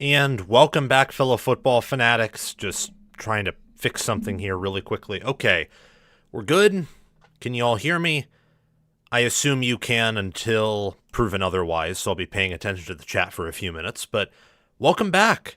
And welcome back, fellow football fanatics. Just trying to fix something here really quickly. Okay, we're good. Can you all hear me? I assume you can until proven otherwise, so I'll be paying attention to the chat for a few minutes. But welcome back.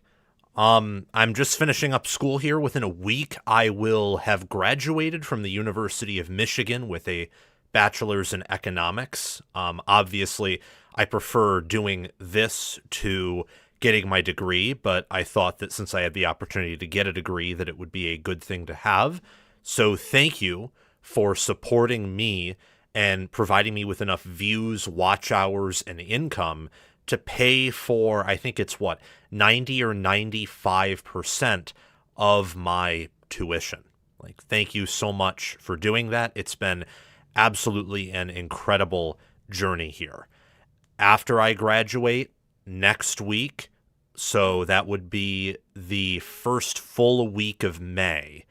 I'm just finishing up school here. Within a week, I will have graduated from the University of Michigan with a bachelor's in economics. Obviously, I prefer doing this to getting my degree, but I thought that since I had the opportunity to get a degree, that it would be a good thing to have. So thank you for supporting me and providing me with enough views, watch hours, and income to pay for, I think it's 90 or 95% of my tuition. Like, thank you so much for doing that. It's been absolutely an incredible journey here. After I graduate next week, so that would be the first full week of May.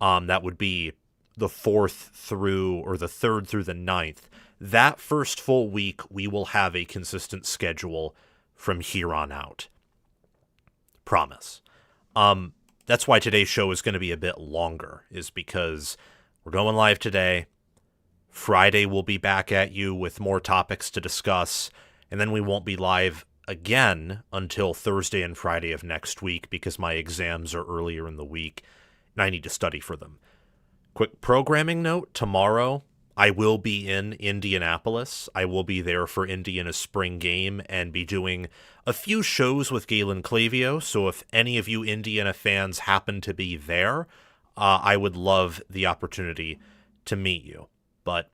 That would be the 4th through, or the 3rd through the 9th. That first full week, we will have a consistent schedule from here on out. Promise. That's why today's show is going to be a bit longer, is because we're going live today. Friday, we'll be back at you with more topics to discuss, and then we won't be live again until Thursday and Friday of next week because my exams are earlier in the week and I need to study for them. Quick programming note, tomorrow I will be in Indianapolis. I will be there for Indiana's spring game and be doing a few shows with Galen Clavio, so if any of you Indiana fans happen to be there, I would love the opportunity to meet you. But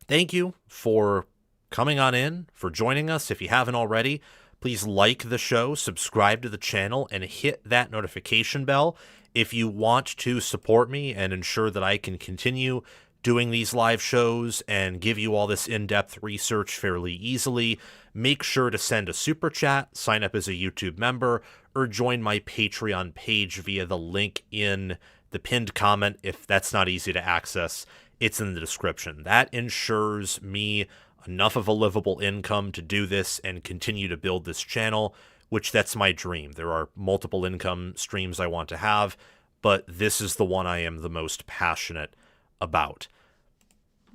thank you for coming on in, for joining us. If you haven't already, please like the show, subscribe to the channel, and hit that notification bell if you want to support me and ensure that I can continue doing these live shows and give you all this in-depth research fairly easily. Make sure to send a super chat, sign up as a YouTube member, or join my Patreon page via the link in the pinned comment. If that's not easy to access, it's in the description. That ensures me enough of a livable income to do this and continue to build this channel, which that's my dream. There are multiple income streams I want to have, but this is the one I am the most passionate about.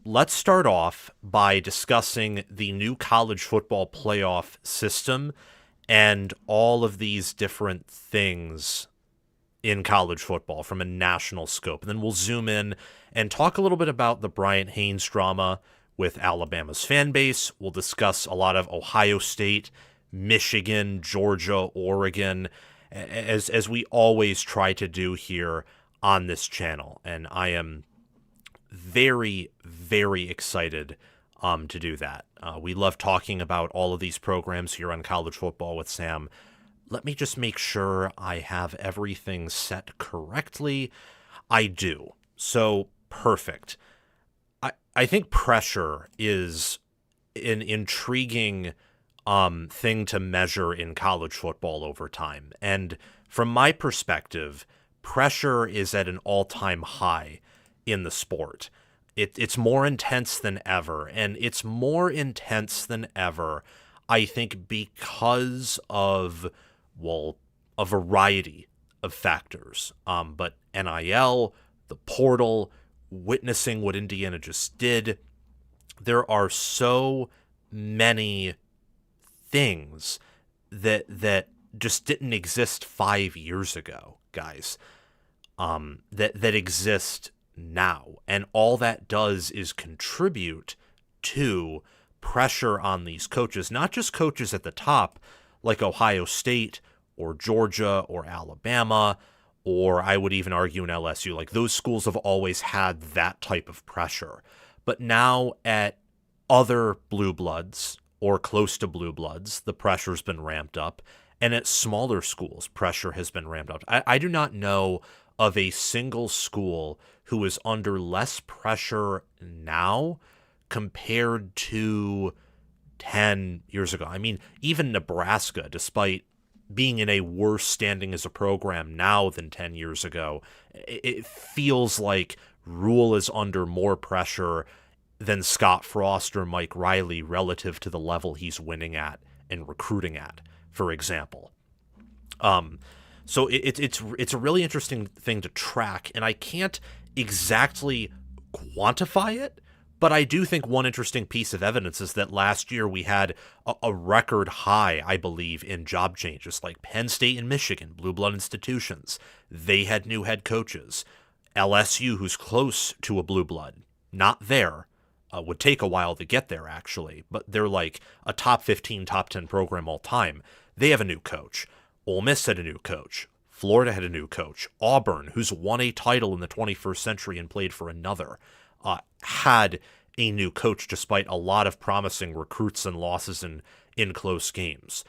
Let's start off by discussing the new college football playoff system and all of these different things in college football from a national scope. And then we'll zoom in and talk a little bit about the Bryant Haines drama with Alabama's fan base. We'll discuss a lot of Ohio State, Michigan, Georgia, Oregon, as we always try to do here on this channel. And I am very, very excited to do that. We love talking about all of these programs here on College Football with Sam. Let me just make sure I have everything set correctly. I do. So, perfect. I think pressure is an intriguing thing to measure in college football over time. And from my perspective, pressure is at an all-time high in the sport. It's more intense than ever, and it's more intense than ever, I think, because of, a variety of factors. But NIL, the portal, witnessing what Indiana just did, there are so many things that just didn't exist 5 years ago, guys, that exist now. And all that does is contribute to pressure on these coaches, not just coaches at the top like Ohio State or Georgia or Alabama, or I would even argue in LSU. Like, those schools have always had that type of pressure. But now at other blue bloods or close to blue bloods, the pressure's been ramped up. And at smaller schools, pressure has been ramped up. I do not know of a single school who is under less pressure now compared to 10 years ago. I mean, even Nebraska, despite being in a worse standing as a program now than 10 years ago, it feels like Rule is under more pressure than Scott Frost or Mike Riley relative to the level he's winning at and recruiting at, for example. So it's a really interesting thing to track, and I can't exactly quantify it, but I do think one interesting piece of evidence is that last year we had a record high, I believe, in job changes, like Penn State and Michigan, blue blood institutions. They had new head coaches. LSU, who's close to a blue blood, not there. Would take a while to get there, actually, but they're like a top 15, top 10 program all time. They have a new coach. Ole Miss had a new coach. Florida had a new coach. Auburn, who's won a title in the 21st century and played for another, had a new coach despite a lot of promising recruits and losses in close games.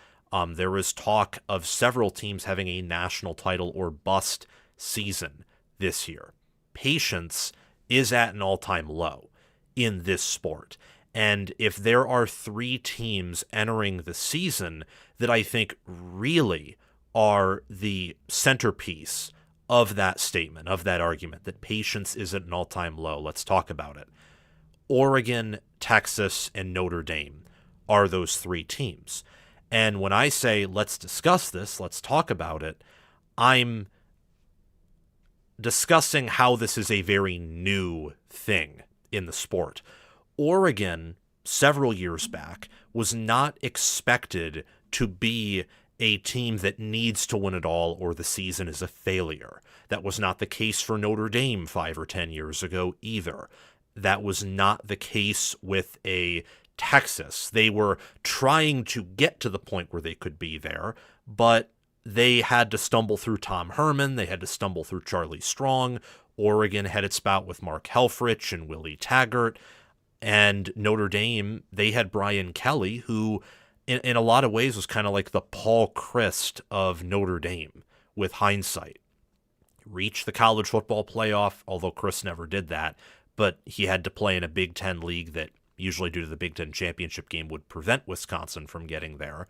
There is talk of several teams having a national title or bust season this year. Patience is at an all-time low in this sport. And if there are 3 teams entering the season that I think really are the centerpiece of that statement, of that argument, that patience is at an all-time low, let's talk about it. Oregon, Texas, and Notre Dame are those 3 teams. And when I say, let's discuss this, let's talk about it, I'm discussing how this is a very new thing in the sport. Oregon, several years back, was not expected to be a team that needs to win it all or the season is a failure. That was not the case for Notre Dame 5 or 10 years ago either. That was not the case with a Texas. They were trying to get to the point where they could be there, but they had to stumble through Tom Herman. They had to stumble through Charlie Strong. Oregon had its bout with Mark Helfrich and Willie Taggart. And Notre Dame, they had Brian Kelly, who in a lot of ways was kind of like the Paul Christ of Notre Dame with hindsight. Reached the college football playoff, although Chris never did that, but he had to play in a Big Ten league that usually due to the Big Ten championship game would prevent Wisconsin from getting there.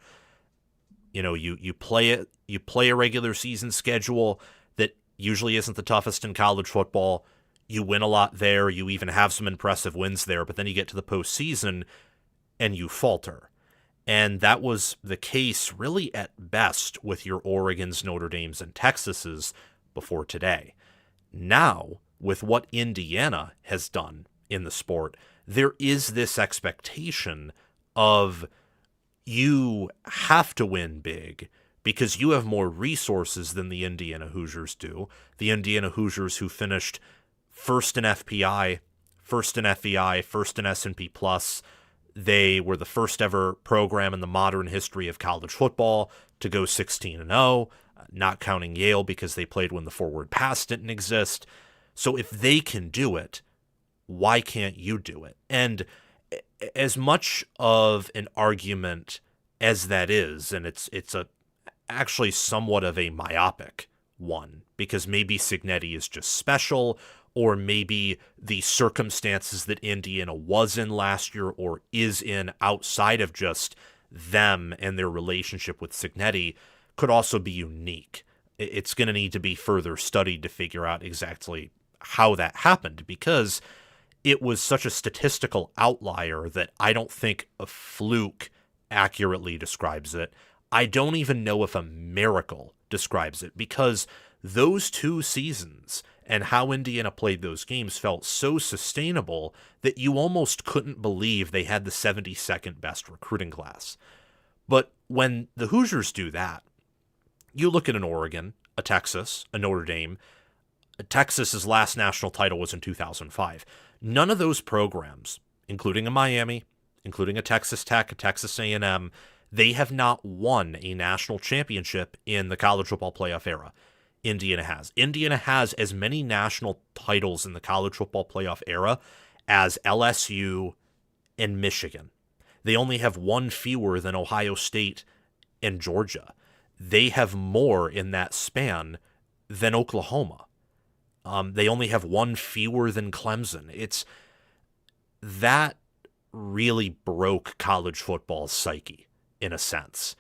You know, you play a regular season schedule that usually isn't the toughest in college football. You win a lot there. You even have some impressive wins there, but then you get to the postseason and you falter. And that was the case really at best with your Oregons, Notre Dames, and Texases before today. Now, with what Indiana has done in the sport, there is this expectation of you have to win big because you have more resources than the Indiana Hoosiers do. The Indiana Hoosiers who finished first in FPI, first in FEI, first in S&P+. They were the first ever program in the modern history of college football to go 16-0, not counting Yale because they played when the forward pass didn't exist. So if they can do it, why can't you do it? And as much of an argument as that is, and it's actually somewhat of a myopic one, because maybe Cignetti is just special, or maybe the circumstances that Indiana was in last year or is in outside of just them and their relationship with Cignetti could also be unique. It's going to need to be further studied to figure out exactly how that happened, because it was such a statistical outlier that I don't think a fluke accurately describes it. I don't even know if a miracle describes it, because those 2 seasons and how Indiana played those games felt so sustainable that you almost couldn't believe they had the 72nd best recruiting class. But when the Hoosiers do that, you look at an Oregon, a Texas, a Notre Dame. Texas's last national title was in 2005. None of those programs, including a Miami, including a Texas Tech, a Texas A&M, they have not won a national championship in the college football playoff era. Indiana has. Indiana has as many national titles in the college football playoff era as LSU and Michigan. They only have 1 fewer than Ohio State and Georgia. They have more in that span than Oklahoma. They only have 1 fewer than Clemson. It's that really broke college football's psyche in a sense.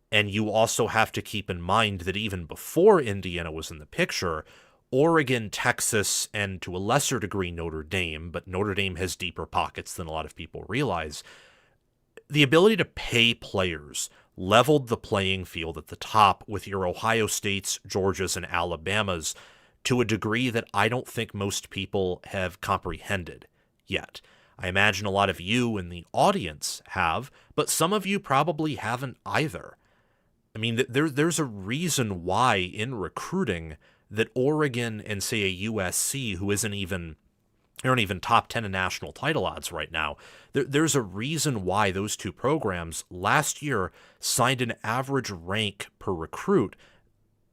And you also have to keep in mind that even before Indiana was in the picture, Oregon, Texas, and to a lesser degree Notre Dame, but Notre Dame has deeper pockets than a lot of people realize, the ability to pay players leveled the playing field at the top with your Ohio States, Georgias, and Alabamas to a degree that I don't think most people have comprehended yet. I imagine a lot of you in the audience have, but some of you probably haven't either. I mean, there's a reason why in recruiting that Oregon and, say, a USC, who aren't even top 10 in national title odds right now, there's a reason why those two programs last year signed an average rank per recruit,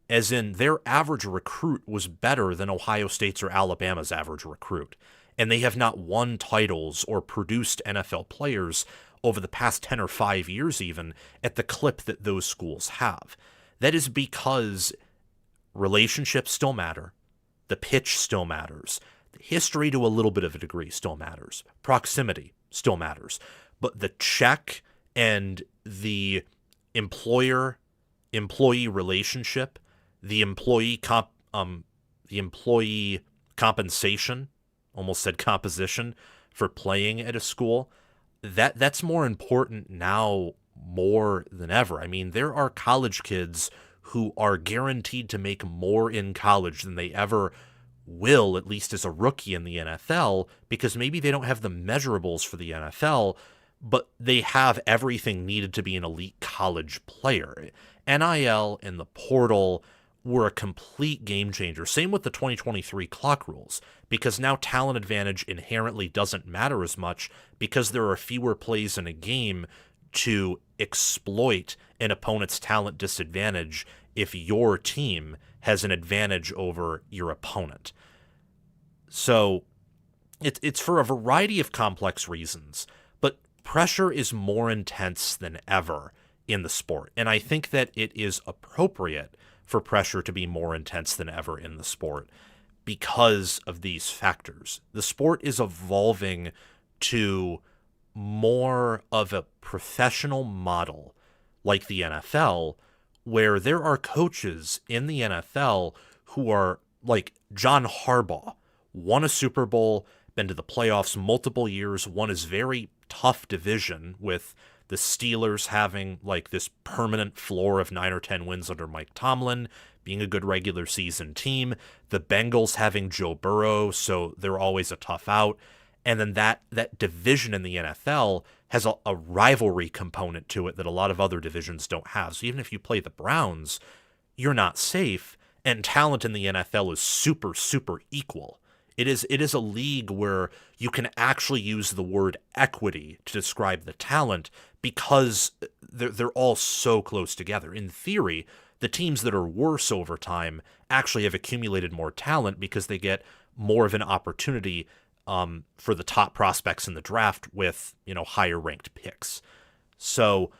as in their average recruit was better than Ohio State's or Alabama's average recruit. And they have not won titles or produced NFL players over the past 10 or 5 years even at the clip that those schools have. That is because relationships still matter. The pitch still matters. The history to a little bit of a degree still matters. Proximity still matters. But the check and the employer-employee relationship, the employee compensation, almost said composition, for playing at a school, that's more important now more than ever. I mean, there are college kids who are guaranteed to make more in college than they ever will, at least as a rookie in the NFL, because maybe they don't have the measurables for the NFL, but they have everything needed to be an elite college player. NIL and the portal were a complete game changer. Same with the 2023 clock rules, because now talent advantage inherently doesn't matter as much because there are fewer plays in a game to exploit an opponent's talent disadvantage if your team has an advantage over your opponent. So it's for a variety of complex reasons, but pressure is more intense than ever in the sport. And I think that it is appropriate for pressure to be more intense than ever in the sport because of these factors. The sport is evolving to more of a professional model like the NFL, where there are coaches in the NFL who are like John Harbaugh, won a Super Bowl, been to the playoffs multiple years, won his very tough division with the Steelers having like this permanent floor of 9 or 10 wins under Mike Tomlin, being a good regular season team, the Bengals having Joe Burrow, so they're always a tough out. And then that division in the NFL has a rivalry component to it that a lot of other divisions don't have. So even if you play the Browns, you're not safe. And talent in the NFL is super, super equal. It is a league where you can actually use the word equity to describe the talent because they're all so close together. In theory, the teams that are worse over time actually have accumulated more talent because they get more of an opportunity for the top prospects in the draft with, higher ranked picks. So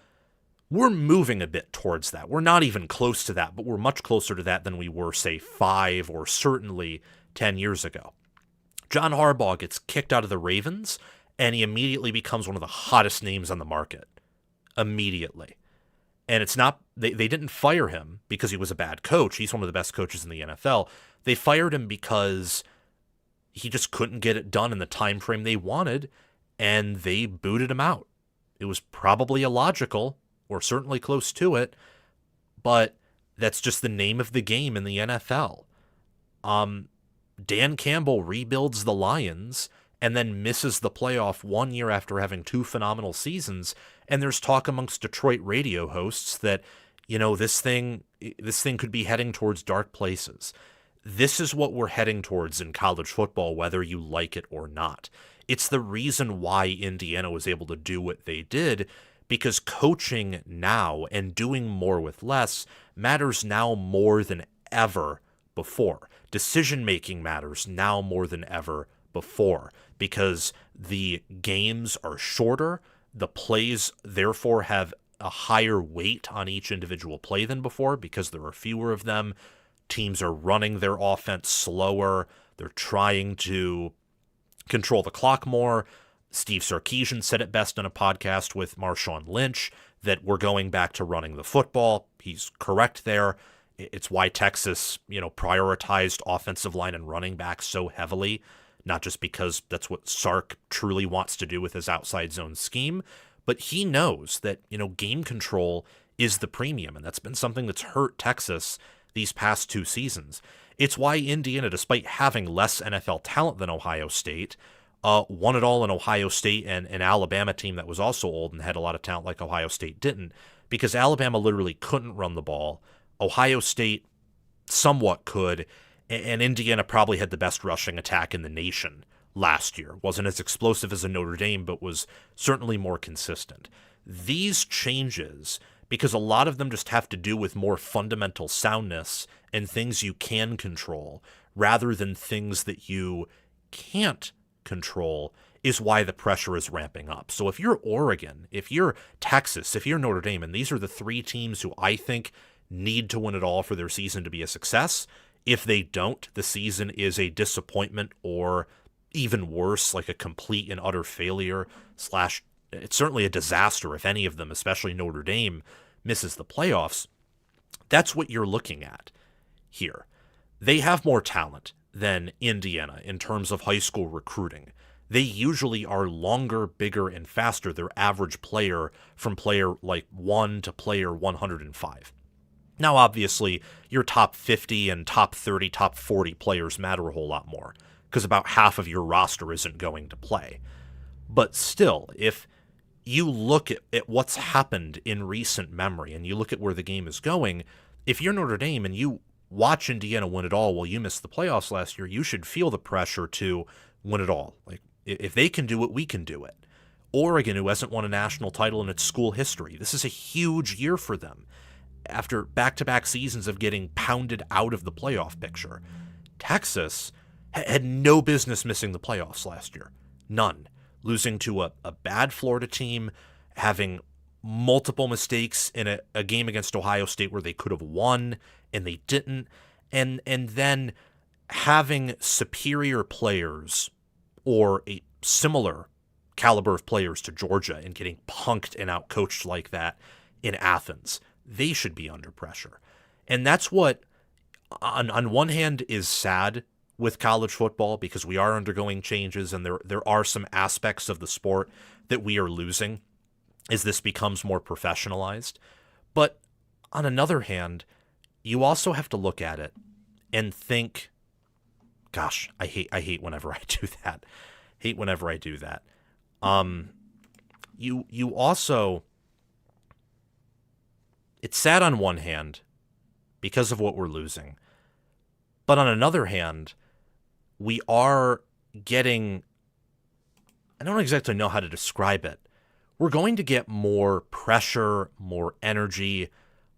we're moving a bit towards that. We're not even close to that, but we're much closer to that than we were, say, 5 or certainly 10 years ago. John Harbaugh gets kicked out of the Ravens, and he immediately becomes one of the hottest names on the market. Immediately. And it's not, they didn't fire him because he was a bad coach. He's one of the best coaches in the NFL. They fired him because he just couldn't get it done in the time frame they wanted, and they booted him out. It was probably illogical, or certainly close to it, but that's just the name of the game in the NFL. Dan Campbell rebuilds the Lions and then misses the playoff 1 year after having 2 phenomenal seasons, and there's talk amongst Detroit radio hosts that, this thing could be heading towards dark places. This is what we're heading towards in college football, whether you like it or not. It's the reason why Indiana was able to do what they did, because coaching now and doing more with less matters now more than ever before. Decision-making matters now more than ever before because the games are shorter. The plays, therefore, have a higher weight on each individual play than before because there are fewer of them. Teams are running their offense slower. They're trying to control the clock more. Steve Sarkisian said it best on a podcast with Marshawn Lynch that we're going back to running the football. He's correct there. It's why Texas, prioritized offensive line and running back so heavily, not just because that's what Sark truly wants to do with his outside zone scheme, but he knows that, game control is the premium, and that's been something that's hurt Texas these past 2 seasons. It's why Indiana, despite having less NFL talent than Ohio State, won it all in Ohio State and an Alabama team that was also old and had a lot of talent like Ohio State didn't, because Alabama literally couldn't run the ball. Ohio State somewhat could, and Indiana probably had the best rushing attack in the nation last year. Wasn't as explosive as a Notre Dame, but was certainly more consistent. These changes, because a lot of them just have to do with more fundamental soundness and things you can control rather than things that you can't control, is why the pressure is ramping up. So if you're Oregon, if you're Texas, if you're Notre Dame, and these are the 3 teams who I think need to win it all for their season to be a success. If they don't, the season is a disappointment, or even worse, like a complete and utter failure / it's certainly a disaster if any of them, especially Notre Dame, misses the playoffs. That's what you're looking at here. They have more talent than Indiana in terms of high school recruiting. They usually are longer, bigger, and faster, their average player, from player like 1 to player 105. Now, obviously, your top 50 and top 30, top 40 players matter a whole lot more, because about half of your roster isn't going to play. But still, if you look at what's happened in recent memory and you look at where the game is going, if you're Notre Dame and you watch Indiana win it all while you missed the playoffs last year, you should feel the pressure to win it all. Like, if they can do it, we can do it. Oregon, who hasn't won a national title in its school history, this is a huge year for them after back-to-back seasons of getting pounded out of the playoff picture. Texas had no business missing the playoffs last year. None. Losing to a bad Florida team, having multiple mistakes in a game against Ohio State where they could have won, and they didn't, and then having superior players or a similar caliber of players to Georgia and getting punked and outcoached like that in Athens. They should be under pressure. And that's what, on one hand, is sad with college football, because we are undergoing changes and there are some aspects of the sport that we are losing as this becomes more professionalized. But on another hand, you also have to look at it and think, gosh, I hate whenever I do that. Hate whenever I do that. You also, it's sad on one hand because of what we're losing. But on another hand, we are getting, I don't exactly know how to describe it. We're going to get more pressure, more energy,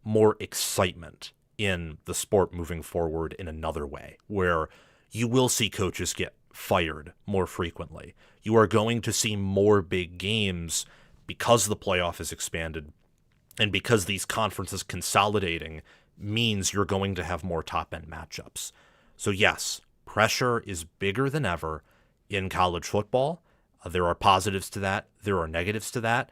more excitement in the sport moving forward in another way, where you will see coaches get fired more frequently. You are going to see more big games because the playoff is expanded and because these conferences consolidating means you're going to have more top-end matchups. So yes, pressure is bigger than ever in college football. There are positives to that. There are negatives to that.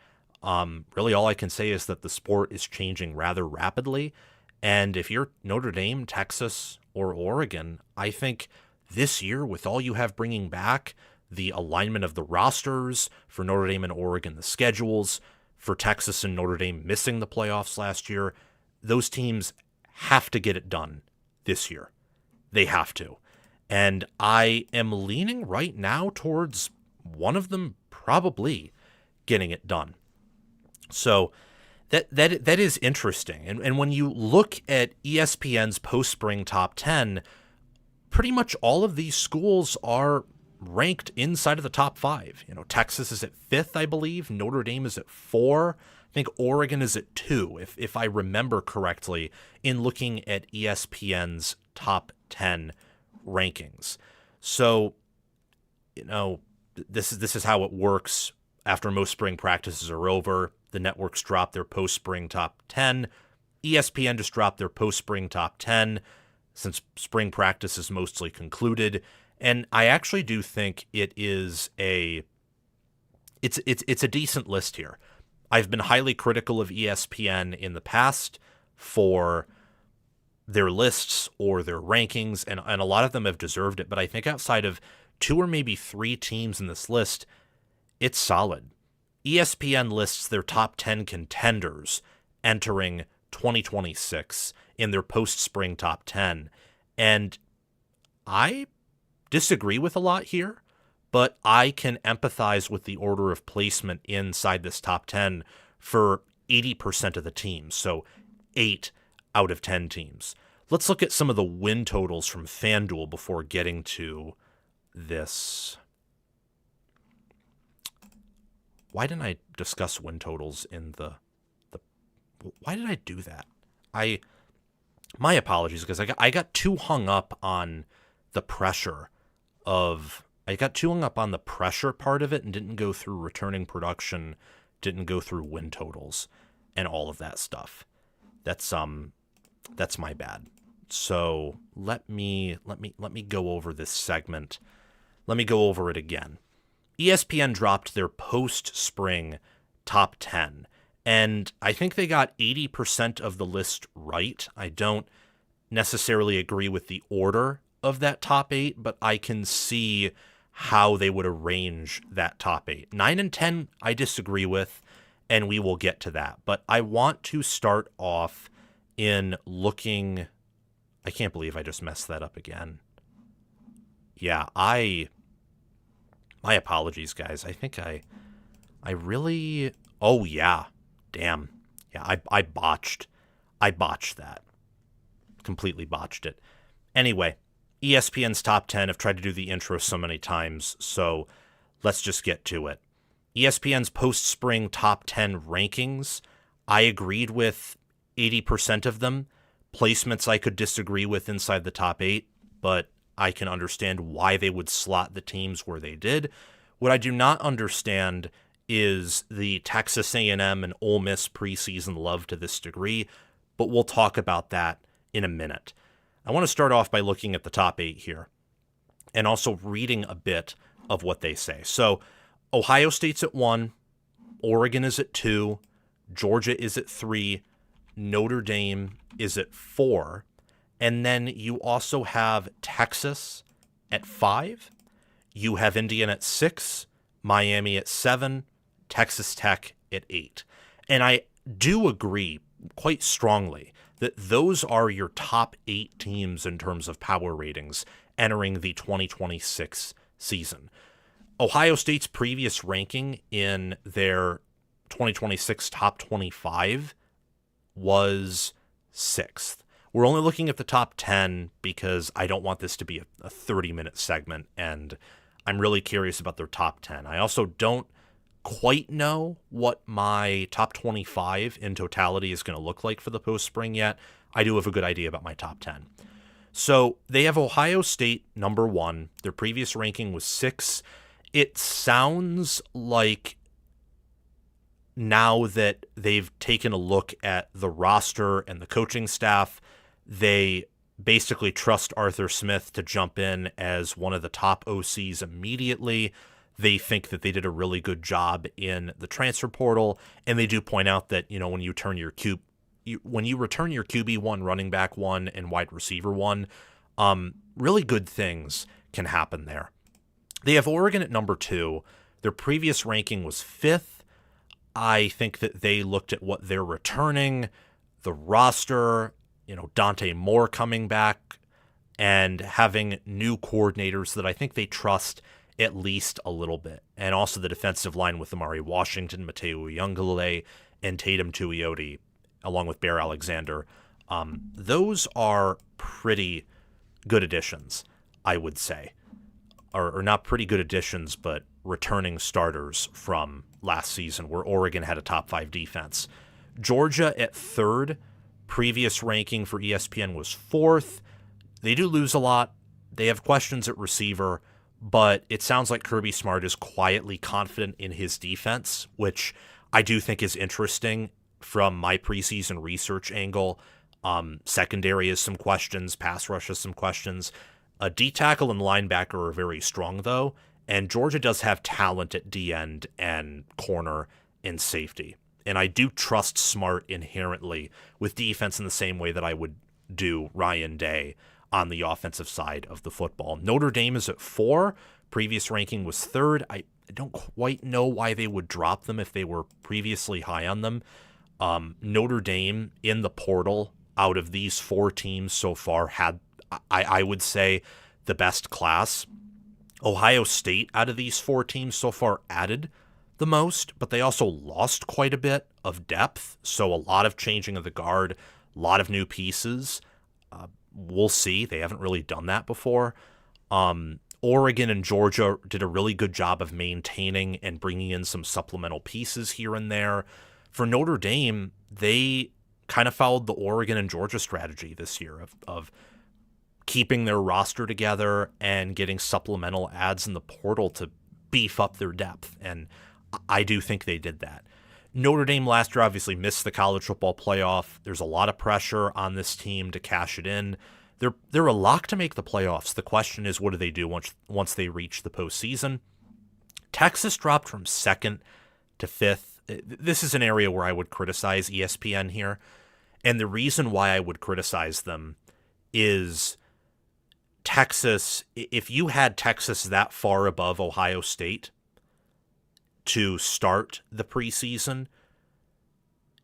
Really all I can say is that the sport is changing rather rapidly. And if you're Notre Dame, Texas, or Oregon, I think this year, with all you have bringing back, the alignment of the rosters for Notre Dame and Oregon, the schedules for Texas and Notre Dame missing the playoffs last year, those teams have to get it done this year. They have to. And I am leaning right now towards one of them probably getting it done. So that is interesting. And when you look at ESPN's post-spring top 10, pretty much all of these schools are ranked inside of the top 5. You know, Texas is at 5th, I believe. Notre Dame is at 4. I think Oregon is at 2, if I remember correctly, in looking at ESPN's top 10 rankings. So, you know, this is how it works. After most spring practices are over, the networks drop their post-spring top 10. ESPN just dropped their post-spring top 10 since spring practice is mostly concluded. And I actually do think it's a decent list here. I've been highly critical of ESPN in the past for their lists or their rankings, and a lot of them have deserved it. But I think outside of 2 or maybe 3 teams in this list, it's solid. ESPN lists their top 10 contenders entering 2026 in their post-spring top 10. And I disagree with a lot here, but I can empathize with the order of placement inside this top 10 for 80% of the teams, so 8 out of 10 teams. Let's look at some of the win totals from FanDuel before getting to this. Why didn't I discuss win totals in the why did I do that? My apologies, because I got too hung up on the pressure part of it and didn't go through returning production, didn't go through win totals and all of that stuff. That's my bad. So let me go over this segment. Let me go over it again. ESPN dropped their post-spring top 10, and I think they got 80% of the list right. I don't necessarily agree with the order of that top 8, but I can see how they would arrange that top 8. 9 and 10 I disagree with, and we will get to that. But I want to start off in looking... I can't believe I just messed that up again. Yeah, my apologies, guys. I think I really... Oh, yeah. Damn. Yeah, I botched that. Completely botched it. Anyway, ESPN's top 10. I've tried to do the intro so many times, so let's just get to it. ESPN's post-spring top 10 rankings, I agreed with 80% of them. Placements I could disagree with inside the top 8, but I can understand why they would slot the teams where they did. What I do not understand is the Texas A&M and Ole Miss preseason love to this degree, but we'll talk about that in a minute. I want to start off by looking at the top 8 here and also reading a bit of what they say. So Ohio State's at 1, Oregon is at 2, Georgia is at 3, Notre Dame is at 4, and then you also have Texas at 5, you have Indiana at 6, Miami at 7, Texas Tech at 8. And I do agree quite strongly that those are your top 8 teams in terms of power ratings entering the 2026 season. Ohio State's previous ranking in their 2026 top 25 was 6th. We're only looking at the top 10 because I don't want this to be a 30-minute segment, and I'm really curious about their top 10. I also don't quite know what my top 25 in totality is going to look like for the post-spring yet. I do have a good idea about my top 10. So they have Ohio State number 1. Their previous ranking was 6. It sounds like now that they've taken a look at the roster and the coaching staff, they basically trust Arthur Smith to jump in as one of the top OCs immediately. They think that they did a really good job in the transfer portal, and they do point out that, you know, when you return your QB1, running back 1, and wide receiver 1, really good things can happen there. They have Oregon at number 2. Their previous ranking was 5th. I think that they looked at what they're returning, the roster, you know, Dante Moore coming back, and having new coordinators that I think they trust at least a little bit. And also the defensive line with Amari Washington, Mateo Uiagalelei, and Tatum Tuioti, along with Bear Alexander. Those are pretty good additions, I would say. Or not pretty good additions, but returning starters from last season where Oregon had a top 5 defense. Georgia at 3rd. Previous ranking for ESPN was 4th. They do lose a lot. They have questions at receiver, but it sounds like Kirby Smart is quietly confident in his defense, which I do think is interesting from my preseason research angle. Secondary is some questions. Pass rush is some questions. A D-tackle and linebacker are very strong, though, and Georgia does have talent at D-end and corner and safety. And I do trust Smart inherently with defense in the same way that I would do Ryan Day on the offensive side of the football. Notre Dame is at 4. Previous ranking was 3rd. I don't quite know why they would drop them if they were previously high on them. Notre Dame in the portal out of these 4 teams so far had, I would say, the best class. Ohio State out of these 4 teams so far added the most, but they also lost quite a bit of depth. So a lot of changing of the guard, a lot of new pieces. We'll see. They haven't really done that before. Oregon and Georgia did a really good job of maintaining and bringing in some supplemental pieces here and there. For Notre Dame, they kind of followed the Oregon and Georgia strategy this year of keeping their roster together and getting supplemental adds in the portal to beef up their depth. And I do think they did that. Notre Dame last year obviously missed the college football playoff. There's a lot of pressure on this team to cash it in. They're a lock to make the playoffs. The question is, what do they do once they reach the postseason? Texas dropped from 2nd to 5th. This is an area where I would criticize ESPN here. And the reason why I would criticize them is Texas, if you had Texas that far above Ohio State to start the preseason,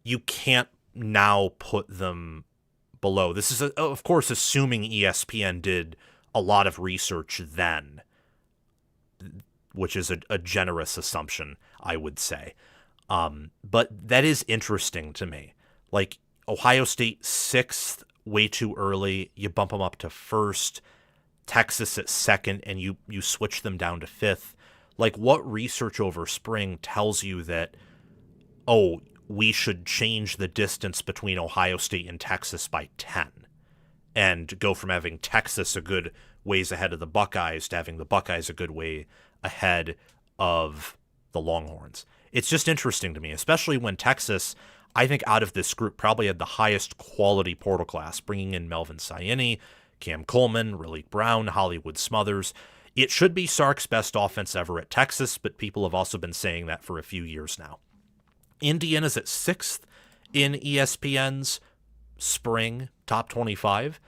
you can't now put them below. This is, of course, assuming ESPN did a lot of research then, which is a generous assumption, I would say. But that is interesting to me. Like, Ohio State 6th, way too early. You bump them up to 1st. Texas at 2nd, and you switch them down to 5th. Like, what research over spring tells you that, oh, we should change the distance between Ohio State and Texas by 10 and go from having Texas a good ways ahead of the Buckeyes to having the Buckeyes a good way ahead of the Longhorns? It's just interesting to me, especially when Texas, I think out of this group, probably had the highest quality portal class, bringing in Melvin Siani, Cam Coleman, Raleek Brown, Hollywood Smothers. It should be Sark's best offense ever at Texas, but people have also been saying that for a few years now. Indiana's at 6th in ESPN's spring top 25,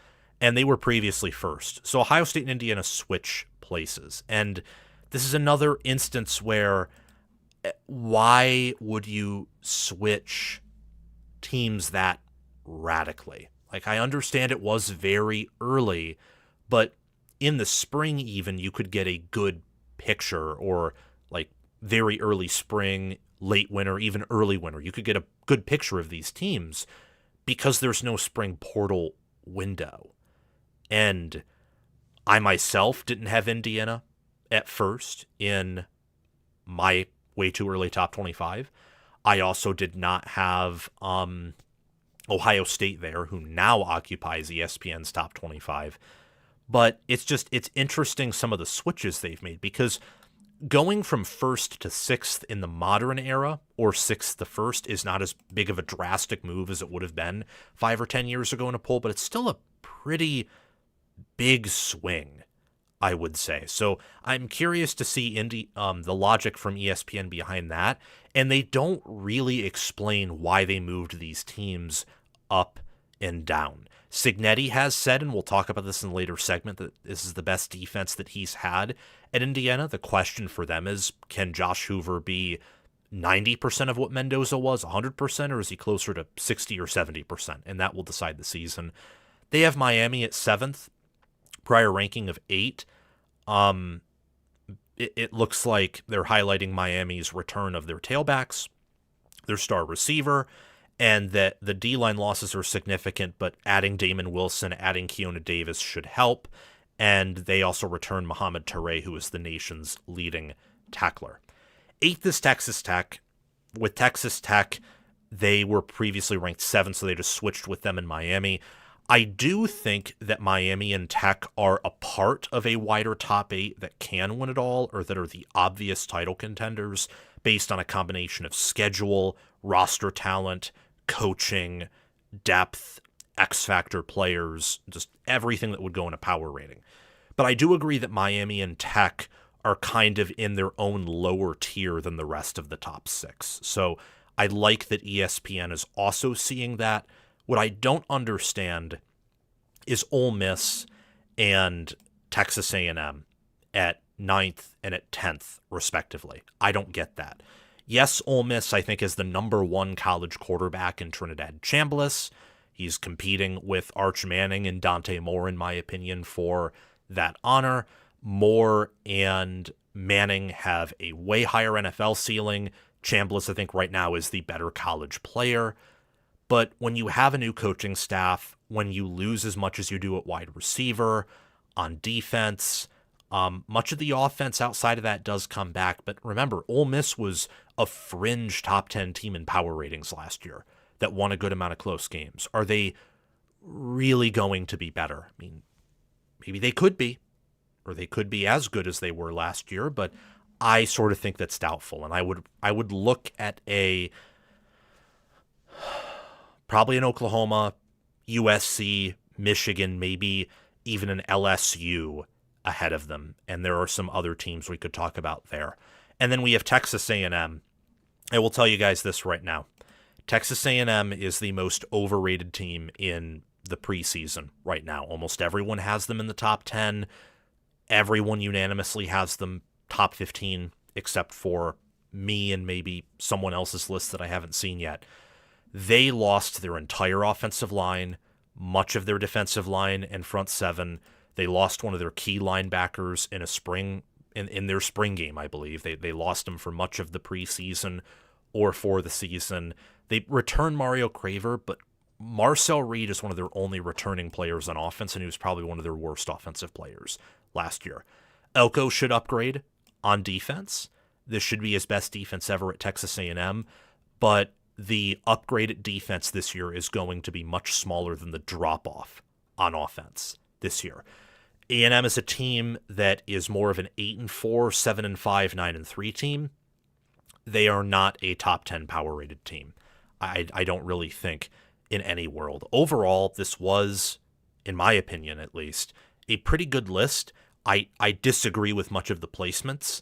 and they were previously 1st. So Ohio State and Indiana switch places. And this is another instance where why would you switch teams that radically? Like, I understand it was very early, but in the spring even, you could get a good picture, or like very early spring, late winter, even early winter. You could get a good picture of these teams because there's no spring portal window. And I myself didn't have Indiana at 1st in my way too early top 25. I also did not have Ohio State there, who now occupies ESPN's top 25. But it's interesting some of the switches they've made, because going from 1st to 6th in the modern era, or 6th to 1st, is not as big of a drastic move as it would have been 5 or 10 years ago in a poll, but it's still a pretty big swing, I would say. So I'm curious to see the logic from ESPN behind that, and they don't really explain why they moved these teams up and down. Cignetti has said, and we'll talk about this in a later segment, that this is the best defense that he's had at Indiana. The question for them is, can Josh Hoover be 90% of what Mendoza was, 100%, or is he closer to 60 or 70%? And that will decide the season. They have Miami at 7th, prior ranking of 8. It looks like they're highlighting Miami's return of their tailbacks, their star receiver, and that the D-line losses are significant, but adding Damon Wilson, adding Keona Davis should help. And they also return Muhammad Toure, who is the nation's leading tackler. 8th is Texas Tech. With Texas Tech, they were previously ranked 7th, so they just switched with them in Miami. I do think that Miami and Tech are a part of a wider top 8 that can win it all, or that are the obvious title contenders based on a combination of schedule, roster talent, coaching, depth, X-factor players, just everything that would go in a power rating. But I do agree that Miami and Tech are kind of in their own lower tier than the rest of the top 6. So I like that ESPN is also seeing that. What I don't understand is Ole Miss and Texas A&M at 9th and at 10th, respectively. I don't get that. Yes, Ole Miss, I think, is the number one college quarterback in Trinidad Chambliss. He's competing with Arch Manning and Dante Moore, in my opinion, for that honor. Moore and Manning have a way higher NFL ceiling. Chambliss, I think, right now is the better college player. But when you have a new coaching staff, when you lose as much as you do at wide receiver, on defense, much of the offense outside of that does come back. But remember, Ole Miss was a fringe top 10 team in power ratings last year that won a good amount of close games. Are they really going to be better? I mean, maybe they could be, or they could be as good as they were last year, but I sort of think that's doubtful. And I would look at probably an Oklahoma, USC, Michigan, maybe even an LSU ahead of them. And there are some other teams we could talk about there. And then we have Texas A&M. I will tell you guys this right now. Texas A&M is the most overrated team in the preseason right now. Almost everyone has them in the top 10. Everyone unanimously has them top 15, except for me and maybe someone else's list that I haven't seen yet. They lost their entire offensive line, much of their defensive line and front seven. They lost one of their key linebackers in their spring game, I believe. They lost him for much of the preseason or for the season. They returned Mario Craver, but Marcel Reed is one of their only returning players on offense, and he was probably one of their worst offensive players last year. Elko should upgrade on defense. This should be his best defense ever at Texas A&M, but the upgraded defense this year is going to be much smaller than the drop-off on offense this year. A&M is a team that is more of an 8-4, 7-5, 9-3 team. They are not a top 10 power-rated team. I don't really think in any world. Overall, this was, in my opinion at least, a pretty good list. I disagree with much of the placements.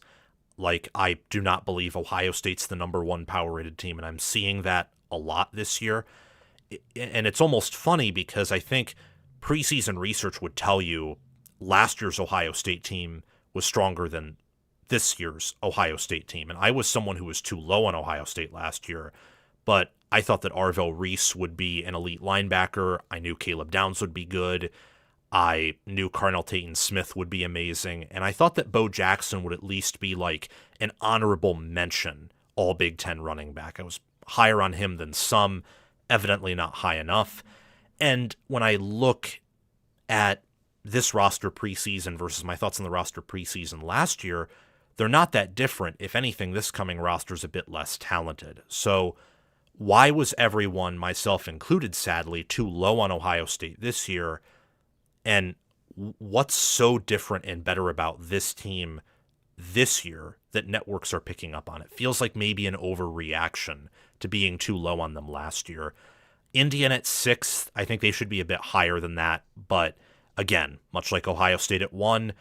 Like, I do not believe Ohio State's the number one power-rated team, and I'm seeing that a lot this year. And it's almost funny because I think preseason research would tell you last year's Ohio State team was stronger than this year's Ohio State team. And I was someone who was too low on Ohio State last year, but I thought that Arvell Reese would be an elite linebacker. I knew Caleb Downs would be good. I knew Carnell Tate-Smith would be amazing. And I thought that Bo Jackson would at least be like an honorable mention all Big Ten running back. I was higher on him than some, evidently not high enough. And when I look at this roster preseason versus my thoughts on the roster preseason last year, they're not that different. If anything, this coming roster is a bit less talented. So why was everyone, myself included, sadly, too low on Ohio State this year? And what's so different and better about this team this year that networks are picking up on? It feels like maybe an overreaction to being too low on them last year. Indiana at 6th, I think they should be a bit higher than that. But again, much like Ohio State at 1,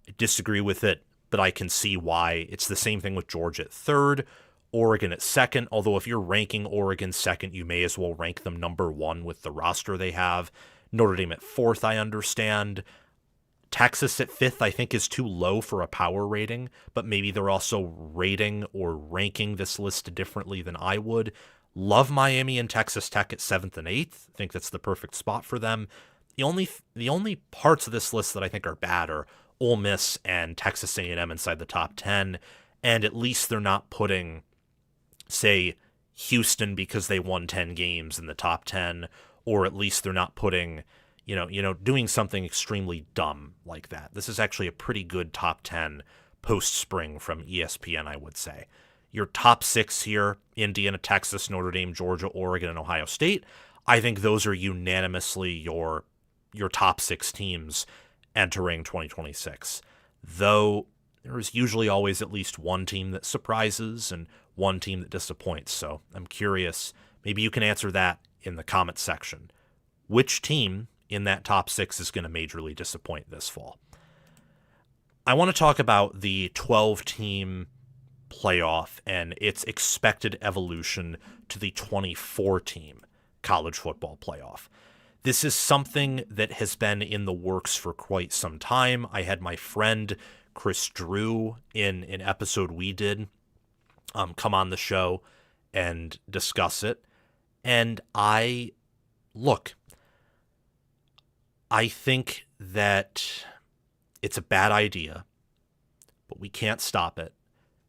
I disagree with it, but I can see why. It's the same thing with Georgia at 3rd, Oregon at 2nd, although if you're ranking Oregon 2nd, you may as well rank them number 1 with the roster they have. Notre Dame at 4th, I understand. Texas at 5th, I think, is too low for a power rating, but maybe they're also rating or ranking this list differently than I would. Love Miami and Texas Tech at 7th and 8th. I think that's the perfect spot for them. The only parts of this list that I think are bad are Ole Miss and Texas A&M inside the top 10, and at least they're not putting, say, Houston because they won 10 games in the top 10, or at least they're not putting, doing something extremely dumb like that. This is actually a pretty good top 10 post-spring from ESPN, I would say. Your top 6 here, Indiana, Texas, Notre Dame, Georgia, Oregon, and Ohio State, I think those are unanimously your top 6 teams entering 2026. Though there is usually always at least one team that surprises and one team that disappoints. So I'm curious, maybe you can answer that in the comments section. Which team in that top 6 is going to majorly disappoint this fall? I want to talk about the 12-team playoff and its expected evolution to the 24-team college football playoff. This is something that has been in the works for quite some time. I had my friend Chris Drew in an episode we did come on the show and discuss it. And I think that it's a bad idea, but we can't stop it.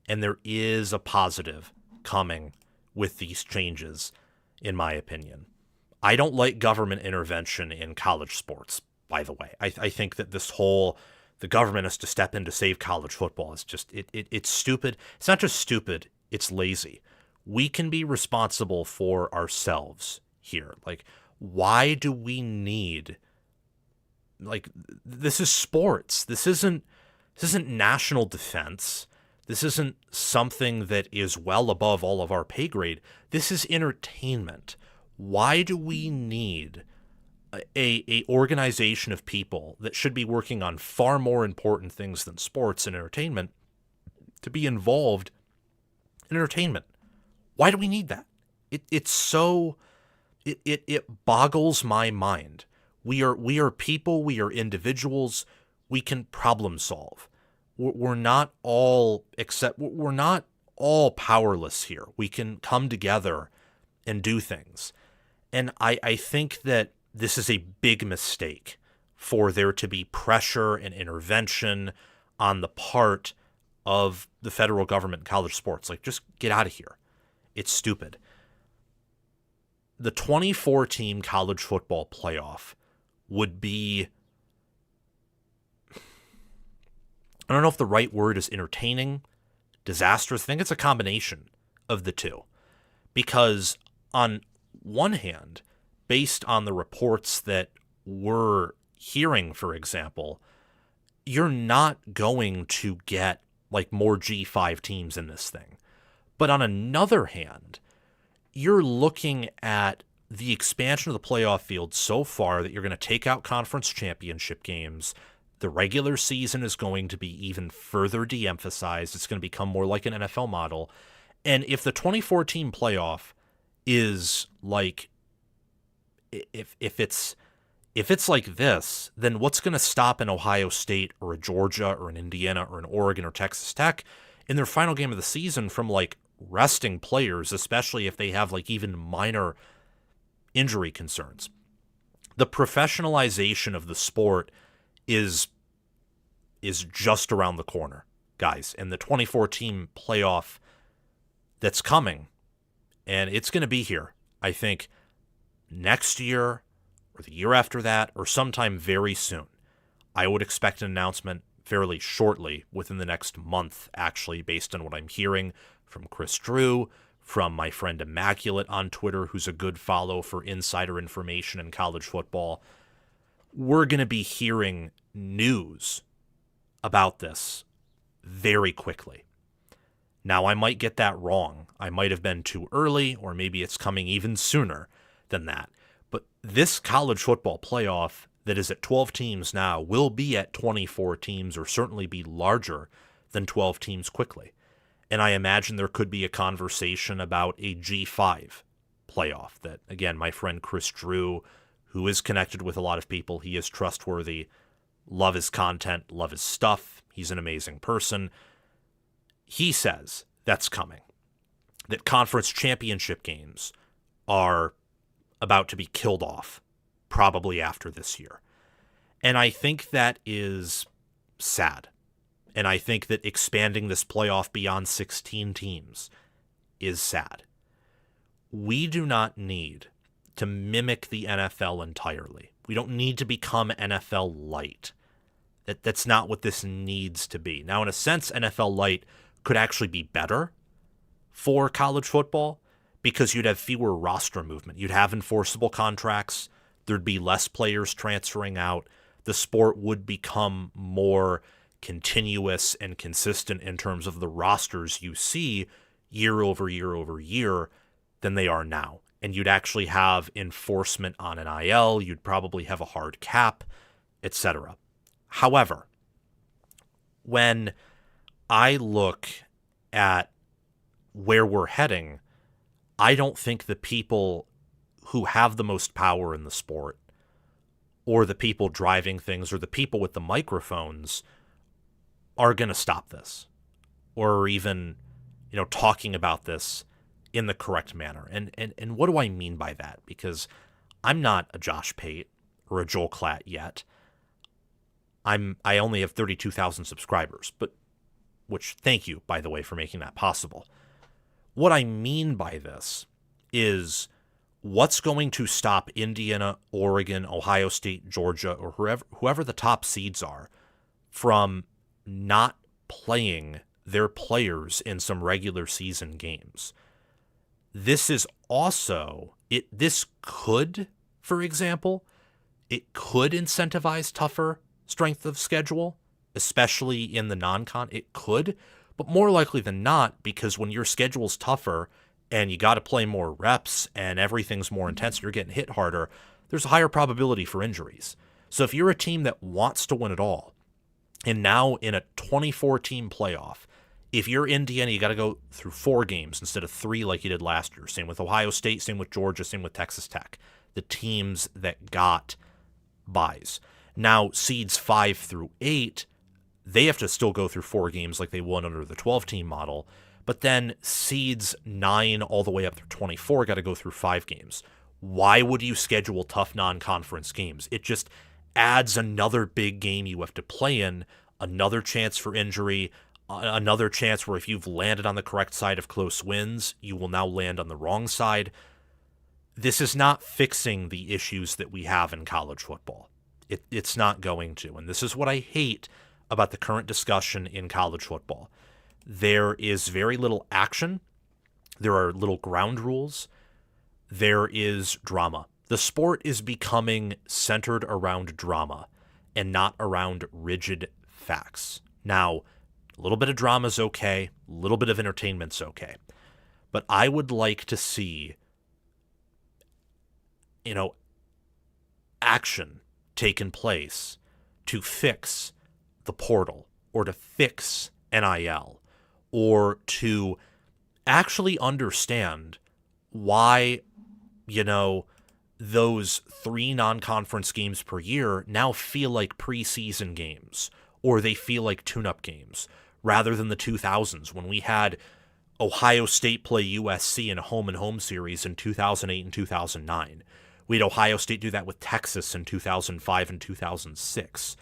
And there is a positive coming with these changes, in my opinion. I don't like government intervention in college sports, by the way. I think that the government has to step in to save college football. It's just, it's stupid. It's not just stupid, it's lazy. We can be responsible for ourselves here. Like, why do we need, like, this is sports. This isn't national defense. This isn't something that is well above all of our pay grade. This is entertainment. Why do we need a organization of people that should be working on far more important things than sports and entertainment to be involved in entertainment? Why do we need that? It boggles my mind. We are people. We are individuals. We can problem solve. We're not all powerless here. We can come together and do things. And I think that this is a big mistake for there to be pressure and intervention on the part of the federal government in college sports. Like, just get out of here. It's stupid. The 24-team college football playoff would be, I don't know if the right word is entertaining, disastrous. I think it's a combination of the two. Because on one hand, based on the reports that we're hearing, for example, you're not going to get like more G5 teams in this thing. But on another hand, you're looking at the expansion of the playoff field so far that you're going to take out conference championship games. The regular season is going to be even further de-emphasized. It's going to become more like an NFL model. And if the 24-team playoff is like, if it's like this, then what's going to stop an Ohio State or a Georgia or an Indiana or an Oregon or Texas Tech in their final game of the season from like resting players, especially if they have like even minor injury concerns? The professionalization of the sport is just around the corner, guys. And the 24-team playoff that's coming, and it's going to be here, I think, next year or the year after that or sometime very soon. I would expect an announcement fairly shortly, within the next month, actually, based on what I'm hearing from Chris Drew, from my friend Immaculate on Twitter, who's a good follow for insider information in college football. We're going to be hearing news about this very quickly. Now, I might get that wrong. I might have been too early, or maybe it's coming even sooner than that. But this college football playoff that is at 12 teams now will be at 24 teams, or certainly be larger than 12 teams quickly. And I imagine there could be a conversation about a G5 playoff that, again, my friend Chris Drew, who is connected with a lot of people, he is trustworthy, love his content, love his stuff, he's an amazing person. He says that's coming, that conference championship games are about to be killed off, probably after this year. And I think that is sad. And I think that expanding this playoff beyond 16 teams is sad. We do not need to mimic the NFL entirely. We don't need to become NFL light. That's not what this needs to be. Now, in a sense, NFL light could actually be better for college football because you'd have fewer roster movement. You'd have enforceable contracts. There'd be less players transferring out. The sport would become more continuous and consistent in terms of the rosters you see year over year over year than they are now. And you'd actually have enforcement on NIL. You'd probably have a hard cap, etc. However, when I look at where we're heading, I don't think the people who have the most power in the sport, or the people driving things, or the people with the microphones, are going to stop this, or even talking about this in the correct manner. And what do I mean by that? Because I'm not a Josh Pate or a Joel Klatt yet. I only have 32,000 subscribers, but which, thank you, by the way, for making that possible. What I mean by this is what's going to stop Indiana, Oregon, Ohio State, Georgia, or whoever the top seeds are from not playing their players in some regular season games. This is also, this could, for example, it could incentivize tougher strength of schedule, especially in the non-con. It could, but more likely than not, because when your schedule's tougher and you got to play more reps and everything's more intense, you're getting hit harder, there's a higher probability for injuries. So if you're a team that wants to win it all, and now in a 24-team playoff, if you're Indiana, you got to go through 4 games instead of 3 like you did last year. Same with Ohio State, same with Georgia, same with Texas Tech. The teams that got buys. Now, seeds 5 through 8, they have to still go through 4 games like they won under the 12-team model. But then seeds 9 all the way up through 24 got to go through 5 games. Why would you schedule tough non-conference games? It just adds another big game you have to play in, another chance for injury, another chance where if you've landed on the correct side of close wins, you will now land on the wrong side. This is not fixing the issues that we have in college football. It's not going to. And this is what I hate about the current discussion in college football. There is very little action. There are little ground rules. There is drama. The sport is becoming centered around drama and not around rigid facts. Now, a little bit of drama is okay. A little bit of entertainment's okay. But I would like to see, action taken place to fix the portal or to fix NIL or to actually understand why, those 3 non-conference games per year now feel like preseason games or they feel like tune-up games rather than the 2000s when we had Ohio State play USC in a home-and-home series in 2008 and 2009. We had Ohio State do that with Texas in 2005 and 2006.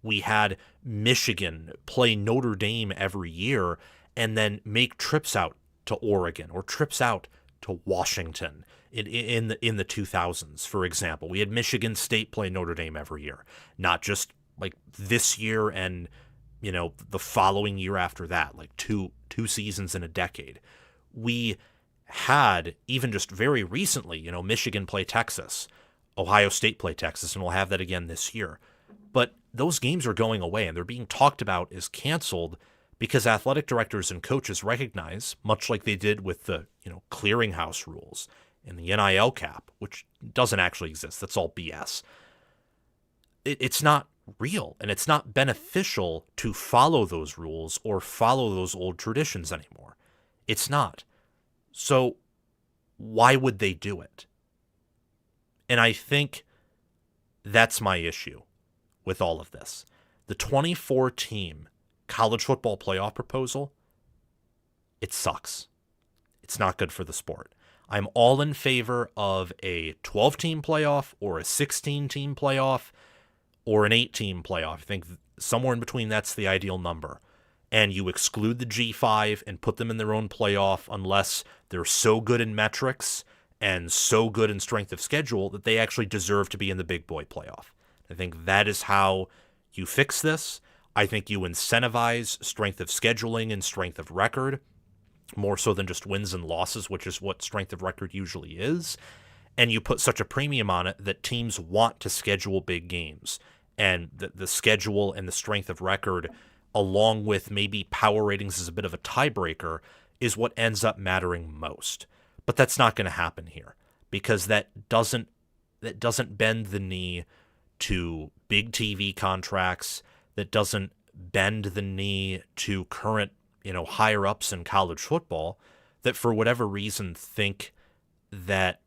We had Michigan play Notre Dame every year and then make trips out to Oregon or trips out to Washington in the 2000s, for example. We had Michigan State play Notre Dame every year, not just like this year and the following year after that, like two seasons in a decade. We had, even just very recently, Michigan play Texas, Ohio State play Texas, and we'll have that again this year. But those games are going away, and they're being talked about as canceled because athletic directors and coaches recognize, much like they did with the clearinghouse rules and the NIL cap, which doesn't actually exist. That's all BS. It's not real, and it's not beneficial to follow those rules or follow those old traditions anymore. It's not. So why would they do it? And I think that's my issue with all of this. The 24-team college football playoff proposal, it sucks. It's not good for the sport. I'm all in favor of a 12-team playoff or a 16-team playoff or an 8-team playoff. I think somewhere in between that's the ideal number. And you exclude the G5 and put them in their own playoff unless they're so good in metrics and so good in strength of schedule that they actually deserve to be in the big boy playoff. I think that is how you fix this. I think you incentivize strength of scheduling and strength of record more so than just wins and losses, which is what strength of record usually is. And you put such a premium on it that teams want to schedule big games. And the schedule and the strength of record, along with maybe power ratings as a bit of a tiebreaker, is what ends up mattering most. But that's not going to happen here because that doesn't bend the knee to big TV contracts, that doesn't bend the knee to current, higher ups in college football that for whatever reason think that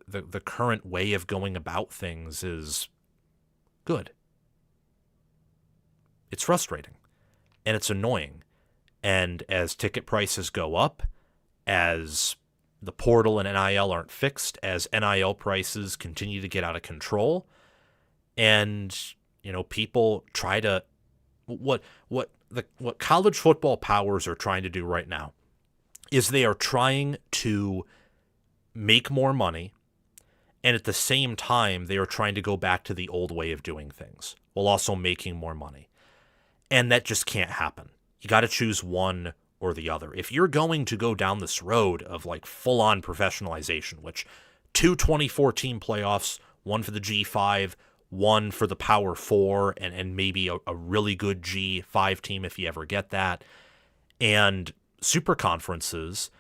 the current way of going about things is good. It's frustrating and it's annoying. And as ticket prices go up, as the portal and NIL aren't fixed, as NIL prices continue to get out of control, and people try to what college football powers are trying to do right now is they are trying to make more money, and at the same time they are trying to go back to the old way of doing things while also making more money. And that just can't happen. You got to choose one or the other. If you're going to go down this road of like full-on professionalization, which 2014 playoffs, one for the G5, one for the Power 4, and maybe a really good G5 team if you ever get that, and super conferences,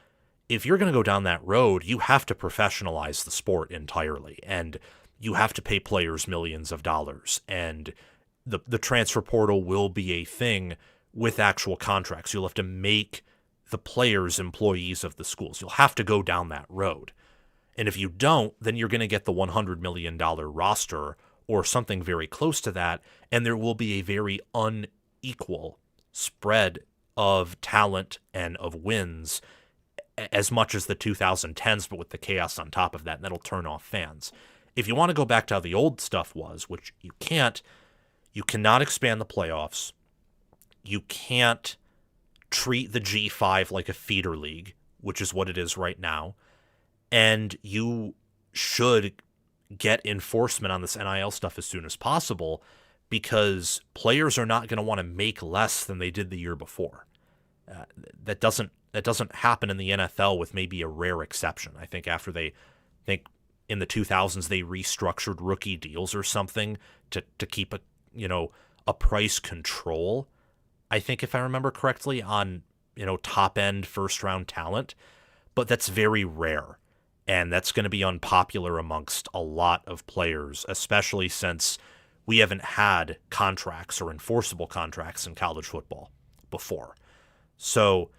if you're going to go down that road, you have to professionalize the sport entirely, and you have to pay players millions of dollars, and the transfer portal will be a thing with actual contracts. You'll have to make the players employees of the schools. You'll have to go down that road. And if you don't, then you're going to get the $100 million roster or something very close to that, and there will be a very unequal spread of talent and of wins as much as the 2010s, but with the chaos on top of that, and that'll turn off fans. If you want to go back to how the old stuff was, which you can't, you cannot expand the playoffs. You can't treat the G5 like a feeder league, which is what it is right now. And you should get enforcement on this NIL stuff as soon as possible, because players are not going to want to make less than they did the year before. That doesn't happen in the NFL with maybe a rare exception. I think in the 2000s they restructured rookie deals or something to keep a price control, I think, if I remember correctly, on top end first round talent, but that's very rare, and that's going to be unpopular amongst a lot of players, especially since we haven't had contracts or enforceable contracts in college football before. So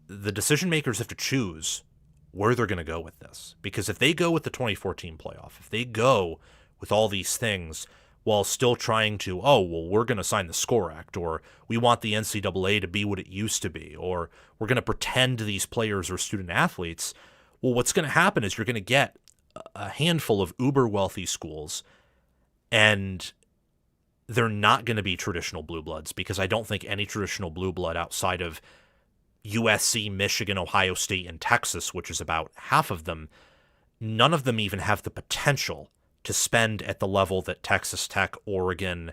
the decision makers have to choose where they're going to go with this, because if they go with the 2014 playoff, if they go with all these things while still trying to, we're going to sign the SCORE Act, or we want the NCAA to be what it used to be, or we're going to pretend these players are student athletes, well, what's going to happen is you're going to get a handful of uber wealthy schools, and they're not going to be traditional blue bloods, because I don't think any traditional blue blood outside of USC, Michigan, Ohio State, and Texas, which is about half of them, none of them even have the potential to spend at the level that Texas Tech, Oregon,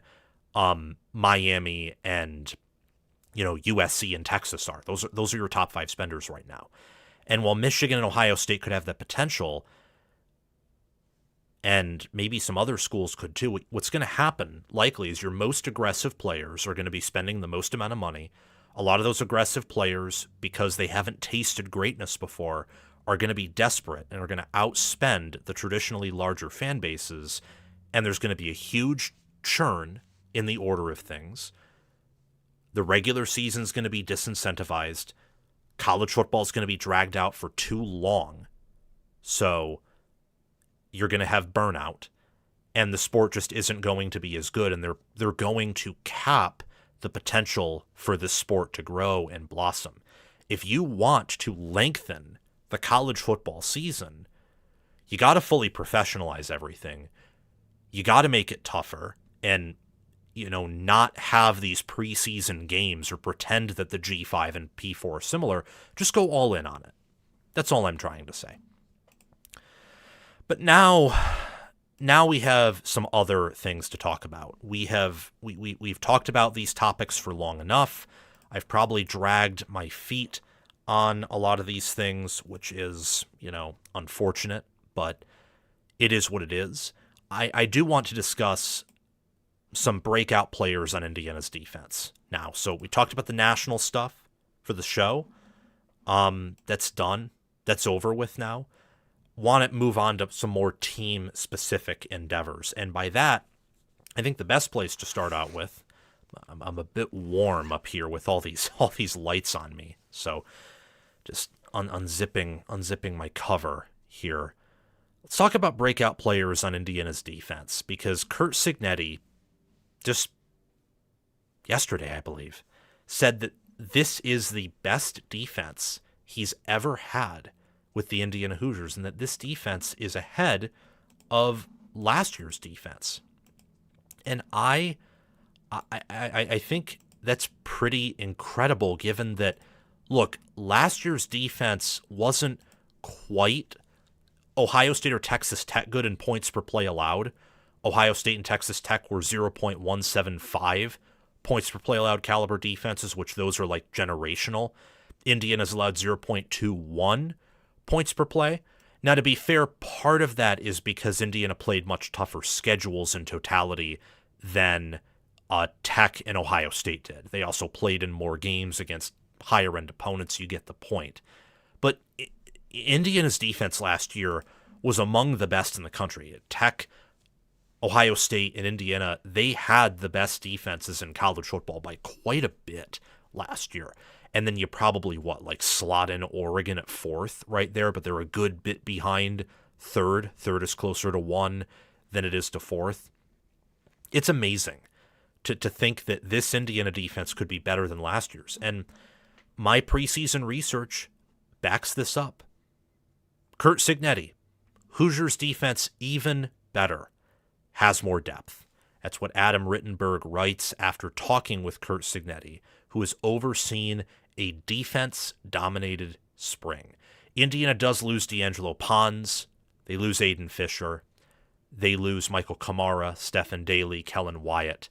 Miami, and USC and Texas are. Those are your top 5 spenders right now. And while Michigan and Ohio State could have that potential, and maybe some other schools could too, what's going to happen likely is your most aggressive players are going to be spending the most amount of money. A lot of those aggressive players, because they haven't tasted greatness before, are going to be desperate and are going to outspend the traditionally larger fan bases, and there's going to be a huge churn in the order of things. The regular season is going to be disincentivized. College football is going to be dragged out for too long. So you're going to have burnout, and the sport just isn't going to be as good, and they're going to cap the potential for this sport to grow and blossom. If you want to lengthen the college football season, you got to fully professionalize everything. You got to make it tougher and, not have these preseason games or pretend that the G5 and P4 are similar. Just go all in on it. That's all I'm trying to say. But now we have some other things to talk about. We've talked about these topics for long enough. I've probably dragged my feet on a lot of these things, which is, unfortunate, but it is what it is. I do want to discuss some breakout players on Indiana's defense now. So we talked about the national stuff for the show. That's done. That's over with now. Want to move on to some more team-specific endeavors. And by that, I think the best place to start out with, I'm a bit warm up here with all these lights on me. So just unzipping my cover here. Let's talk about breakout players on Indiana's defense, because Curt Cignetti, just yesterday, I believe, said that this is the best defense he's ever had with the Indiana Hoosiers, and that this defense is ahead of last year's defense. And I think that's pretty incredible, given that, look, last year's defense wasn't quite Ohio State or Texas Tech good in points per play allowed. Ohio State and Texas Tech were 0.175 points per play allowed caliber defenses, which those are like generational. Indiana's allowed 0.21 points per play. Now, to be fair, part of that is because Indiana played much tougher schedules in totality than Tech and Ohio State did. They also played in more games against higher-end opponents. You get the point. But Indiana's defense last year was among the best in the country. Tech, Ohio State, and Indiana, they had the best defenses in college football by quite a bit last year. And then you probably, slot in Oregon at fourth right there, but they're a good bit behind third. Third is closer to one than it is to fourth. It's amazing to think that this Indiana defense could be better than last year's. And my preseason research backs this up. Curt Cignetti, Hoosiers defense even better, has more depth. That's what Adam Rittenberg writes after talking with Curt Cignetti, who has overseen a defense-dominated spring. Indiana does lose D'Angelo Pons. They lose Aiden Fisher. They lose Michael Kamara, Stephen Daly, Kellen Wyatt.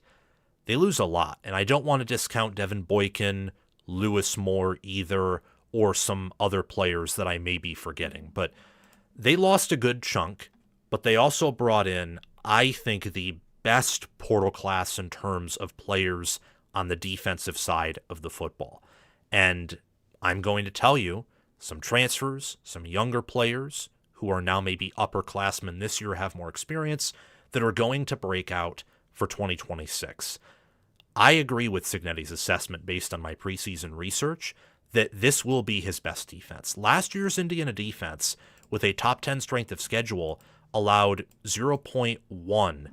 They lose a lot, and I don't want to discount Devin Boykin, Lewis Moore either, or some other players that I may be forgetting. But they lost a good chunk, but they also brought in, I think, the best portal class in terms of players on the defensive side of the football. And I'm going to tell you, some transfers, some younger players who are now maybe upperclassmen this year, have more experience, that are going to break out for 2026. I agree with Cignetti's assessment based on my preseason research that this will be his best defense. Last year's Indiana defense, with a top 10 strength of schedule, allowed 0.1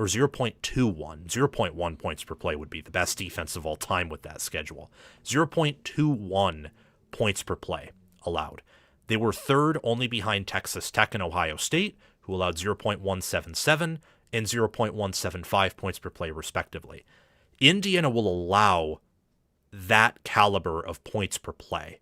or 0.1 points per play would be the best defense of all time with that schedule. 0.21 points per play allowed. They were third only behind Texas Tech and Ohio State, who allowed 0.177 and 0.175 points per play respectively. Indiana will allow that caliber of points per play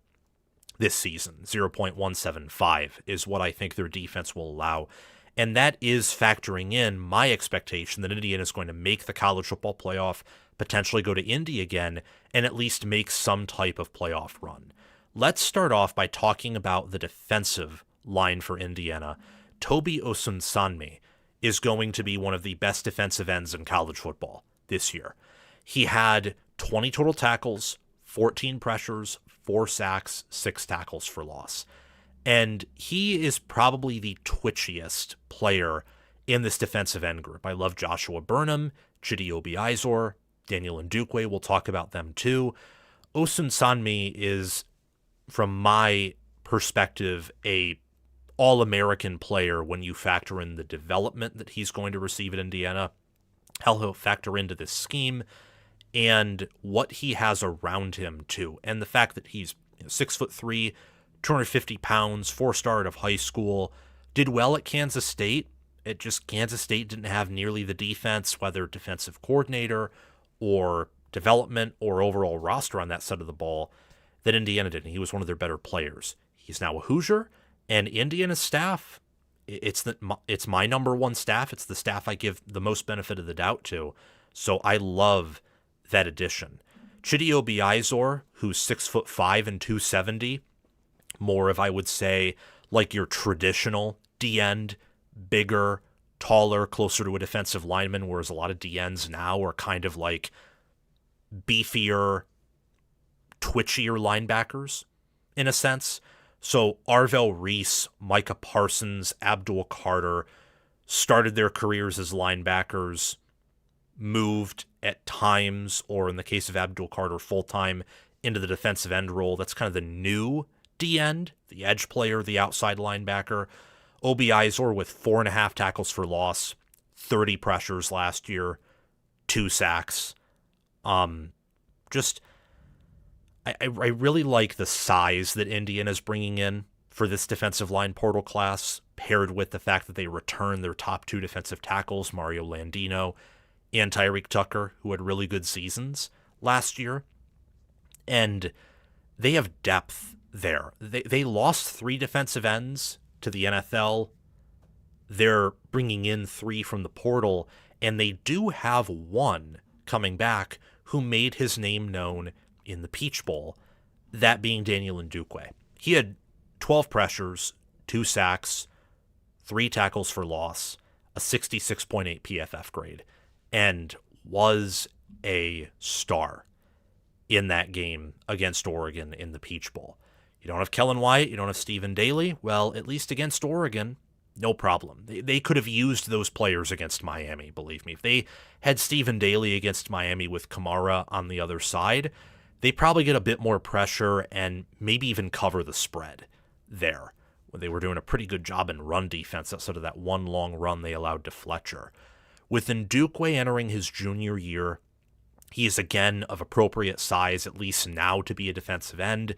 this season. 0.175 is what I think their defense will allow. And that is factoring in my expectation that Indiana is going to make the college football playoff, potentially go to Indy again, and at least make some type of playoff run. Let's start off by talking about the defensive line for Indiana. Toby Osunsanmi is going to be one of the best defensive ends in college football this year. He had 20 total tackles, 14 pressures, 4 sacks, 6 tackles for loss. And he is probably the twitchiest player in this defensive end group. I love Joshua Burnham, Chidi Obiizor, Daniel Ndukwe. We'll talk about them too. Osunsanmi is, from my perspective, a all-American player when you factor in the development that he's going to receive at Indiana, how he'll factor into this scheme, and what he has around him too. And the fact that he's 6'3", 250 pounds, 4-star out of high school, did well at Kansas State. Kansas State didn't have nearly the defense, whether defensive coordinator or development or overall roster on that side of the ball, that Indiana did. And he was one of their better players. He's now a Hoosier, and Indiana's staff, it's my number one staff. It's the staff I give the most benefit of the doubt to. So I love that addition. Chidi Obiizor, who's 6'5" and 270, more of, I would say, like your traditional D-end, bigger, taller, closer to a defensive lineman, whereas a lot of D-ends now are kind of like beefier, twitchier linebackers, in a sense. So Arvell Reese, Micah Parsons, Abdul Carter started their careers as linebackers, moved at times, or in the case of Abdul Carter, full-time into the defensive end role. That's kind of the new D-end, the edge player, the outside linebacker. Obiizor with 4.5 tackles for loss, 30 pressures last year, 2 sacks. Just I really like the size that Indiana's bringing in for this defensive line portal class, paired with the fact that they return their top 2 defensive tackles, Mario Landino and Tyreek Tucker, who had really good seasons last year. And they have depth there. They lost 3 defensive ends to the NFL. They're bringing in 3 from the portal, and they do have one coming back who made his name known in the Peach Bowl, that being Daniel Ndukwe. He had 12 pressures, 2 sacks, 3 tackles for loss, a 66.8 PFF grade, and was a star in that game against Oregon in the Peach Bowl. You don't have Kellen Wyatt, you don't have Stephen Daly. Well, at least against Oregon, no problem. They could have used those players against Miami, believe me. If they had Stephen Daly against Miami with Kamara on the other side, they probably get a bit more pressure and maybe even cover the spread there. They were doing a pretty good job in run defense outside of that one long run they allowed to Fletcher. With Ndukwe entering his junior year, he is again of appropriate size, at least now, to be a defensive end.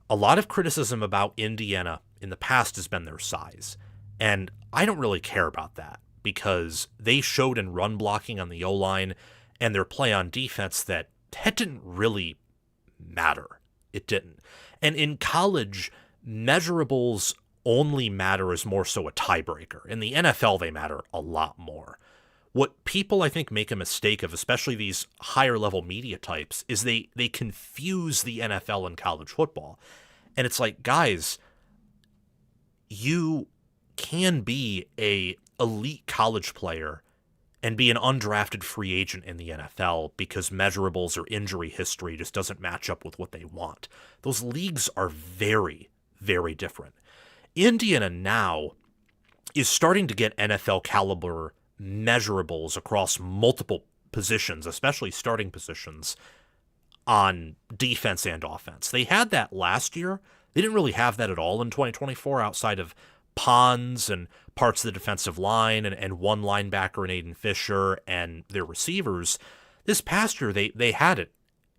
A lot of criticism about Indiana in the past has been their size, and I don't really care about that because they showed in run blocking on the O-line and their play on defense that didn't really matter. It didn't. And in college, measurables only matter as more so a tiebreaker. In the NFL, they matter a lot more. What people, I think, make a mistake of, especially these higher level media types, is they confuse the NFL and college football. And it's like, guys, you can be a elite college player and be an undrafted free agent in the NFL because measurables or injury history just doesn't match up with what they want. Those leagues are very, very different. Indiana now is starting to get NFL caliber measurables across multiple positions, especially starting positions on defense and offense. They had that last year. They didn't really have that at all in 2024 outside of Pons and parts of the defensive line and one linebacker in Aiden Fisher and their receivers. This past year, they had it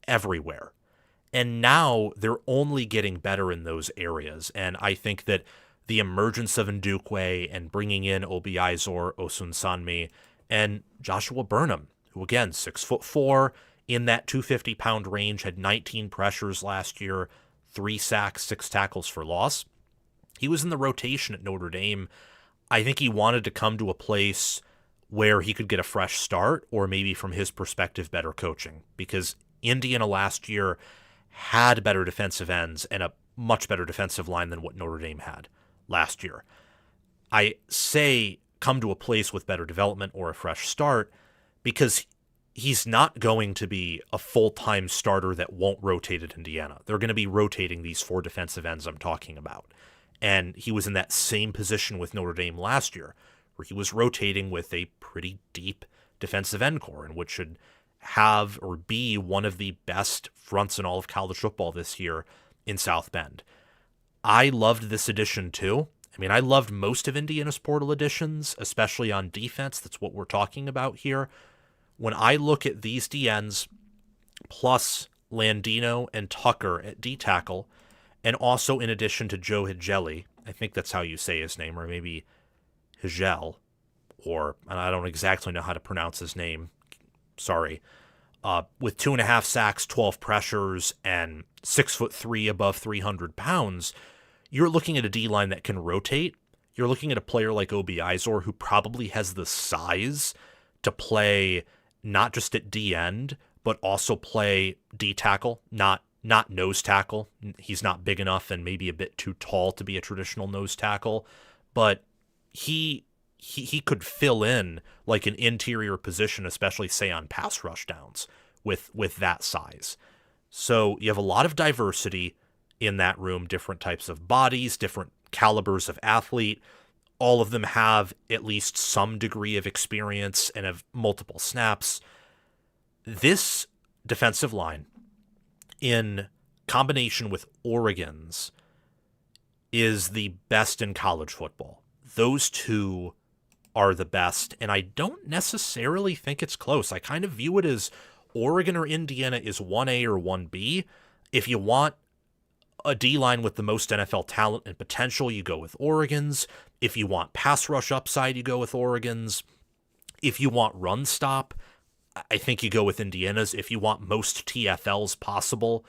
everywhere. And now they're only getting better in those areas. And I think that the emergence of Ndukwe and bringing in Obiizor Osunsanmi and Joshua Burnham, who again, 6'4", in that 250-pound range, had 19 pressures last year, 3 sacks, 6 tackles for loss. He was in the rotation at Notre Dame. I think he wanted to come to a place where he could get a fresh start, or maybe from his perspective, better coaching, because Indiana last year had better defensive ends and a much better defensive line than what Notre Dame had last year. I say come to a place with better development or a fresh start because he's not going to be a full-time starter that won't rotate at Indiana. They're going to be rotating these 4 defensive ends I'm talking about. And he was in that same position with Notre Dame last year, where he was rotating with a pretty deep defensive end core, and which should have or be one of the best fronts in all of college football this year in South Bend. I loved this addition too. I mean, I loved most of Indiana's portal additions, especially on defense. That's what we're talking about here. When I look at these DNs, plus Landino and Tucker at D-tackle, and also in addition to Joe Higeli, I think that's how you say his name, or maybe Higel, or I don't exactly know how to pronounce his name. Sorry. With 2.5 sacks, 12 pressures, and 6'3" above 300 pounds, you're looking at a D-line that can rotate. You're looking at a player like Obiizor who probably has the size to play not just at D-end, but also play D-tackle, not nose tackle. He's not big enough and maybe a bit too tall to be a traditional nose tackle, but he could fill in like an interior position, especially say on pass rush downs with that size. So you have a lot of diversity in that room, different types of bodies, different calibers of athlete. All of them have at least some degree of experience and have multiple snaps. This defensive line, in combination with Oregon's, is the best in college football. Those two are the best, and I don't necessarily think it's close. I kind of view it as Oregon or Indiana is 1A or 1B, If you want a D-line with the most NFL talent and potential, you go with Oregon's. If you want pass rush upside, you go with Oregon's. If you want run stop, I think you go with Indiana's. If you want most TFLs possible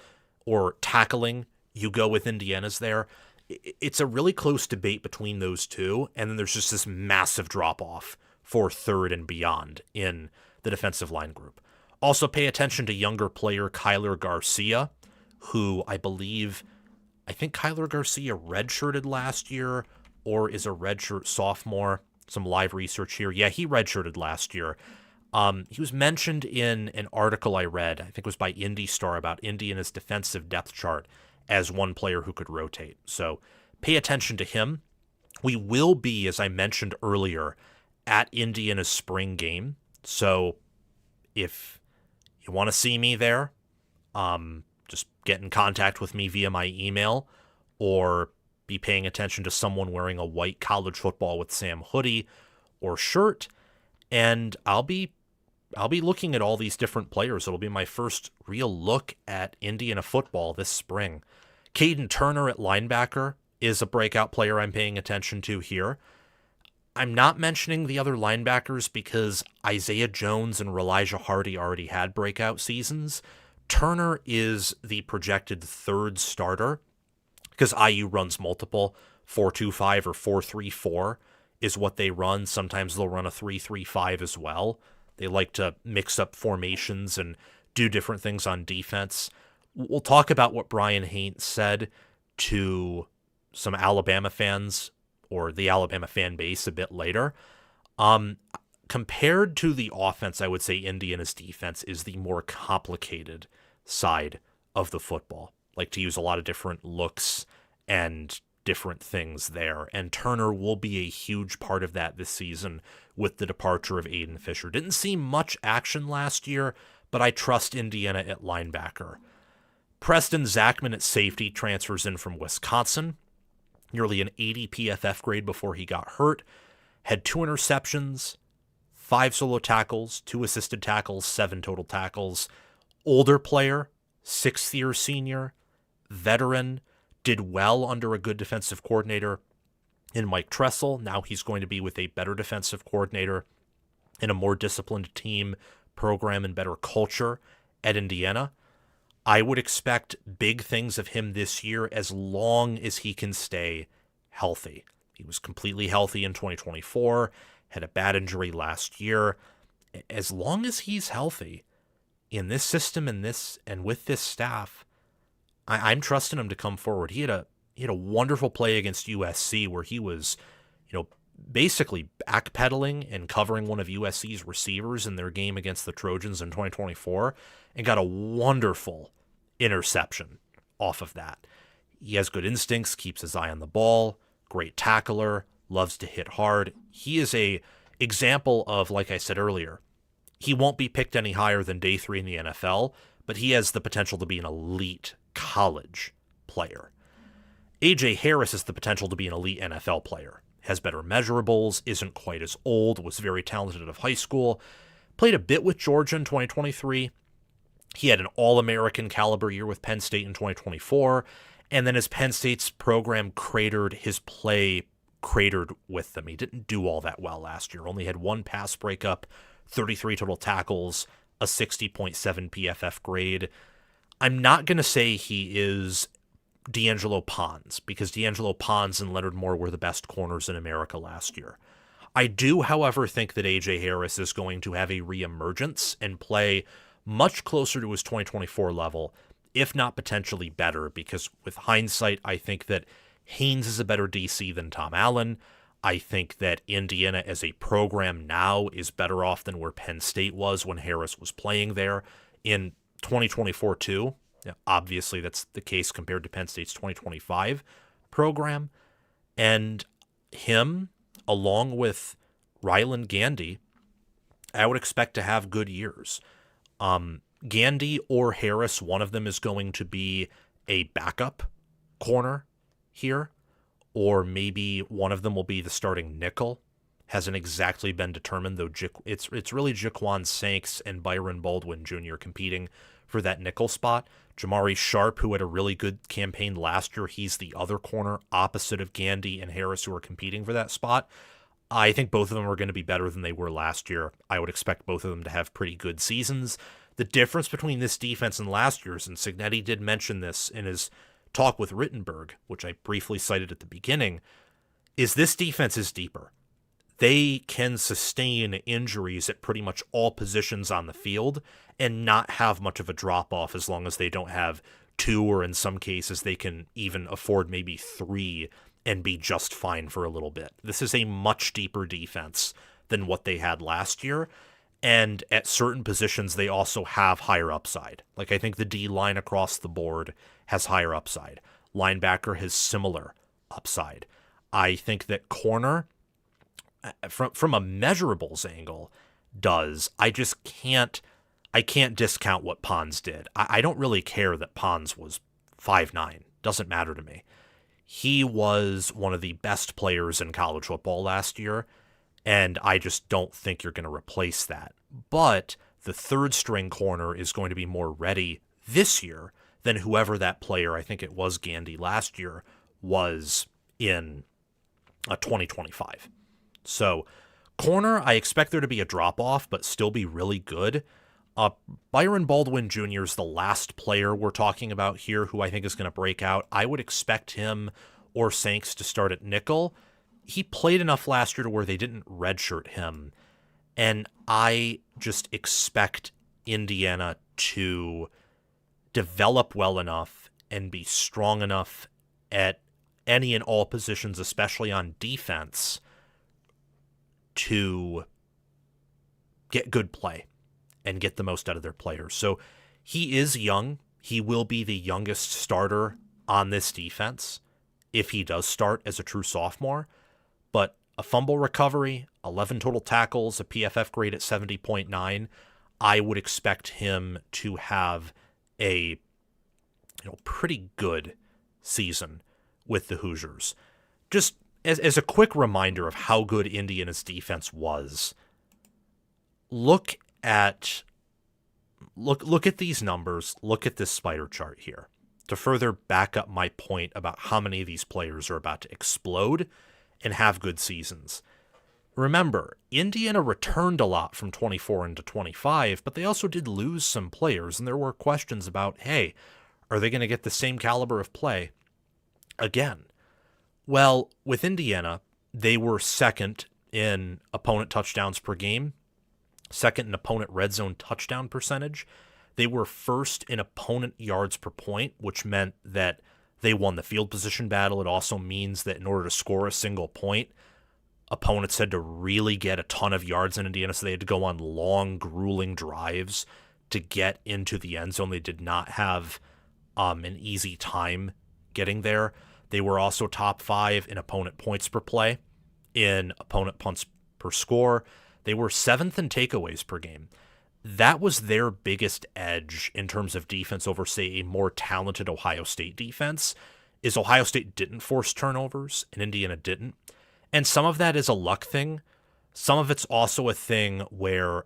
or tackling, you go with Indiana's there. It's a really close debate between those two, and then there's just this massive drop-off for third and beyond in the defensive line group. Also pay attention to younger player Kyler Garcia, who I think Kyler Garcia redshirted last year or is a redshirt sophomore. Some live research here. Yeah, he redshirted last year. He was mentioned in an article I read, I think it was by Indy Star, about Indiana's defensive depth chart as one player who could rotate. So pay attention to him. We will be, as I mentioned earlier, at Indiana's spring game. So if you want to see me there, just get in contact with me via my email or be paying attention to someone wearing a white college football with Sam hoodie or shirt. And I'll be looking at all these different players. It'll be my first real look at Indiana football this spring. Caden Turner at linebacker is a breakout player I'm paying attention to here. I'm not mentioning the other linebackers because Isaiah Jones and Elijah Hardy already had breakout seasons. Turner is the projected third starter because IU runs multiple. 4-2-5 or 4-3-4 is what they run. Sometimes they'll run a 3-3-5 as well. They like to mix up formations and do different things on defense. We'll talk about what Bryant Haines said to some Alabama fans or the Alabama fan base a bit later. Compared to the offense, I would say Indiana's defense is the more complicated side of the football. Like to use a lot of different looks and different things there. And Turner will be a huge part of that this season with the departure of Aiden Fisher. Didn't see much action last year, but I trust Indiana at linebacker. Preston Zachman at safety transfers in from Wisconsin. Nearly an 80 PFF grade before he got hurt. Had 2 interceptions, 5 solo tackles, 2 assisted tackles, 7 total tackles. Older player, 6th-year senior, veteran, did well under a good defensive coordinator in Mike Tressel. Now he's going to be with a better defensive coordinator in a more disciplined team, program, and better culture at Indiana. I would expect big things of him this year as long as he can stay healthy. He was completely healthy in 2024, had a bad injury last year. As long as he's healthy in this system and with this staff, I'm trusting him to come forward. He had a wonderful play against USC where he was, basically backpedaling and covering one of USC's receivers in their game against the Trojans in 2024 and got a wonderful interception off of that. He has good instincts, keeps his eye on the ball, great tackler, loves to hit hard. He is a example of, like I said earlier, he won't be picked any higher than day 3 in the NFL, but he has the potential to be an elite college player. AJ Harris has the potential to be an elite NFL player. Has better measurables, isn't quite as old, was very talented out of high school, played a bit with Georgia in 2023. He had an All-American caliber year with Penn State in 2024, and then as Penn State's program cratered, his play cratered with them. He didn't do all that well last year, only had 1 pass breakup, 33 total tackles, a 60.7 PFF grade. I'm not going to say he is D'Angelo Pons, because D'Angelo Pons and Leonard Moore were the best corners in America last year. I do, however, think that A.J. Harris is going to have a reemergence and play much closer to his 2024 level, if not potentially better, because with hindsight, I think that Haynes is a better DC than Tom Allen. I think that Indiana as a program now is better off than where Penn State was when Harris was playing there in 2024 too. Obviously, that's the case compared to Penn State's 2025 program. And him, along with Ryland Gandy, I would expect to have good years. Gandy or Harris, one of them is going to be a backup corner here, or maybe one of them will be the starting nickel, hasn't exactly been determined, though it's really Jaquan Sanks and Byron Baldwin Jr. competing for that nickel spot. Jamari Sharp, who had a really good campaign last year, he's the other corner opposite of Gandy and Harris, who are competing for that spot. I think both of them are going to be better than they were last year. I would expect both of them to have pretty good seasons. The difference between this defense and last year's, and Cignetti did mention this in his talk with Rittenberg, which I briefly cited at the beginning, is this defense is deeper. They can sustain injuries at pretty much all positions on the field and not have much of a drop-off as long as they don't have two, or in some cases they can even afford maybe three and be just fine for a little bit. This is a much deeper defense than what they had last year, and at certain positions they also have higher upside. Like, I think the D-line across the board has higher upside. Linebacker has similar upside. I think that corner, from a measurables angle, does. I can't discount what Pons did. I don't really care that Pons was 5'9". Doesn't matter to me. He was one of the best players in college football last year, and I just don't think you're going to replace that. But the third string corner is going to be more ready this year than whoever that player, I think it was Gandy last year, was in 2025. So corner, I expect there to be a drop-off, but still be really good. Byron Baldwin Jr. is the last player we're talking about here who I think is going to break out. I would expect him or Sanks to start at nickel. He played enough last year to where they didn't redshirt him. And I just expect Indiana to develop well enough and be strong enough at any and all positions, especially on defense, to get good play and get the most out of their players. So he is young. He will be the youngest starter on this defense if he does start as a true sophomore. But a fumble recovery, 11 total tackles, a PFF grade at 70.9, I would expect him to have a pretty good season with the Hoosiers. Just as a quick reminder of how good Indiana's defense was, look at these numbers, look at this spider chart here to further back up my point about how many of these players are about to explode and have good seasons. Remember, Indiana returned a lot from 24 into 25, but they also did lose some players, and there were questions about, hey, are they going to get the same caliber of play again? Well, with Indiana, they were second in opponent touchdowns per game, second in opponent red zone touchdown percentage. They were first in opponent yards per point, which meant that they won the field position battle. It also means that in order to score a single point, opponents had to really get a ton of yards in Indiana, so they had to go on long, grueling drives to get into the end zone. They did not have an easy time getting there. They were also top 5 in opponent points per play, in opponent punts per score. They were 7th in takeaways per game. That was their biggest edge in terms of defense over, say, a more talented Ohio State defense, is Ohio State didn't force turnovers and Indiana didn't. And some of that is a luck thing. Some of it's also a thing where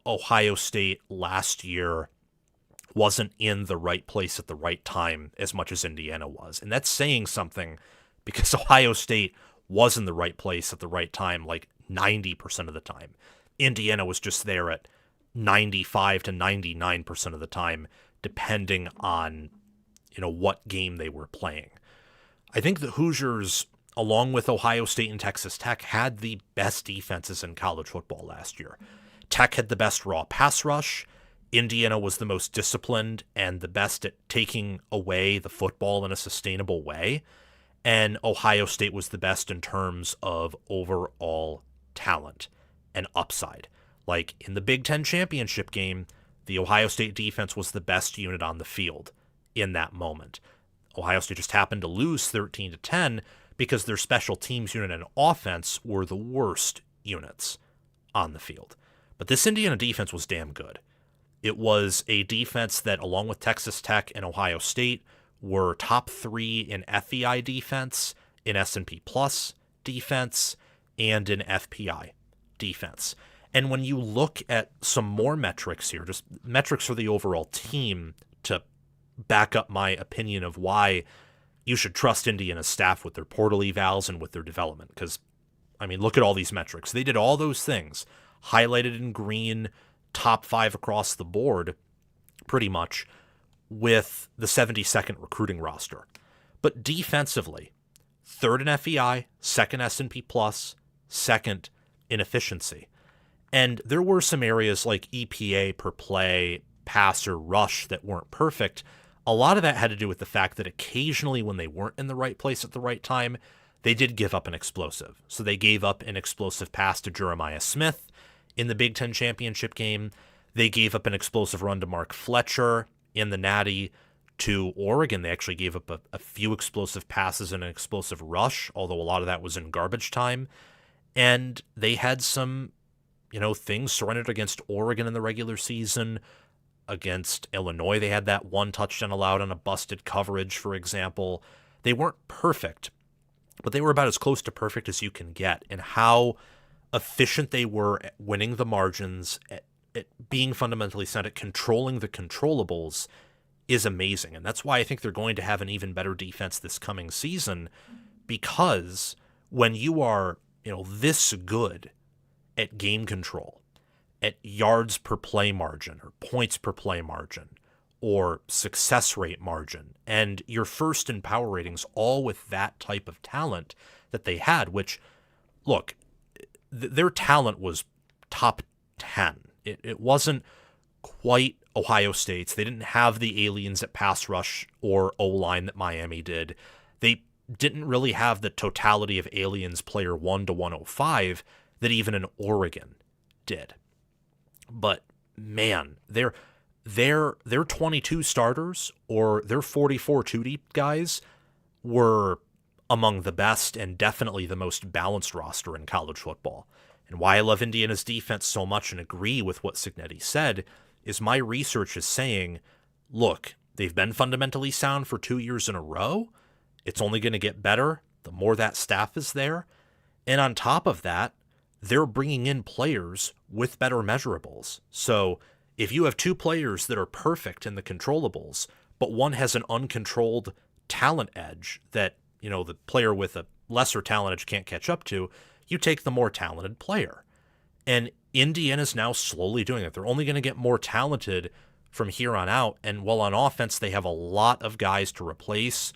Ohio State last year wasn't in the right place at the right time as much as Indiana was. And that's saying something, because Ohio State was in the right place at the right time like 90% of the time. Indiana was just there at 95 to 99% of the time, depending on, what game they were playing. I think the Hoosiers, along with Ohio State and Texas Tech, had the best defenses in college football last year. Tech had the best raw pass rush. Indiana was the most disciplined and the best at taking away the football in a sustainable way. And Ohio State was the best in terms of overall talent and upside. Like in the Big Ten championship game, the Ohio State defense was the best unit on the field in that moment. Ohio State just happened to lose 13-10 because their special teams unit and offense were the worst units on the field. But this Indiana defense was damn good. It was a defense that, along with Texas Tech and Ohio State, were top 3 in FEI defense, in S&P Plus defense, and in FPI defense. And when you look at some more metrics here, just metrics for the overall team to back up my opinion of why you should trust Indiana's staff with their portal evals and with their development. Because, I mean, look at all these metrics. They did all those things, highlighted in green, top 5 across the board, pretty much, with the 72nd recruiting roster. But defensively, 3rd in FEI, 2nd S&P+, 2nd in efficiency. And there were some areas like EPA per play, pass, or rush that weren't perfect. A lot of that had to do with the fact that occasionally when they weren't in the right place at the right time, they did give up an explosive. So they gave up an explosive pass to Jeremiah Smith in the Big Ten championship game. They gave up an explosive run to Mark Fletcher in the Natty to Oregon. They actually gave up a few explosive passes and an explosive rush, although a lot of that was in garbage time. And they had some, things surrendered against Oregon in the regular season. Against Illinois, they had that one touchdown allowed on a busted coverage, for example. They weren't perfect, but they were about as close to perfect as you can get. And how efficient they were at winning the margins, at being fundamentally sound, at controlling the controllables is amazing. And that's why I think they're going to have an even better defense this coming season, because when you are, this good at game control, at yards per play margin or points per play margin or success rate margin, and your first in power ratings, all with that type of talent that they had, which, look, their talent was top 10. It wasn't quite Ohio State's. They didn't have the aliens at pass rush or O-line that Miami did. They didn't really have the totality of aliens player 1 to 105 that even an Oregon did. But man, their 22 starters or their 44 two-deep guys were among the best and definitely the most balanced roster in college football. And why I love Indiana's defense so much and agree with what Signetti said is my research is saying, look, they've been fundamentally sound for 2 years in a row. It's only going to get better the more that staff is there. And on top of that, they're bringing in players with better measurables. So if you have 2 players that are perfect in the controllables, but one has an uncontrolled talent edge that, the player with a lesser talent edge can't catch up to, you take the more talented player. And Indiana's now slowly doing it. They're only going to get more talented from here on out. And while on offense, they have a lot of guys to replace,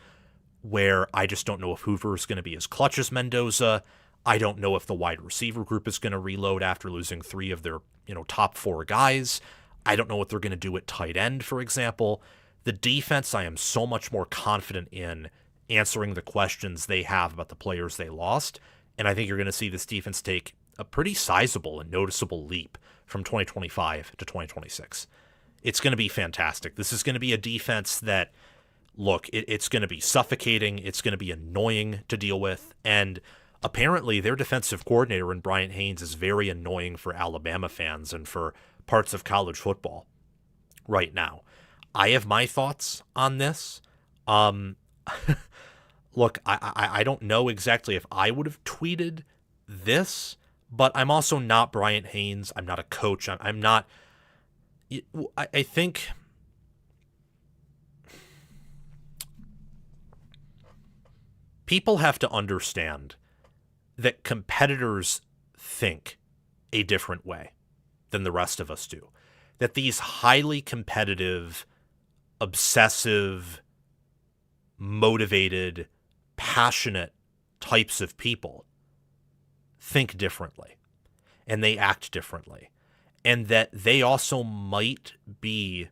where I just don't know if Hoover is going to be as clutch as Mendoza. I don't know if the wide receiver group is going to reload after losing 3 of their, top 4 guys. I don't know what they're going to do at tight end, for example. The defense, I am so much more confident in answering the questions they have about the players they lost. And I think you're going to see this defense take a pretty sizable and noticeable leap from 2025 to 2026. It's going to be fantastic. This is going to be a defense that, look, it's going to be suffocating. It's going to be annoying to deal with. And apparently their defensive coordinator in Bryant Haines is very annoying for Alabama fans and for parts of college football right now. I have my thoughts on this. Look, I don't know exactly if I would have tweeted this, but I'm also not Bryant Haines. I'm not a coach. I'm not. I think people have to understand that competitors think a different way than the rest of us do. That these highly competitive, obsessive, motivated, passionate types of people think differently and they act differently, and that they also might be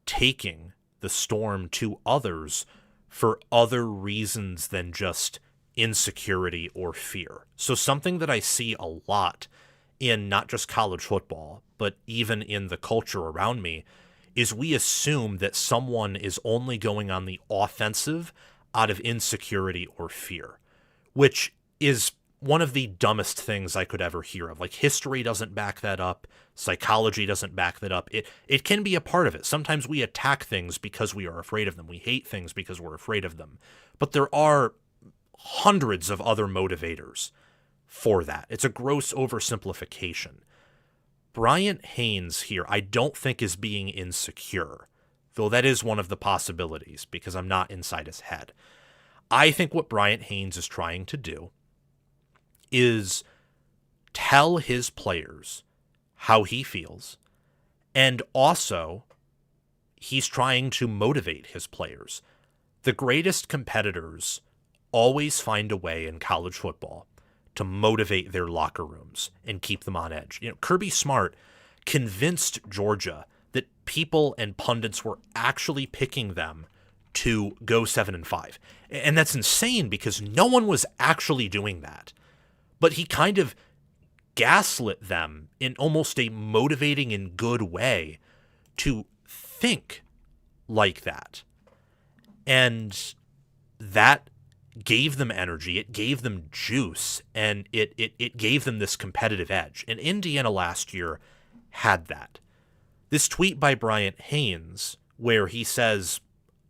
taking the storm to others for other reasons than just insecurity or fear. So something that I see a lot in not just college football, but even in the culture around me, is we assume that someone is only going on the offensive out of insecurity or fear, which is one of the dumbest things I could ever hear of. Like, history doesn't back that up. Psychology doesn't back that up. It can be a part of it. Sometimes we attack things because we are afraid of them. We hate things because we're afraid of them. But there are hundreds of other motivators for that. It's a gross oversimplification. Bryant Haynes here, I don't think is being insecure, though that is one of the possibilities because I'm not inside his head. I think what Bryant Haynes is trying to do is tell his players how he feels, and also he's trying to motivate his players. The greatest competitors always find a way in college football to motivate their locker rooms and keep them on edge. Kirby Smart convinced Georgia that people and pundits were actually picking them to go 7-5. And that's insane because no one was actually doing that. But he kind of gaslit them in almost a motivating and good way to think like that. And that gave them energy, it gave them juice, and it gave them this competitive edge. And Indiana last year had that. This tweet by Bryant Haynes, where he says,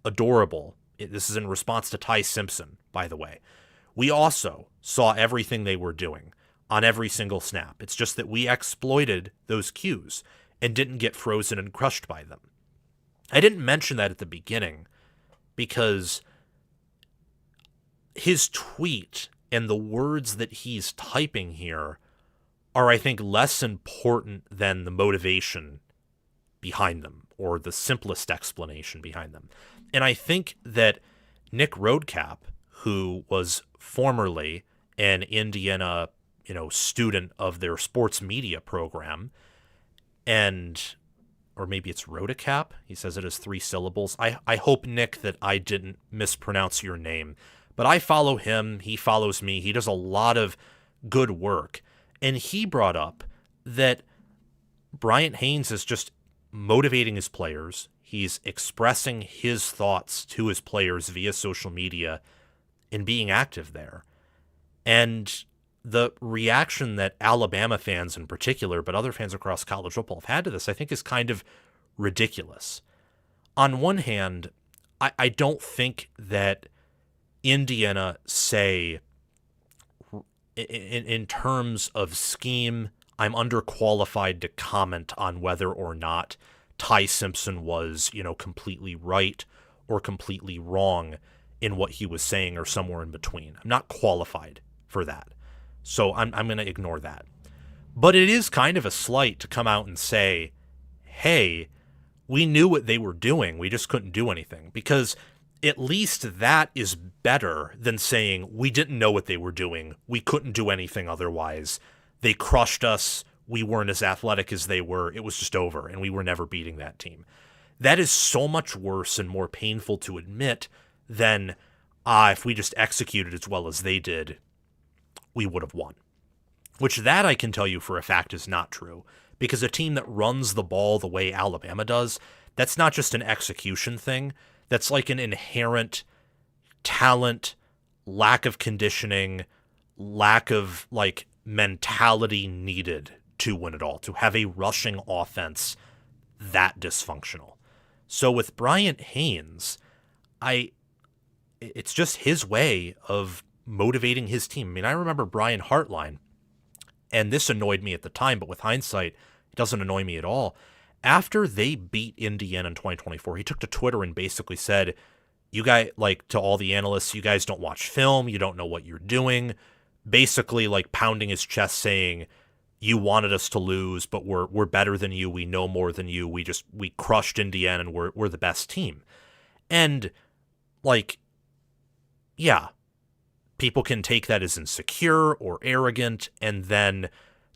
adorable, this is in response to Ty Simpson, by the way. We also saw everything they were doing on every single snap. It's just that we exploited those cues and didn't get frozen and crushed by them. I didn't mention that at the beginning because his tweet and the words that he's typing here are, I think, less important than the motivation behind them or the simplest explanation behind them. And I think that Nick Roadcap, who was formerly an Indiana, student of their sports media program, or maybe it's Rodacap. He says it as 3 syllables. I hope, Nick, that I didn't mispronounce your name. But I follow him. He follows me. He does a lot of good work. And he brought up that Bryant Haynes is just motivating his players. He's expressing his thoughts to his players via social media and being active there. And the reaction that Alabama fans in particular, but other fans across college football have had to this, I think is kind of ridiculous. On one hand, I don't think that Indiana, say, in terms of scheme, I'm underqualified to comment on whether or not Ty Simpson was, completely right or completely wrong in what he was saying or somewhere in between. I'm not qualified for that. So I'm going to ignore that. But it is kind of a slight to come out and say, hey, we knew what they were doing. We just couldn't do anything. Because at least that is better than saying we didn't know what they were doing. We couldn't do anything otherwise. They crushed us. We weren't as athletic as they were. It was just over, and we were never beating that team. That is so much worse and more painful to admit than, if we just executed as well as they did, we would have won. Which that I can tell you for a fact is not true. Because a team that runs the ball the way Alabama does, that's not just an execution thing. That's like an inherent talent, lack of conditioning, lack of mentality needed to win it all, to have a rushing offense that dysfunctional. So with Bryant Haynes, it's just his way of motivating his team. I mean, I remember Brian Hartline, and this annoyed me at the time, but with hindsight, it doesn't annoy me at all. After they beat Indiana in 2024, he took to Twitter and basically said, you guys, to all the analysts, you guys don't watch film, you don't know what you're doing. Basically, pounding his chest saying, you wanted us to lose, but we're better than you, we know more than you, we crushed Indiana and we're the best team. And, yeah, people can take that as insecure or arrogant, and then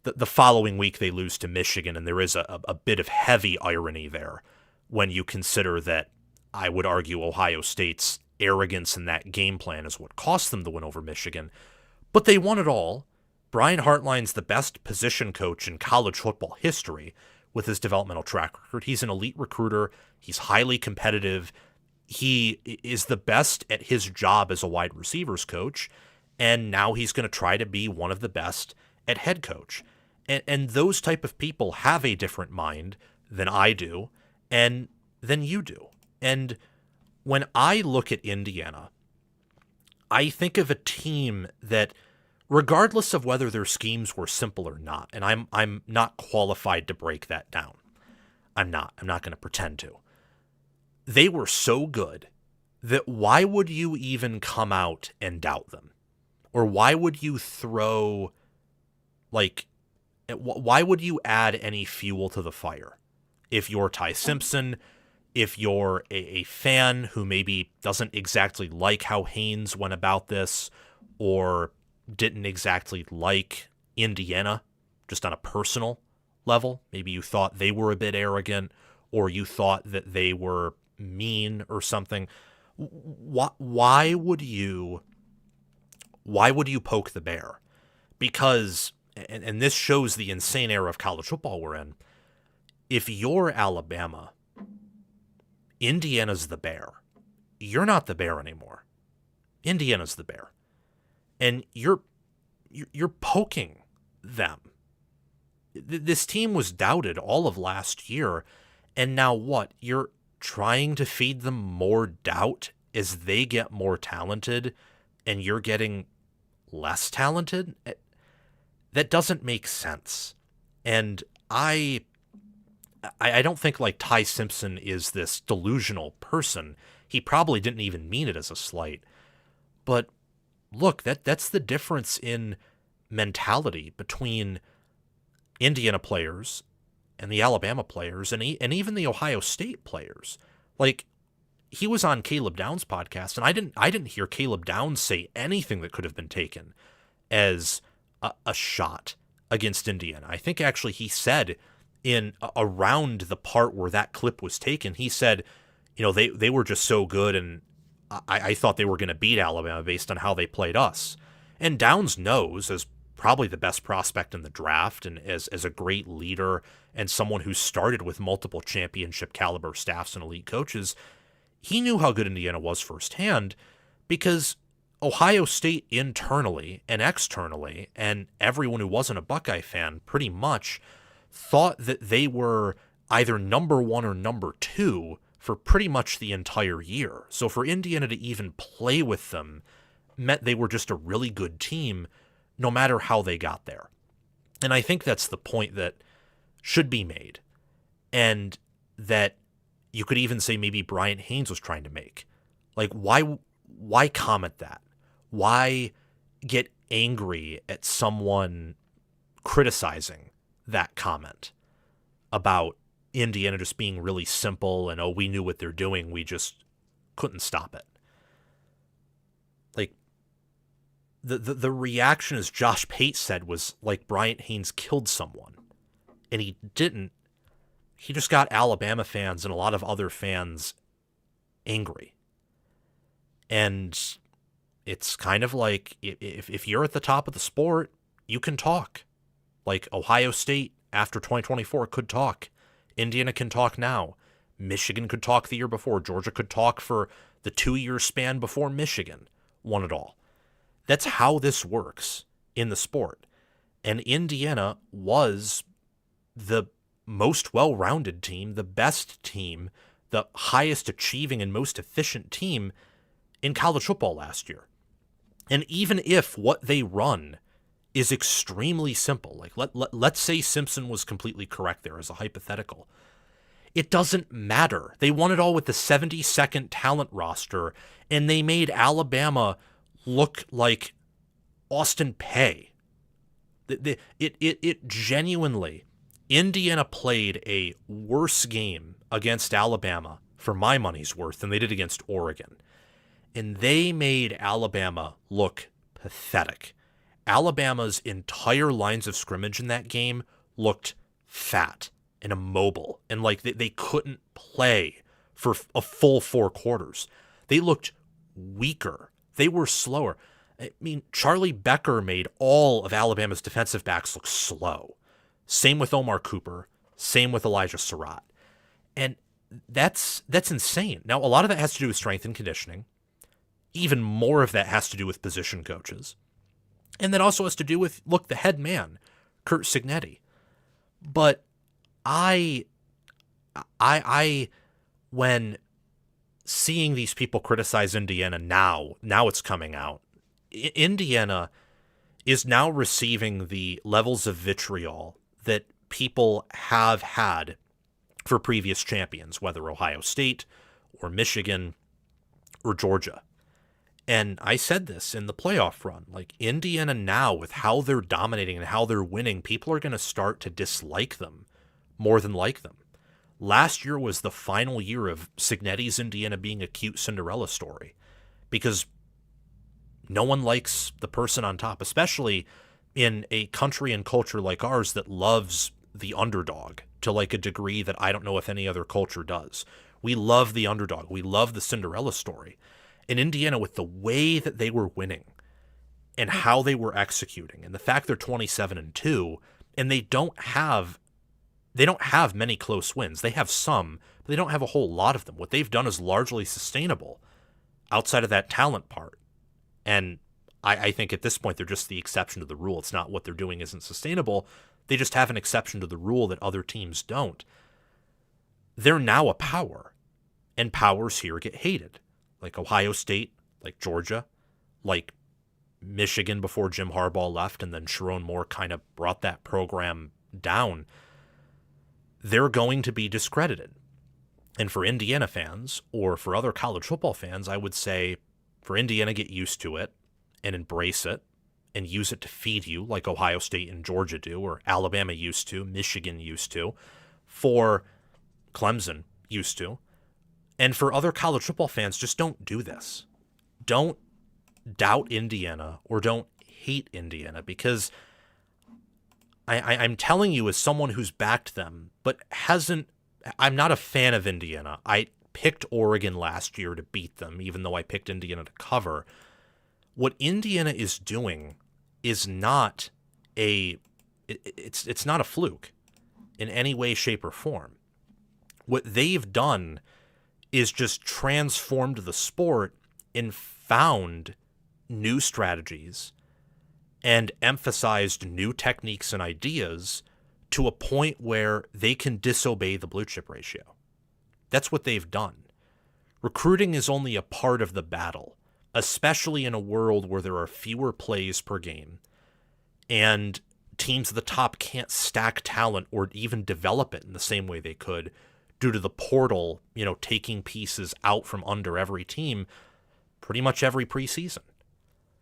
the following week they lose to Michigan, and there is a bit of heavy irony there when you consider that I would argue Ohio State's arrogance in that game plan is what cost them the win over Michigan. But they won it all. Brian Hartline's the best position coach in college football history with his developmental track record. He's an elite recruiter. He's highly competitive. He is the best at his job as a wide receivers coach, and now he's going to try to be one of the best at head coach. And those type of people have a different mind than I do and than you do. And when I look at Indiana, I think of a team that regardless of whether their schemes were simple or not, and I'm not qualified to break that down. I'm not going to pretend to. They were so good that why would you even come out and doubt them? Or why would you throw, why would you add any fuel to the fire? If you're Ty Simpson, if you're a fan who maybe doesn't exactly like how Haynes went about this, or didn't exactly like Indiana, just on a personal level, maybe you thought they were a bit arrogant, or you thought that they were mean or something, why would you poke the bear? Because, and this shows the insane era of college football we're in, if you're Alabama, Indiana's the bear. You're not the bear anymore. Indiana's the bear. And you're poking them. This team was doubted all of last year, and now what? You're trying to feed them more doubt as they get more talented, and you're getting less talented? That doesn't make sense. And I don't think Ty Simpson is this delusional person. He probably didn't even mean it as a slight. But look, that's the difference in mentality between Indiana players and the Alabama players and even the Ohio State players. He was on Caleb Downs' podcast, and I didn't hear Caleb Downs say anything that could have been taken as a shot against Indiana. I think actually he said in around the part where that clip was taken, he said, they were just so good, and I thought they were going to beat Alabama based on how they played us. And Downs knows, as probably the best prospect in the draft, and as a great leader and someone who started with multiple championship caliber staffs and elite coaches, he knew how good Indiana was firsthand, because Ohio State internally and externally, and everyone who wasn't a Buckeye fan pretty much, thought that they were either number one or number two for pretty much the entire year. So for Indiana to even play with them meant they were just a really good team, no matter how they got there. And I think that's the point that should be made, and that you could even say maybe Bryant Haines was trying to make. Why comment that? Why get angry at someone criticizing that comment about Indiana just being really simple and, we knew what they're doing, we just couldn't stop it? The reaction, as Josh Pate said, was like Bryant Haynes killed someone. And he didn't. He just got Alabama fans and a lot of other fans angry. And it's kind of like, if you're at the top of the sport, you can talk. Ohio State after 2024 could talk. Indiana can talk now. Michigan could talk the year before. Georgia could talk for the 2-year span before Michigan won it all. That's how this works in the sport. And Indiana was the most well-rounded team, the best team, the highest achieving and most efficient team in college football last year. And even if what they run is extremely simple, let's say Simpson was completely correct there as a hypothetical, it doesn't matter. They won it all with the 72nd talent roster, and they made Alabama look like Austin Peay. It genuinely, Indiana played a worse game against Alabama, for my money's worth, than they did against Oregon. And they made Alabama look pathetic. Alabama's entire lines of scrimmage in that game looked fat and immobile, and they couldn't play for a full 4 quarters. They looked weaker. They were slower. I mean, Charlie Becker made all of Alabama's defensive backs look slow. Same with Omar Cooper. Same with Elijah Surratt. And that's insane. Now, a lot of that has to do with strength and conditioning. Even more of that has to do with position coaches. And that also has to do with, the head man, Curt Cignetti. But I when seeing these people criticize Indiana now it's coming out. Indiana is now receiving the levels of vitriol that people have had for previous champions, whether Ohio State or Michigan or Georgia. And I said this in the playoff run, like Indiana now, with how they're dominating and how they're winning, people are going to start to dislike them more than like them. Last year was the final year of Cignetti's Indiana being a cute Cinderella story, because no one likes the person on top, especially in a country and culture like ours that loves the underdog to like a degree that I don't know if any other culture does. We love the underdog. We love the Cinderella story. In Indiana, with the way that they were winning and how they were executing, and the fact they're 27-2, and they don't have many close wins. They have some, but they don't have a whole lot of them. What they've done is largely sustainable outside of that talent part. And I think at this point, they're just the exception to the rule. It's not what they're doing isn't sustainable. They just have an exception to the rule that other teams don't. They're now a power, and powers here get hated. Like Ohio State, like Georgia, like Michigan before Jim Harbaugh left, and then Sharon Moore kind of brought that program down. They're going to be discredited. And for Indiana fans, or for other college football fans, I would say for Indiana, get used to it and embrace it and use it to feed you like Ohio State and Georgia do, or Alabama used to, Michigan used to, for Clemson used to. And for other college football fans, just don't do this. Don't doubt Indiana or don't hate Indiana, because I'm telling you as someone who's backed them, but I'm not a fan of Indiana. I picked Oregon last year to beat them, even though I picked Indiana to cover. What Indiana is doing is not it's not a fluke in any way, shape, or form. What they've done is just transformed the sport and found new strategies and emphasized new techniques and ideas to a point where they can disobey the blue chip ratio. That's what they've done. Recruiting is only a part of the battle, especially in a world where there are fewer plays per game and teams at the top can't stack talent or even develop it in the same way they could due to the portal, taking pieces out from under every team pretty much every preseason.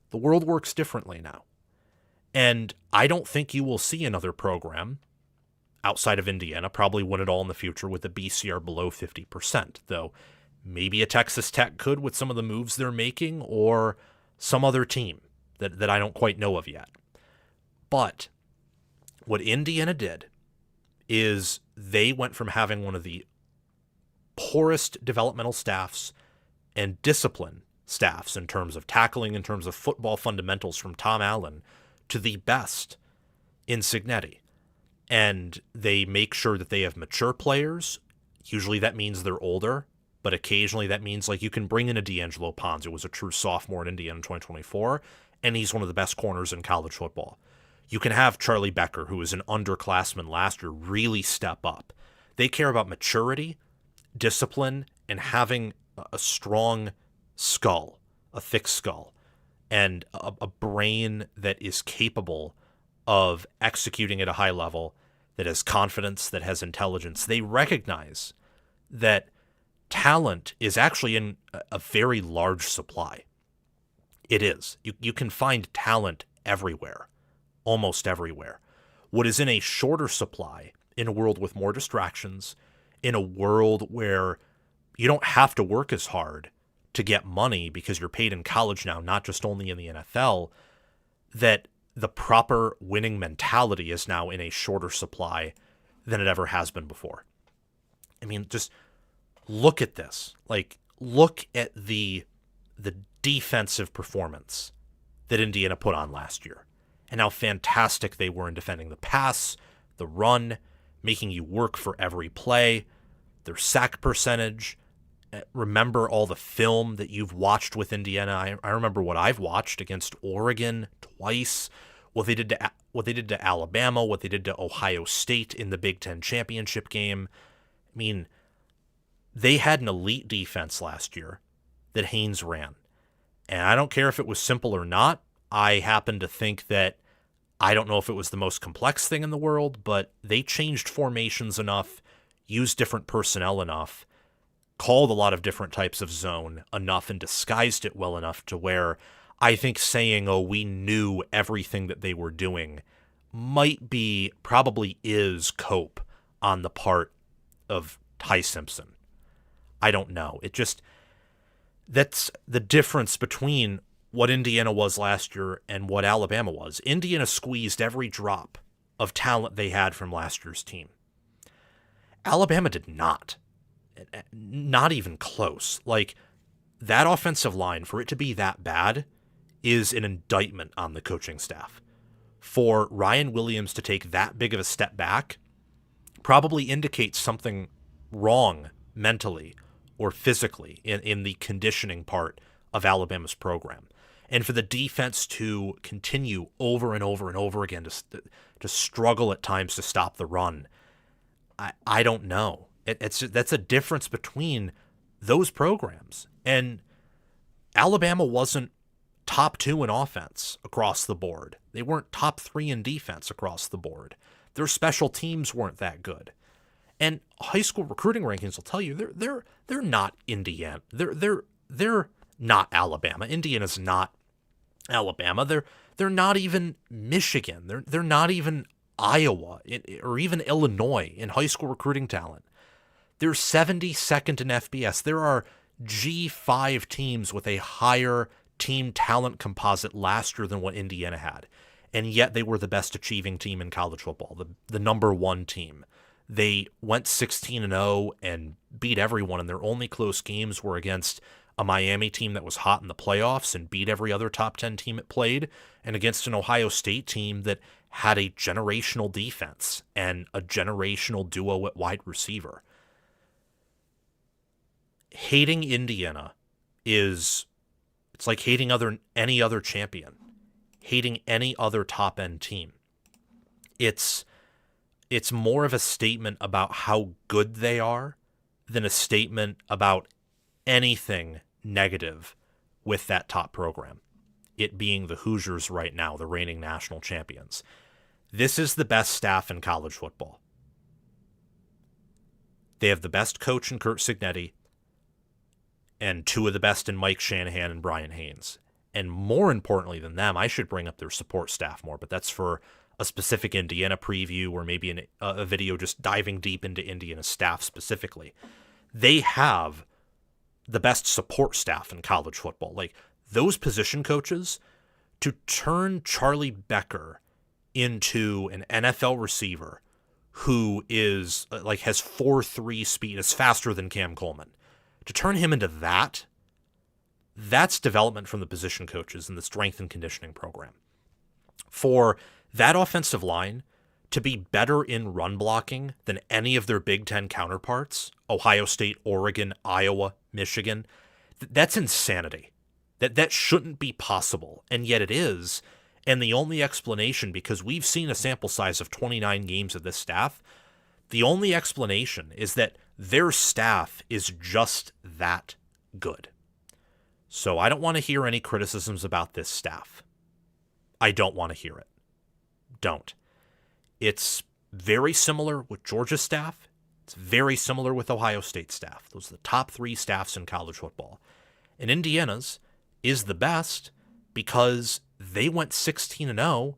The world works differently now. And I don't think you will see another program outside of Indiana probably win it all in the future with a BCR below 50%, though maybe a Texas Tech could with some of the moves they're making, or some other team that I don't quite know of yet. But what Indiana did is they went from having one of the poorest developmental staffs and discipline staffs in terms of tackling, in terms of football fundamentals from Tom Allen, to the best in Cignetti. And they make sure that they have mature players. Usually that means they're older, but occasionally that means like you can bring in a D'Angelo Pons, who was a true sophomore in Indiana in 2024, and he's one of the best corners in college football. You can have Charlie Becker, who was an underclassman last year, really step up. They care about maturity, discipline, and having a strong skull, a thick skull, and a brain that is capable of executing at a high level, that has confidence, that has intelligence. They recognize that talent is actually in a very large supply. It is. You can find talent everywhere, almost everywhere. What is in a shorter supply, in a world with more distractions, in a world where you don't have to work as hard to get money because you're paid in college now, not just only in the NFL, that the proper winning mentality is now in a shorter supply than it ever has been before. I mean, just look at this. Like, look at the defensive performance that Indiana put on last year and how fantastic they were in defending the pass, the run, making you work for every play, their sack percentage. Remember all the film that you've watched with Indiana. I remember what I've watched against Oregon twice, what they did to Alabama, what they did to Ohio State in the Big Ten championship game. I mean, they had an elite defense last year that Haynes ran. And I don't care if it was simple or not. I happen to think that I don't know if it was the most complex thing in the world, but they changed formations enough, used different personnel enough, called a lot of different types of zone enough, and disguised it well enough to where I think saying, oh, we knew everything that they were doing probably is cope on the part of Ty Simpson. I don't know. That's the difference between what Indiana was last year and what Alabama was. Indiana squeezed every drop of talent they had from last year's team. Alabama did not. Not even close. Like, that offensive line, for it to be that bad, is an indictment on the coaching staff. For Ryan Williams to take that big of a step back probably indicates something wrong mentally or physically in the conditioning part of Alabama's program. And for the defense to continue over and over and over again to struggle at times to stop the run, I don't know. That's a difference between those programs. And Alabama wasn't top 2 in offense across the board. They weren't top 3 in defense across the board. Their special teams weren't that good. And high school recruiting rankings will tell you they're not Indiana. They're not Alabama. Indiana's not Alabama. They're not even Michigan. They're not even Iowa or even Illinois in high school recruiting talent. They're 72nd in FBS. There are G5 teams with a higher team talent composite last year than what Indiana had. And yet they were the best achieving team in college football, the number 1 team. They went 16-0 and beat everyone, and their only close games were against a Miami team that was hot in the playoffs and beat every other top 10 team it played, and against an Ohio State team that had a generational defense and a generational duo at wide receiver. Hating Indiana it's like hating any other champion, hating any other top-end team. It's more of a statement about how good they are than a statement about anything negative with that top program, it being the Hoosiers right now, the reigning national champions. This is the best staff in college football. They have the best coach in Curt Cignetti and 2 of the best in Mike Shanahan and Bryant Haines. And more importantly than them, I should bring up their support staff more, but that's for a specific Indiana preview or maybe a video just diving deep into Indiana staff specifically. They have the best support staff in college football. Like, those position coaches, to turn Charlie Becker into an NFL receiver who is has 4.3 speed, is faster than Cam Coleman. To turn him into that's development from the position coaches in the strength and conditioning program. For that offensive line to be better in run blocking than any of their Big Ten counterparts, Ohio State, Oregon, Iowa, Michigan, that's insanity. That shouldn't be possible, and yet it is. And the only explanation, because we've seen a sample size of 29 games of this staff, the only explanation is that their staff is just that good. So I don't want to hear any criticisms about this staff. I don't want to hear it. Don't. It's very similar with Georgia's staff. It's very similar with Ohio State staff. Those are the top 3 staffs in college football. And Indiana's is the best because they went 16-0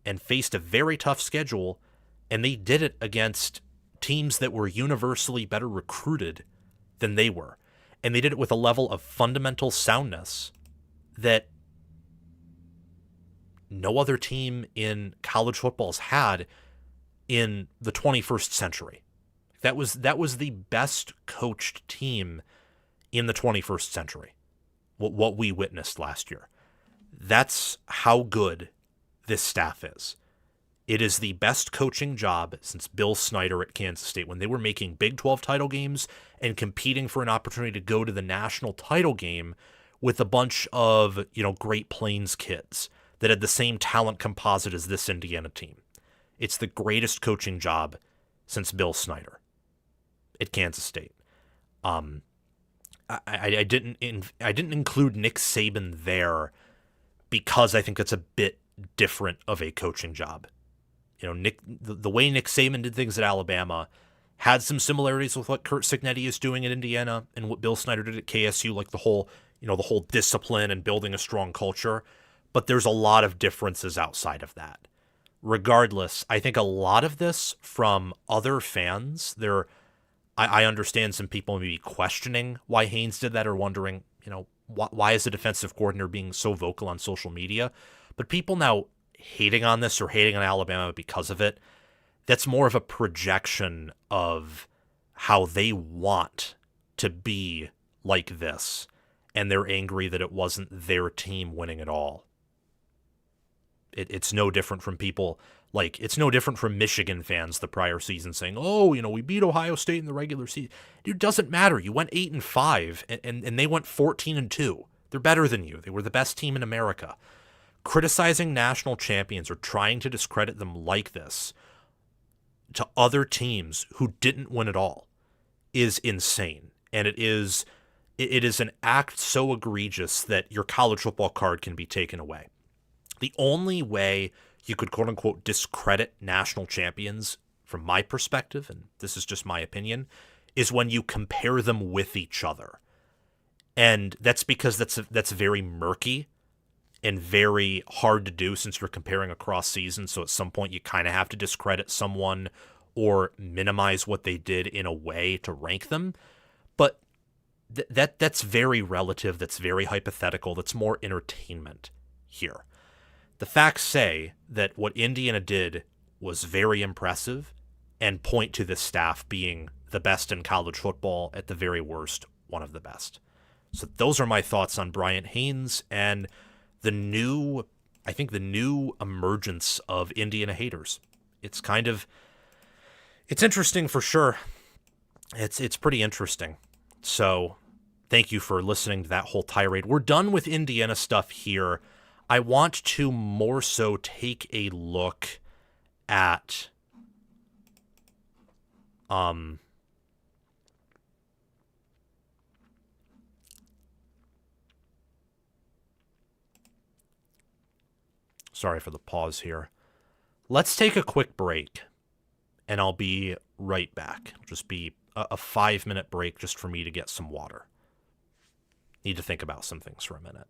and faced a very tough schedule, and they did it against teams that were universally better recruited than they were. And they did it with a level of fundamental soundness that no other team in college football's had in the 21st century. That was the best coached team in the 21st century, what we witnessed last year. That's how good this staff is. It is the best coaching job since Bill Schnieder at Kansas State, when they were making Big 12 title games and competing for an opportunity to go to the national title game with a bunch of, Great Plains kids that had the same talent composite as this Indiana team. It's the greatest coaching job since Bill Schnieder at Kansas State. I didn't include Nick Saban there because I think it's a bit different of a coaching job. You know, the way Nick Saban did things at Alabama had some similarities with what Curt Cignetti is doing at Indiana and what Bill Snyder did at KSU, like the whole discipline and building a strong culture. But there's a lot of differences outside of that. Regardless, I think a lot of this from other fans, I understand some people may be questioning why Haynes did that or wondering, why is the defensive coordinator being so vocal on social media? But people now hating on this or hating on Alabama because of it, that's more of a projection of how they want to be like this. And they're angry that it wasn't their team winning it all. It's no different from people it's no different from Michigan fans the prior season saying, oh, we beat Ohio State in the regular season. It doesn't matter. You went 8-5 and they went 14-2. They're better than you. They were the best team in America. Criticizing national champions or trying to discredit them like this to other teams who didn't win at all is insane. And it is an act so egregious that your college football card can be taken away. The only way you could quote unquote discredit national champions from my perspective, and this is just my opinion, is when you compare them with each other. And that's because that's very murky and very hard to do since you're comparing across seasons. So at some point you kind of have to discredit someone or minimize what they did in a way to rank them. But that's very relative. That's very hypothetical. That's more entertainment here. The facts say that what Indiana did was very impressive and point to this staff being the best in college football, at the very worst, one of the best. So those are my thoughts on Bryant Haynes and the new emergence of Indiana haters. It's interesting for sure. It's pretty interesting. So thank you for listening to that whole tirade. We're done with Indiana stuff here. I want to more so take a look at sorry for the pause here. Let's take a quick break, and I'll be right back. It'll just be a 5-minute break just for me to get some water. Need to think about some things for a minute.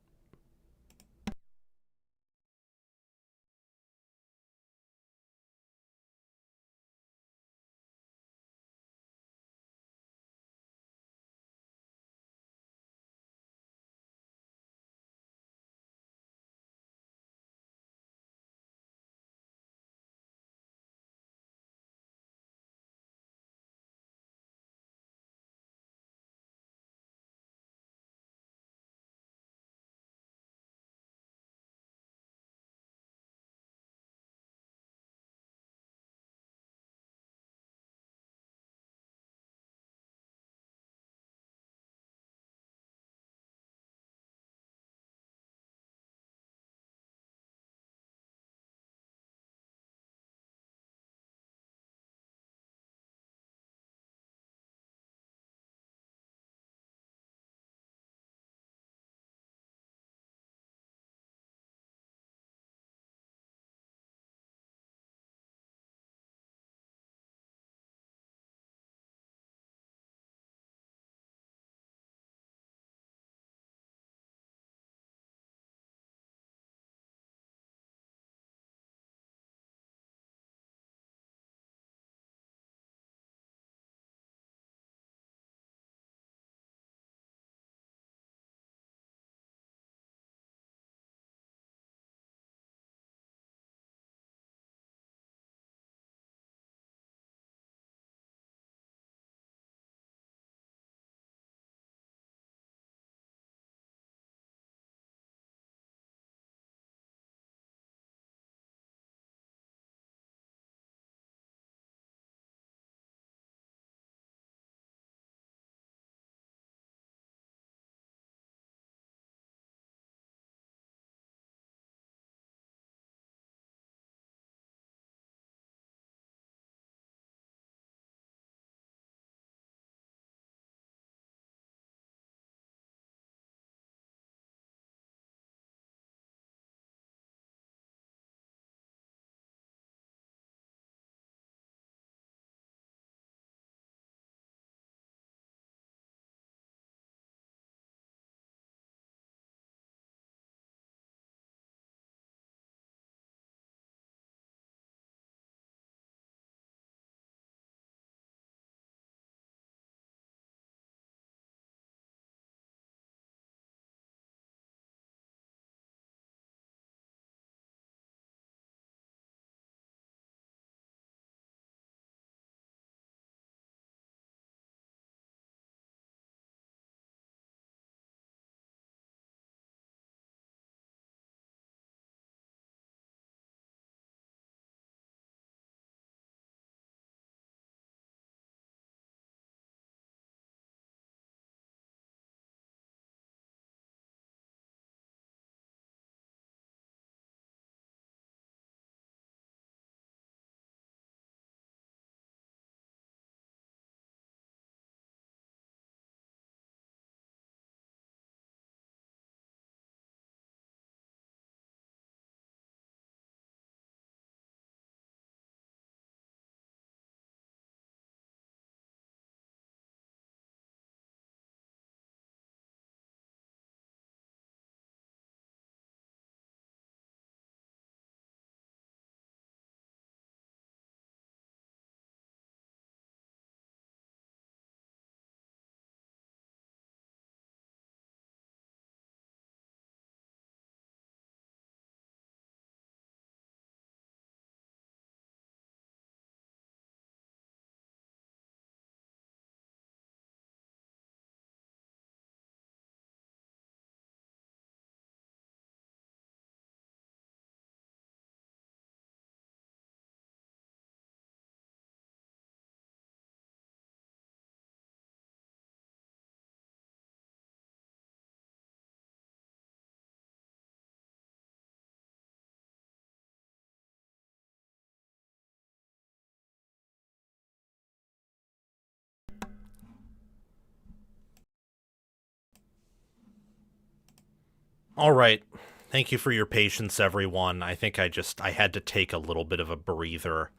All right. Thank you for your patience, everyone. I think I had to take a little bit of a breather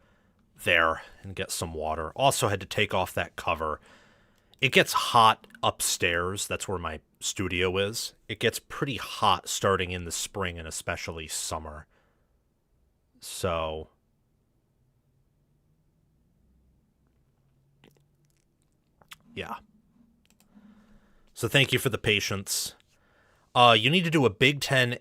there and get some water. Also had to take off that cover. It gets hot upstairs. That's where my studio is. It gets pretty hot starting in the spring and especially summer. So, yeah. So thank you for the patience. You need to do a Big 10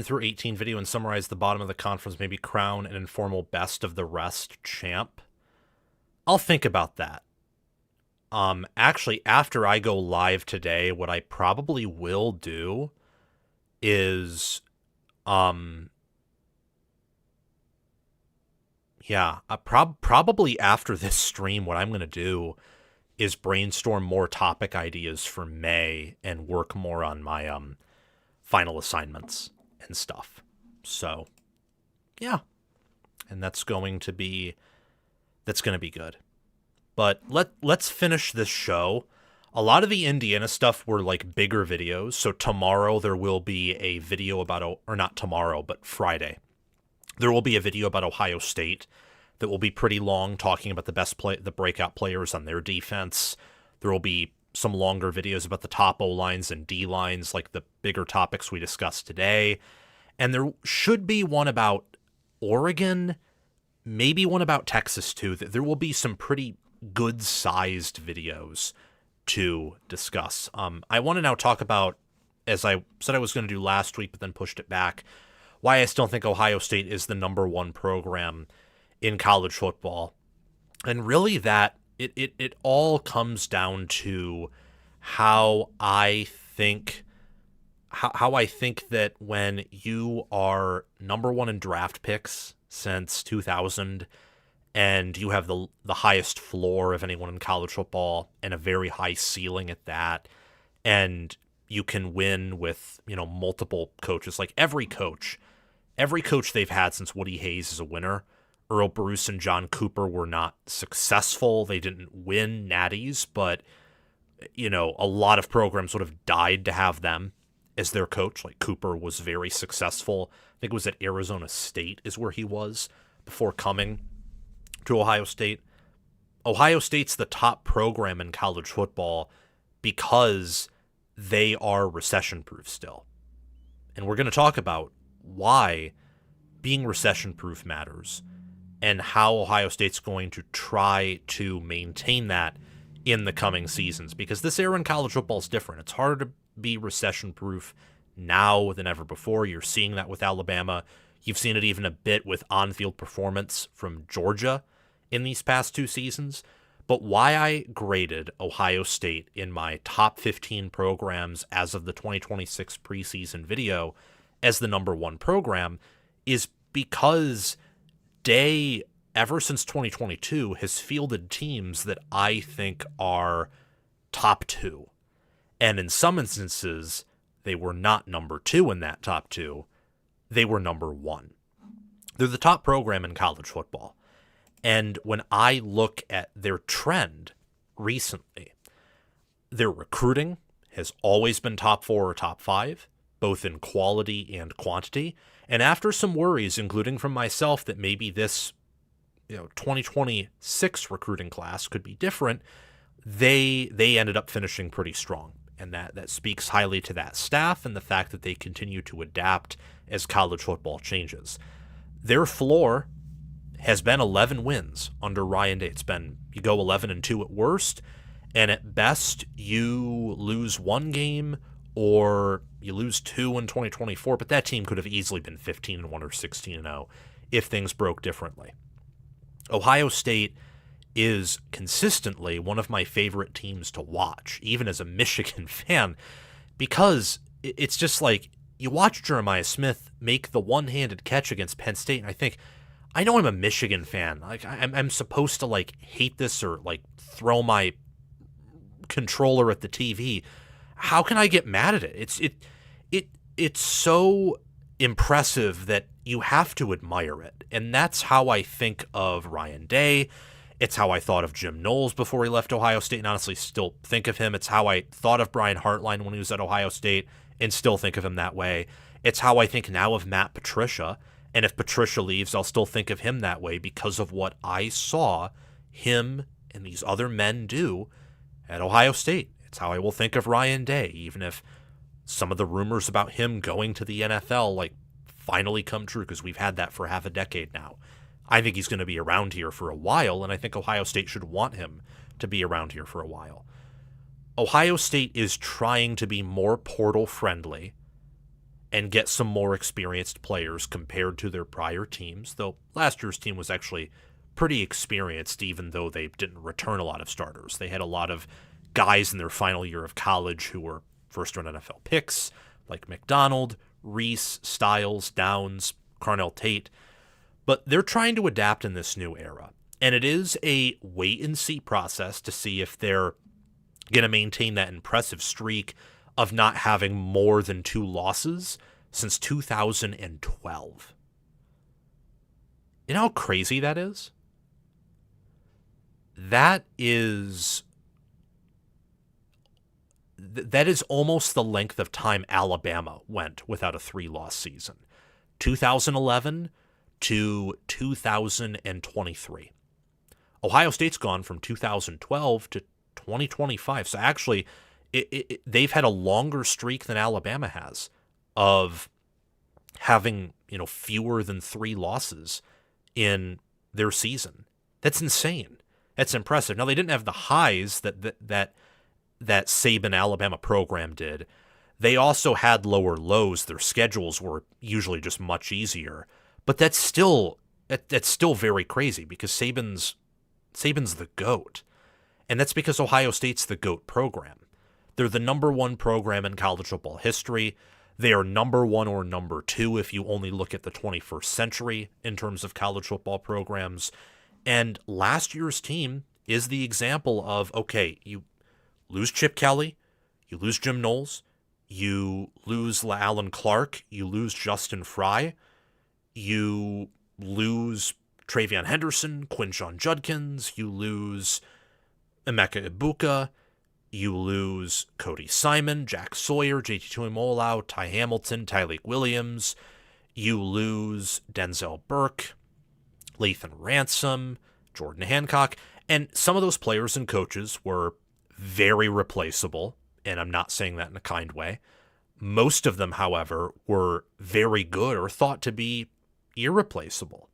through 18 video and summarize the bottom of the conference, maybe crown an informal best of the rest champ. I'll think about that. Actually, after I go live today, what I probably will do is, probably after this stream, what I'm going to do is brainstorm more topic ideas for May and work more on my, final assignments and stuff. So, yeah. And that's going to be good. But let's finish this show. A lot of the Indiana stuff were like bigger videos. So tomorrow there will be a video about, or not tomorrow, but Friday. There will be a video about Ohio State that will be pretty long, talking about the breakout players on their defense. There will be some longer videos about the top O-lines and D-lines, like the bigger topics we discussed today. And there should be one about Oregon, maybe one about Texas too. There will be some pretty good-sized videos to discuss. I want to now talk about, as I said I was going to do last week, but then pushed it back, why I still think Ohio State is the number one program in college football. And really that it all comes down to how I think that when you are number one in draft picks since 2000 and you have the highest floor of anyone in college football and a very high ceiling at that, and you can win with, multiple coaches, like every coach they've had since Woody Hayes is a winner. Earl Bruce and John Cooper were not successful. They didn't win natties, but, a lot of programs would have died to have them as their coach. Like Cooper was very successful. I think it was at Arizona State is where he was before coming to Ohio State. Ohio State's the top program in college football because they are recession-proof still. And we're going to talk about why being recession-proof matters and how Ohio State's going to try to maintain that in the coming seasons, because this era in college football is different. It's harder to be recession-proof now than ever before. You're seeing that with Alabama. You've seen it even a bit with on-field performance from Georgia in these past two seasons. But why I graded Ohio State in my top 15 programs as of the 2026 preseason video as the number one program is because Day, ever since 2022, has fielded teams that I think are top two. And in some instances, they were not number two in that top two. They were number one. They're the top program in college football. And when I look at their trend recently, their recruiting has always been top 4 or top 5, both in quality and quantity. And after some worries, including from myself, that maybe this 2026 recruiting class could be different, they ended up finishing pretty strong. And that speaks highly to that staff and the fact that they continue to adapt as college football changes. Their floor has been 11 wins under Ryan Day. It's been, you go 11-2 at worst, and at best you lose one game or you lose 2 in 2024, but that team could have easily been 15-1 or 16-0 if things broke differently. Ohio State is consistently one of my favorite teams to watch, even as a Michigan fan, because it's just like you watch Jeremiah Smith make the one-handed catch against Penn State, and I think, I know I'm a Michigan fan. Like I'm supposed to hate this or throw my controller at the TV. How can I get mad at it? It's so impressive that you have to admire it. And that's how I think of Ryan Day. It's how I thought of Jim Knowles before he left Ohio State, and honestly still think of him. It's how I thought of Brian Hartline when he was at Ohio State. and still think of him that way. It's how I think now of Matt Patricia, and if Patricia leaves, I'll still think of him that way because of what I saw him and these other men do at Ohio State. It's how I will think of Ryan Day, even if some of the rumors about him going to the NFL finally come true, because we've had that for half a decade now. I think he's going to be around here for a while, and I think Ohio State should want him to be around here for a while. Ohio State is trying to be more portal friendly and get some more experienced players compared to their prior teams, though last year's team was actually pretty experienced, even though they didn't return a lot of starters. They had a lot of guys in their final year of college who were first-round NFL picks, like McDonald, Reese, Styles, Downs, Carnell Tate. But they're trying to adapt in this new era. And it is a wait-and-see process to see if they're going to maintain that impressive streak of not having more than 2 losses since 2012. You know how crazy that is? That is almost the length of time Alabama went without a 3-loss season. 2011 to 2023. Ohio State's gone from 2012 to 2025. So actually, they've had a longer streak than Alabama has of having, fewer than 3 losses in their season. That's insane. That's impressive. Now, they didn't have the highs that Saban Alabama program did. They also had lower lows. Their schedules were usually just much easier. But that's still very crazy because Saban's the GOAT. And that's because Ohio State's the GOAT program. They're the number 1 program in college football history. They are number 1 or number 2 if you only look at the 21st century in terms of college football programs. And last year's team is the example of, okay, you lose Chip Kelly, you lose Jim Knowles, you lose Alan Clark, you lose Justin Fry, you lose Travion Henderson, Quinshon Judkins, you lose Emeka Ibuka, you lose Cody Simon, Jack Sawyer, JT Tuimoloau, Ty Hamilton, Tyleik Williams, you lose Denzel Burke, Lathan Ransom, Jordan Hancock, and some of those players and coaches were very replaceable, and I'm not saying that in a kind way. Most of them, however, were very good or thought to be irreplaceable.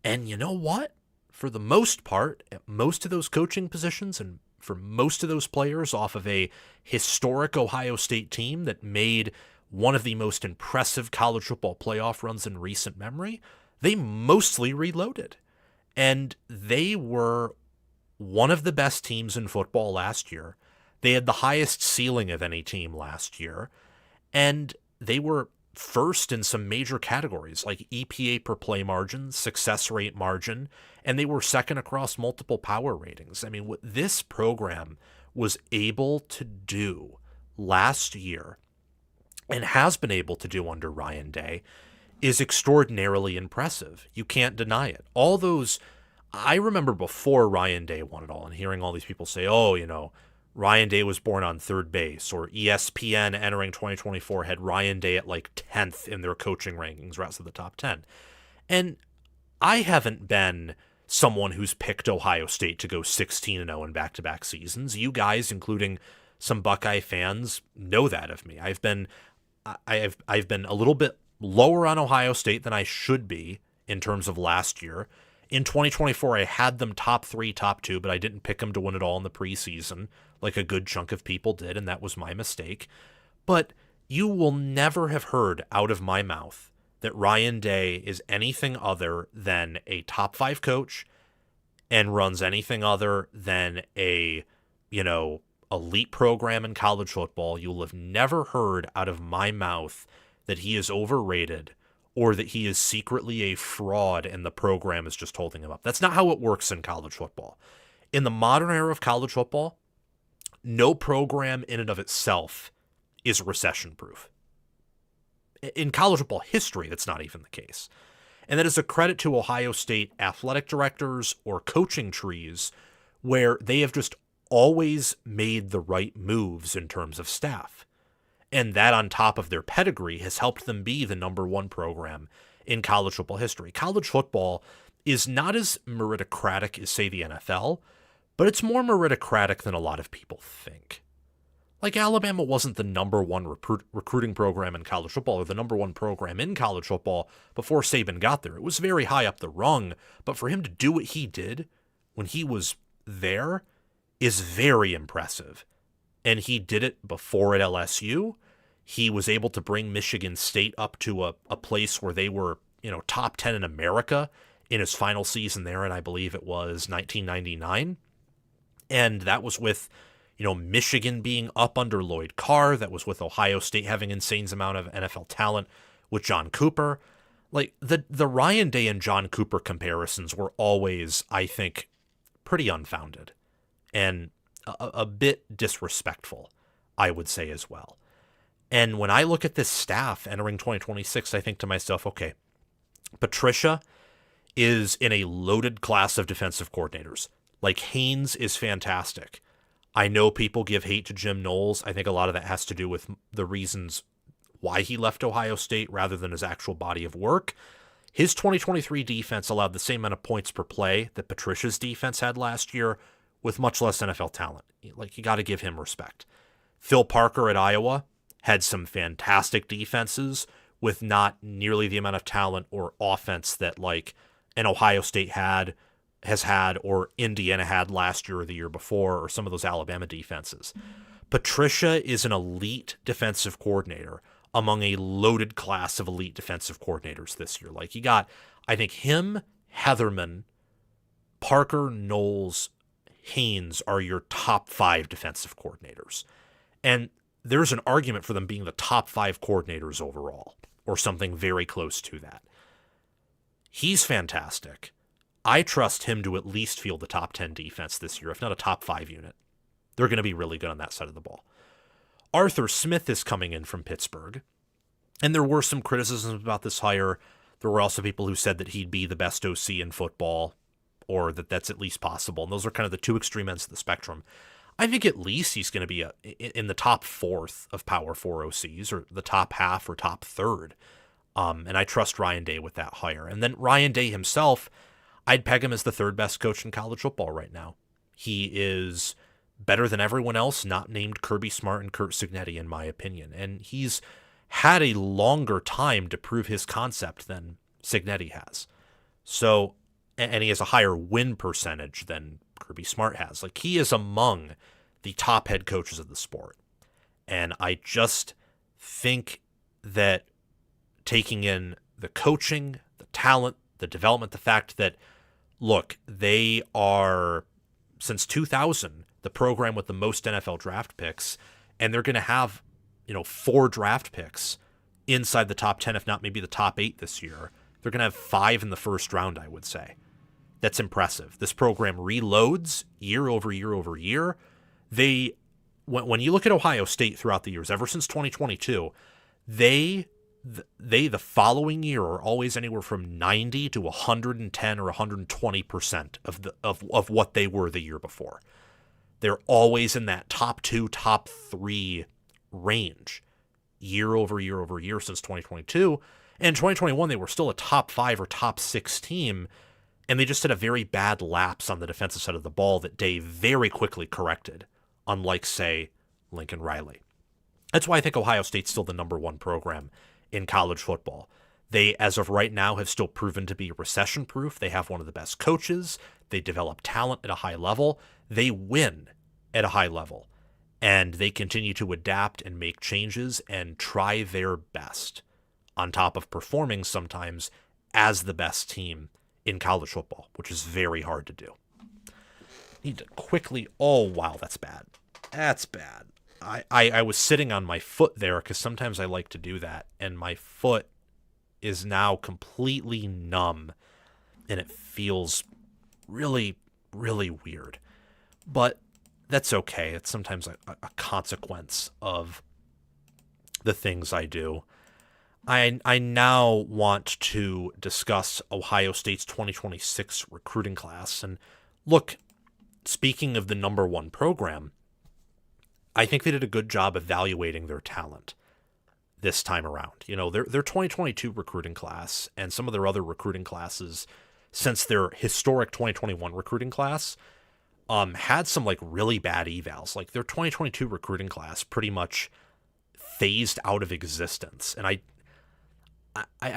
And you know what? For the most part, at most of those coaching positions and for most of those players off of a historic Ohio State team that made one of the most impressive college football playoff runs in recent memory, they mostly reloaded. And they were one of the best teams in football last year. They had the highest ceiling of any team last year. And they were first in some major categories like EPA per play margin, success rate margin, and they were second across multiple power ratings. I mean, what this program was able to do last year and has been able to do under Ryan Day is extraordinarily impressive. You can't deny it. All those, I remember before Ryan Day won it all and hearing all these people say, Ryan Day was born on third base, or ESPN entering 2024 had Ryan Day at 10th in their coaching rankings, rest of the top 10. And I haven't been someone who's picked Ohio State to go 16-0 in back-to-back seasons. You guys, including some Buckeye fans, know that of me. I've been a little bit lower on Ohio State than I should be in terms of last year. In 2024, I had them top 3, top 2, but I didn't pick them to win it all in the preseason like a good chunk of people did, and that was my mistake. But you will never have heard out of my mouth that Ryan Day is anything other than a top 5 coach and runs anything other than a, elite program in college football. You'll have never heard out of my mouth that he is overrated or that he is secretly a fraud and the program is just holding him up. That's not how it works in college football. In the modern era of college football, no program in and of itself is recession-proof. In college football history, that's not even the case. And that is a credit to Ohio State athletic directors or coaching trees where they have just always made the right moves in terms of staff. And that on top of their pedigree has helped them be the number one program in college football history. College football is not as meritocratic as, say, the NFL, but it's more meritocratic than a lot of people think. Like, Alabama wasn't the number one recruiting program in college football or the number one program in college football before Saban got there. It was very high up the rung, but for him to do what he did when he was there is very impressive. And he did it before at LSU. He was able to bring Michigan State up to a place where they were, top 10 in America in his final season there, and I believe it was 1999. And that was with Michigan being up under Lloyd Carr. That was with Ohio State having insane amount of NFL talent with John Cooper. Like, the Ryan Day and John Cooper comparisons were always, I think, pretty unfounded and a bit disrespectful, I would say as well. And when I look at this staff entering 2026, I think to myself, okay, Patricia is in a loaded class of defensive coordinators. Like, Haynes is fantastic. I know people give hate to Jim Knowles. I think a lot of that has to do with the reasons why he left Ohio State rather than his actual body of work. His 2023 defense allowed the same amount of points per play that Patricia's defense had last year with much less NFL talent. Like, you got to give him respect. Phil Parker at Iowa had some fantastic defenses with not nearly the amount of talent or offense that, like, an Ohio State has had, or Indiana had last year or the year before, or some of those Alabama defenses. Patricia is an elite defensive coordinator among a loaded class of elite defensive coordinators this year. Like, you got, I think, him, Heatherman, Parker, Knowles, Haynes are your top 5 defensive coordinators. And there's an argument for them being the top 5 coordinators overall, or something very close to that. He's fantastic. I trust him to at least field the top 10 defense this year, if not a top 5 unit. They're going to be really good on that side of the ball. Arthur Smith is coming in from Pittsburgh, and there were some criticisms about this hire. There were also people who said that he'd be the best OC in football, or that that's at least possible, and those are kind of the two extreme ends of the spectrum. I think at least he's going to be in the top 4th of Power 4 OCs, or the top half or top 3rd. And I trust Ryan Day with that hire. And then Ryan Day himself, I'd peg him as the 3rd best coach in college football right now. He is better than everyone else not named Kirby Smart and Curt Cignetti, in my opinion. And he's had a longer time to prove his concept than Cignetti has. So, and he has a higher win percentage than Kirby Smart has. Like, he is among the top head coaches of the sport. And I just think that taking in the coaching, the talent, the development, the fact that, look, they are, since 2000, the program with the most NFL draft picks, and they're going to have, 4 draft picks inside the top 10, if not maybe the top 8 this year. They're going to have 5 in the first round, I would say. That's impressive. This program reloads year over year over year. When you look at Ohio State throughout the years, ever since 2022, they the following year are always anywhere from 90 to 110 or 120% of what they were the year before. They're always in that top 2, top 3 range year over year over year since 2022. And in 2021, they were still a top 5 or top 6 team, and they just had a very bad lapse on the defensive side of the ball that Dave very quickly corrected, unlike, say, Lincoln Riley. That's why I think Ohio State's still the number 1 program in college football. They, as of right now, have still proven to be recession-proof. They have one of the best coaches. They develop talent at a high level. They win at a high level. And they continue to adapt and make changes and try their best, on top of performing sometimes as the best team in college football, which is very hard to do. Need to quickly... Oh, wow, that's bad. That's bad. I was sitting on my foot there because sometimes I like to do that, and my foot is now completely numb, and it feels really, really weird. But that's okay. It's sometimes a consequence of the things I do. I now want to discuss Ohio State's 2026 recruiting class. And look, speaking of the number 1 program, I think they did a good job evaluating their talent this time around. You know, their 2022 recruiting class and some of their other recruiting classes since their historic 2021 recruiting class had some like really bad evals. Like their 2022 recruiting class pretty much phased out of existence. And I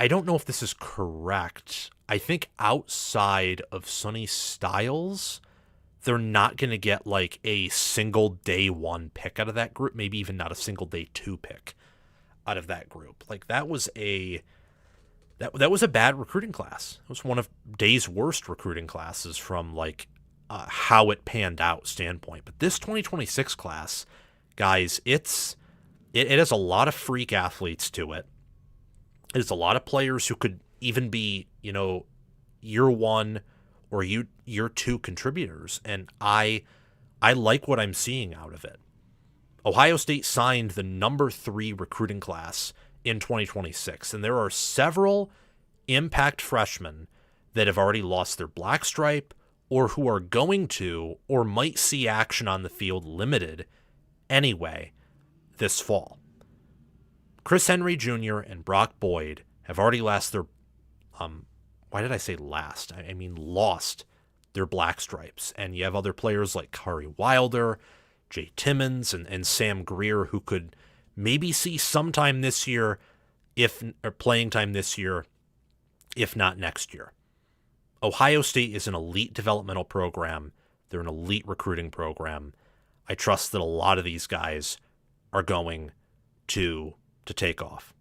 don't know if this is correct. I think outside of Sonny Styles, they're not going to get like a single day one pick out of that group, maybe even not a single day two pick out of that group. Like that was a bad recruiting class. It was one of Day's worst recruiting classes from like how it panned out standpoint. But this 2026 class, guys, it has a lot of freak athletes to it. It's a lot of players who could even be, you know, year one or year two contributors. And I like what I'm seeing out of it. Ohio State signed the number 3 recruiting class in 2026. And there are several impact freshmen that have already lost their black stripe or who are going to or might see action on the field limited anyway this fall. Chris Henry Jr. and Brock Boyd have already lost their why did I say last? I mean lost their black stripes. And you have other players like Kari Wilder, Jay Timmons, and Sam Greer who could maybe see sometime this year, or playing time this year, if not next year. Ohio State is an elite developmental program. They're an elite recruiting program. I trust that a lot of these guys are going to take off.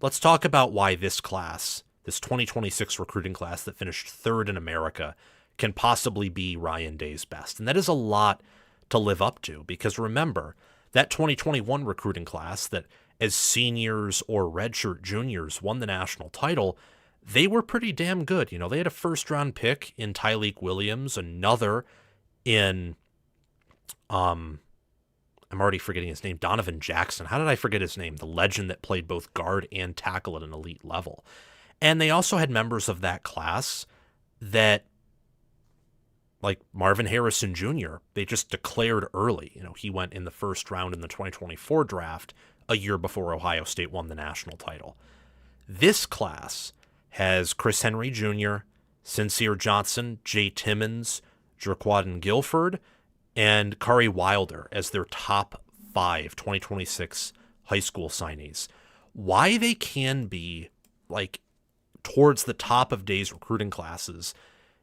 Let's talk about why this class, this 2026 recruiting class that finished 3rd in America, can possibly be Ryan Day's best. And that is a lot to live up to, because remember, that 2021 recruiting class that as seniors or redshirt juniors won the national title, they were pretty damn good. You know, they had a first-round pick in Tyleik Williams, another in, I'm already forgetting his name, Donovan Jackson. How did I forget his name? The legend that played both guard and tackle at an elite level. And they also had members of that class that, like Marvin Harrison Jr., they just declared early. You know, he went in the first round in the 2024 draft a year before Ohio State won the national title. This class has Chris Henry Jr., Sincere Johnson, Jay Timmons, Jerquaden Guilford, and Kari Wilder as their top 5 2026 high school signees. Why they can be like towards the top of Day's recruiting classes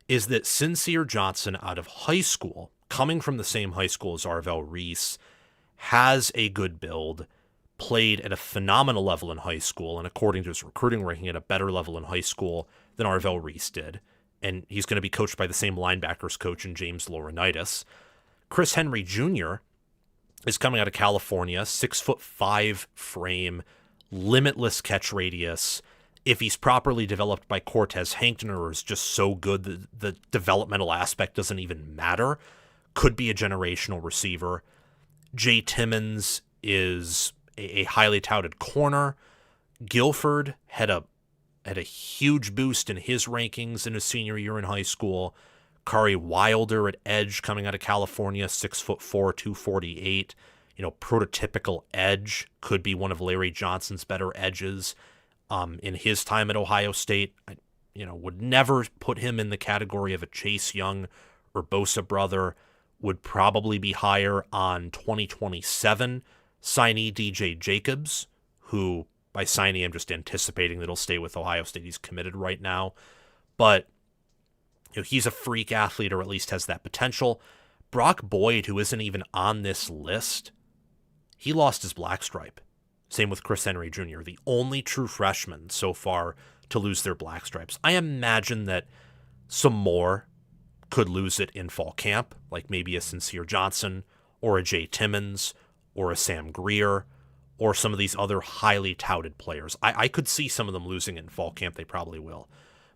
is that Sincere Johnson out of high school, coming from the same high school as Arvell Reese, has a good build, played at a phenomenal level in high school, and according to his recruiting ranking at a better level in high school than Arvell Reese did. And he's going to be coached by the same linebackers coach in James Laurinaitis. Chris Henry Jr. is coming out of California, 6'5" frame, limitless catch radius. If he's properly developed by Cortez Hankton or is just so good that the developmental aspect doesn't even matter, could be a generational receiver. Jay Timmons is a highly touted corner. Guilford had a huge boost in his rankings in his senior year in high school. Kari Wilder at edge coming out of California, 6'4", 248. You know, prototypical edge, could be one of Larry Johnson's better edges. In his time at Ohio State, I would never put him in the category of a Chase Young or Bosa brother. Would probably be higher on 2027 signee DJ Jacobs, who by signee I'm just anticipating that he'll stay with Ohio State. He's committed right now. But he's a freak athlete, or at least has that potential. Brock Boyd, who isn't even on this list, he lost his black stripe. Same with Chris Henry Jr., the only true freshman so far to lose their black stripes. I imagine that some more could lose it in fall camp, like maybe a Sincere Johnson or a Jay Timmons or a Sam Greer or some of these other highly touted players. I could see some of them losing it in fall camp. They probably will.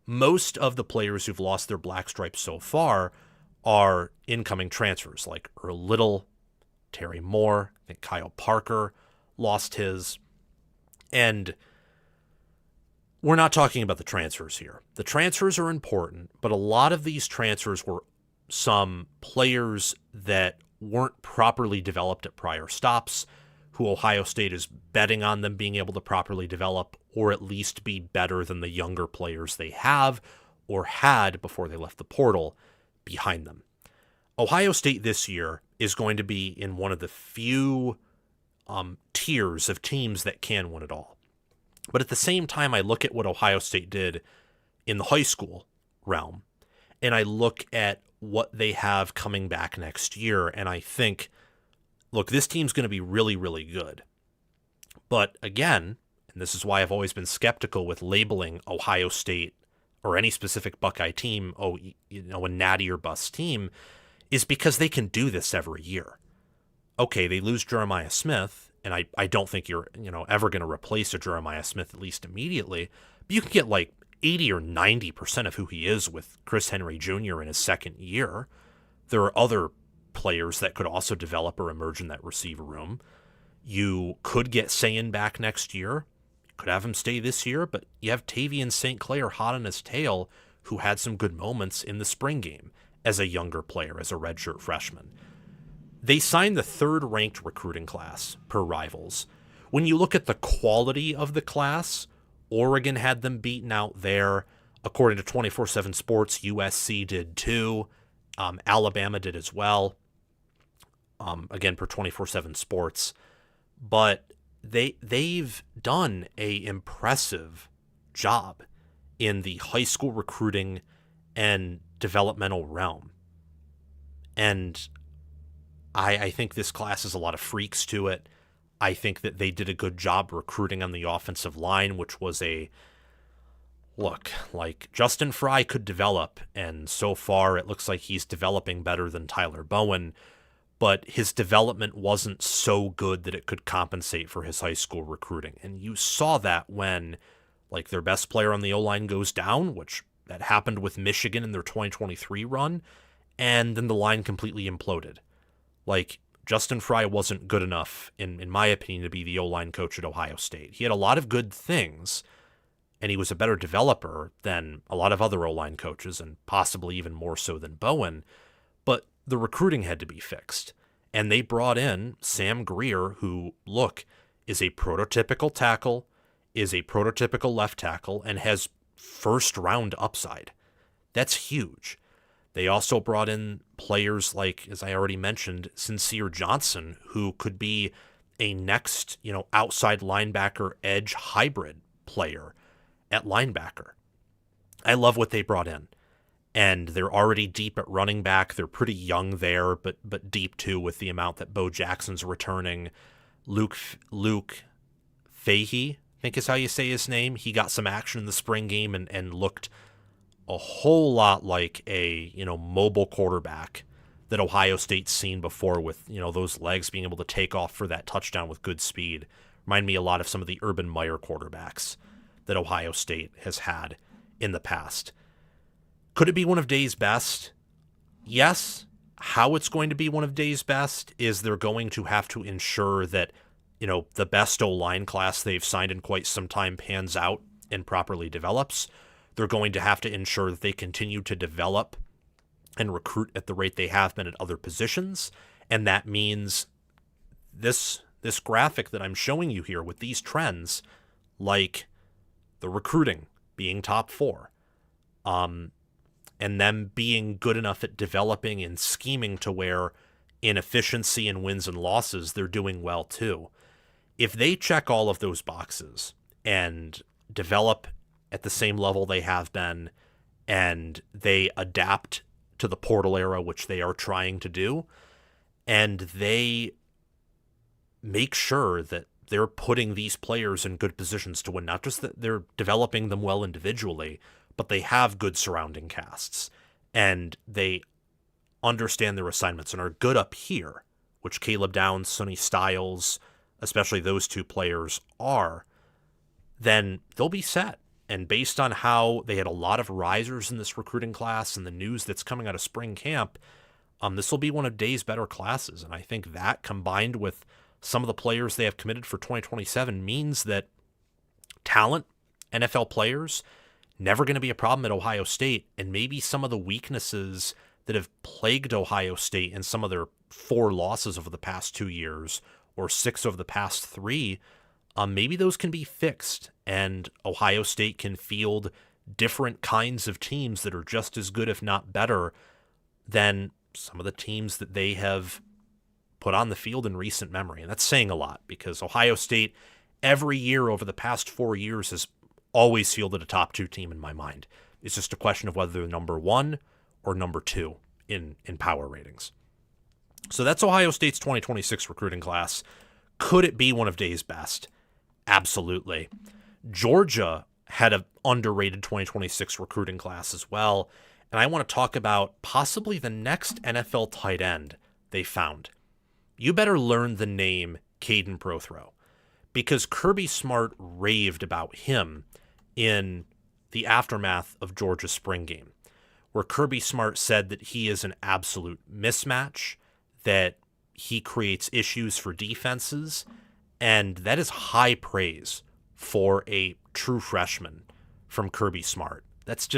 Most of the players who've lost their black stripes so far are incoming transfers, like Earl Little, Terry Moore, I think Kyle Parker lost his. And we're not talking about the transfers here. The transfers are important, but a lot of these transfers were some players that weren't properly developed at prior stops, who Ohio State is betting on them being able to properly develop or at least be better than the younger players they have or had before they left the portal behind them. Ohio State this year is going to be in one of the few tiers of teams that can win it all. But at the same time, I look at what Ohio State did in the high school realm, and I look at what they have coming back next year, and I think, look, this team's going to be really, really good. But again, and this is why I've always been skeptical with labeling Ohio State or any specific Buckeye team, a natty or bust team, is because they can do this every year. Okay, they lose Jeremiah Smith, and I don't think you're ever going to replace a Jeremiah Smith, at least immediately, but you can get like 80 or 90% of who he is with Chris Henry Jr. in his second year. There are other players that could also develop or emerge in that receiver room. You could get Sayin back next year. You could have him stay this year, but you have Tavian St. Clair hot on his tail, who had some good moments in the spring game as a younger player, as a redshirt freshman. They signed the third-ranked recruiting class per Rivals. When you look at the quality of the class, Oregon had them beaten out there. According to 24/7 Sports, USC did too. Alabama did as well. Again, per 24/7 Sports. But they've done a impressive job in the high school recruiting and developmental realm. And I think this class has a lot of freaks to it. I think that they did a good job recruiting on the offensive line, which was like Justin Fry could develop, and so far it looks like he's developing better than Tyler Bowen, but his development wasn't so good that it could compensate for his high school recruiting. And you saw that when like their best player on the O-line goes down, which that happened with Michigan in their 2023 run, and then the line completely imploded. Like, Justin Fry wasn't good enough, in my opinion, to be the O-line coach at Ohio State. He had a lot of good things, and he was a better developer than a lot of other O-line coaches, and possibly even more so than Bowen, but the recruiting had to be fixed. And they brought in Sam Greer, who, is a prototypical tackle, is a prototypical left tackle, and has first-round upside. That's huge. They also brought in players like, as I already mentioned, Sincere Johnson, who could be a next, outside linebacker edge hybrid player at linebacker. I love what they brought in. And they're already deep at running back. They're pretty young there, but deep too with the amount that Bo Jackson's returning. Luke Fahey, I think is how you say his name. He got some action in the spring game and looked a whole lot like a, mobile quarterback that Ohio State's seen before with, those legs being able to take off for that touchdown with good speed. Remind me a lot of some of the Urban Meyer quarterbacks that Ohio State has had in the past. Could it be one of Day's best? Yes. How it's going to be one of Day's best is they're going to have to ensure that, the best O-line class they've signed in quite some time pans out and properly develops. They're going to have to ensure that they continue to develop and recruit at the rate they have been at other positions. And that means this graphic that I'm showing you here with these trends, like the recruiting being top 4, and them being good enough at developing and scheming to where in efficiency and wins and losses, they're doing well too. If they check all of those boxes and develop at the same level they have been, and they adapt to the portal era, which they are trying to do, and they make sure that they're putting these players in good positions to win, not just that they're developing them well individually, but they have good surrounding casts, and they understand their assignments and are good up here, which Caleb Downs, Sonny Styles, especially those two players are, then they'll be set. And based on how they had a lot of risers in this recruiting class and the news that's coming out of spring camp, this will be one of Day's better classes. And I think that, combined with some of the players they have committed for 2027, means that talent, NFL players, never going to be a problem at Ohio State. And maybe some of the weaknesses that have plagued Ohio State in some of their 4 losses over the past 2 years or 6 over the past 3, maybe those can be fixed and Ohio State can field different kinds of teams that are just as good, if not better, than some of the teams that they have put on the field in recent memory. And that's saying a lot because Ohio State every year over the past 4 years has always fielded a top 2 team in my mind. It's just a question of whether they're number 1 or number 2 in power ratings. So that's Ohio State's 2026 recruiting class. Could it be one of Day's best? Absolutely. Georgia had an underrated 2026 recruiting class as well. And I want to talk about possibly the next NFL tight end they found. You better learn the name Caden Prothro because Kirby Smart raved about him in the aftermath of Georgia's spring game, where Kirby Smart said that he is an absolute mismatch, that he creates issues for defenses, and that is high praise for a true freshman from Kirby Smart. That's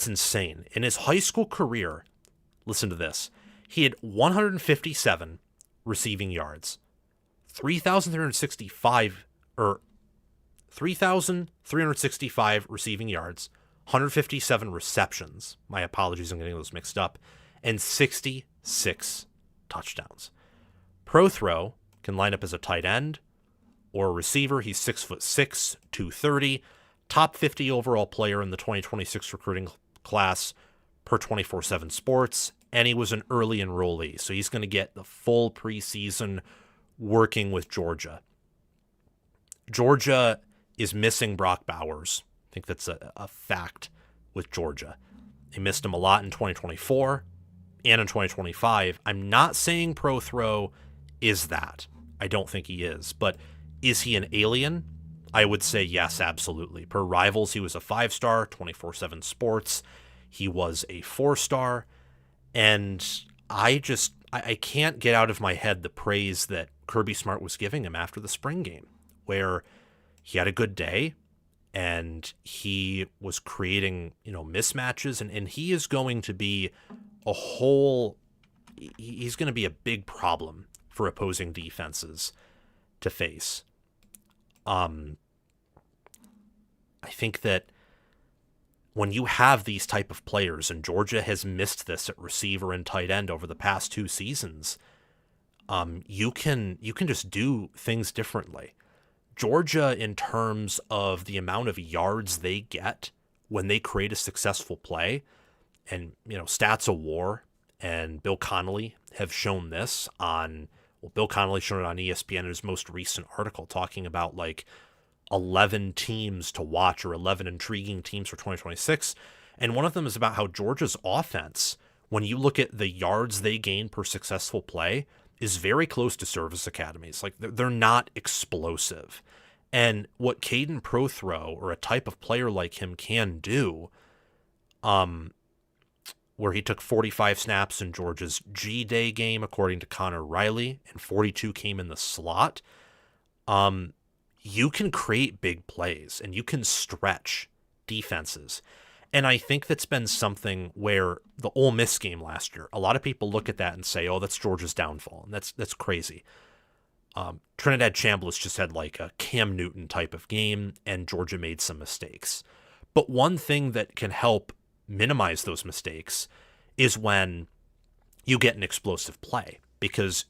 insane. In his high school career, listen to this, he had 157 receiving yards, 3,365 receiving yards, 157 receptions. My apologies, I'm getting those mixed up, and 66 touchdowns. Prothro can line up as a tight end or a receiver. He's 6'6", 230, top 50 overall player in the 2026 recruiting class per 24/7 Sports, and he was an early enrollee, so he's going to get the full preseason working with Georgia. Georgia is missing Brock Bowers. I think that's a fact with Georgia. They missed him a lot in 2024 and in 2025. I'm not saying Prothro is that. I don't think he is. But is he an alien? I would say yes, absolutely. Per Rivals, he was a 5-star, 24/7 Sports. He was a 4-star. And I can't get out of my head the praise that Kirby Smart was giving him after the spring game, where he had a good day and he was creating, mismatches, and he is going to be he's going to be a big problem for opposing defenses to face. I think that when you have these type of players, and Georgia has missed this at receiver and tight end over the past 2 seasons, you can just do things differently. Georgia, in terms of the amount of yards they get when they create a successful play, and Stats of War and Bill Connolly have shown this Bill Connolly showed it on ESPN in his most recent article talking about 11 teams to watch, or 11 intriguing teams for 2026. And one of them is about how Georgia's offense, when you look at the yards they gain per successful play, is very close to service academies. They're not explosive. And what Caden Prothro, or a type of player like him, can do, where he took 45 snaps in Georgia's G-Day game, according to Connor Riley, and 42 came in the slot, you can create big plays and you can stretch defenses. And I think that's been something where the Ole Miss game last year, a lot of people look at that and say, oh, that's Georgia's downfall. And that's crazy. Trinidad Chambliss just had a Cam Newton type of game, and Georgia made some mistakes. But one thing that can help minimize those mistakes is when you get an explosive play, because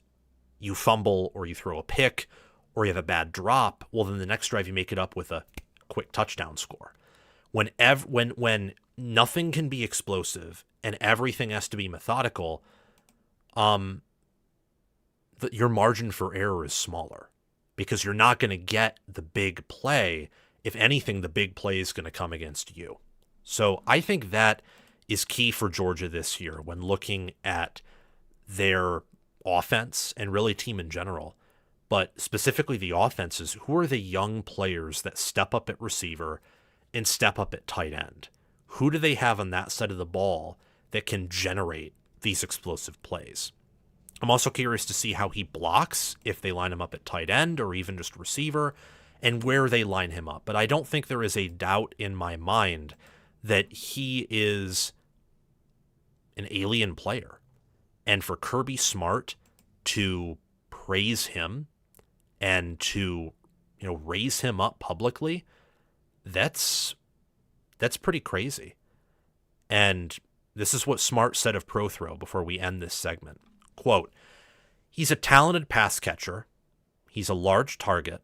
you fumble or you throw a pick or you have a bad drop. Well, then the next drive you make it up with a quick touchdown score. When nothing can be explosive and everything has to be methodical, your margin for error is smaller, because you're not going to get the big play. If anything, the big play is going to come against you. So I think that is key for Georgia this year when looking at their offense and really team in general. But specifically the offenses, who are the young players that step up at receiver and step up at tight end? Who do they have on that side of the ball that can generate these explosive plays? I'm also curious to see how he blocks, if they line him up at tight end or even just receiver, and where they line him up. But I don't think there is a doubt in my mind that he is an alien player. And for Kirby Smart to praise him and to, raise him up publicly, that's pretty crazy. And this is what Smart said of Prothro before we end this segment. Quote, "He's a talented pass catcher. He's a large target.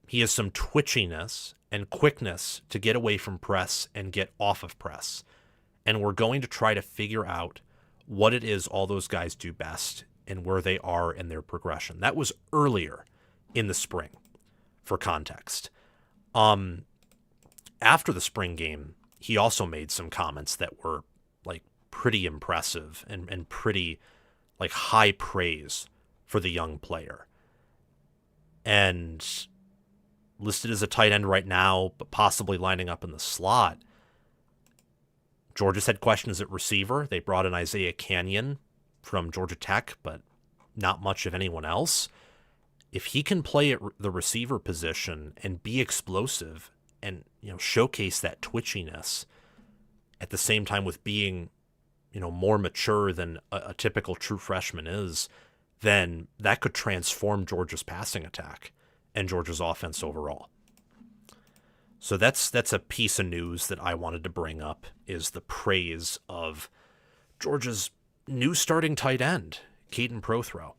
He has some twitchiness and quickness to get away from press and get off of press. And we're going to try to figure out what it is all those guys do best and where they are in their progression." That was earlier in the spring, for context. After the spring game, he also made some comments that were like pretty impressive and pretty like high praise for the young player. And listed as a tight end right now, but possibly lining up in the slot. Georgia's had questions at receiver. They brought in Isaiah Canyon from Georgia Tech, but not much of anyone else. If he can play at the receiver position and be explosive and, showcase that twitchiness at the same time with being, more mature than a typical true freshman is, then that could transform Georgia's passing attack and Georgia's offense overall. So that's a piece of news that I wanted to bring up, is the praise of Georgia's new starting tight end, Caden Prothro.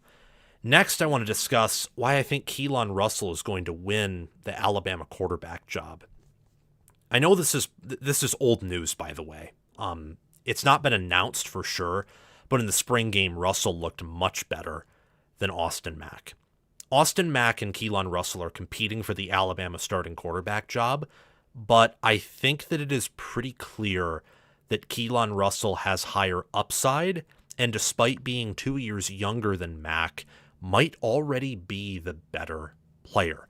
Next, I want to discuss why I think Keelan Russell is going to win the Alabama quarterback job. I know this is old news, by the way. It's not been announced for sure, but in the spring game, Russell looked much better than Austin Mack. Austin Mack and Keelan Russell are competing for the Alabama starting quarterback job, but I think that it is pretty clear that Keelan Russell has higher upside, and despite being 2 years younger than Mack, might already be the better player.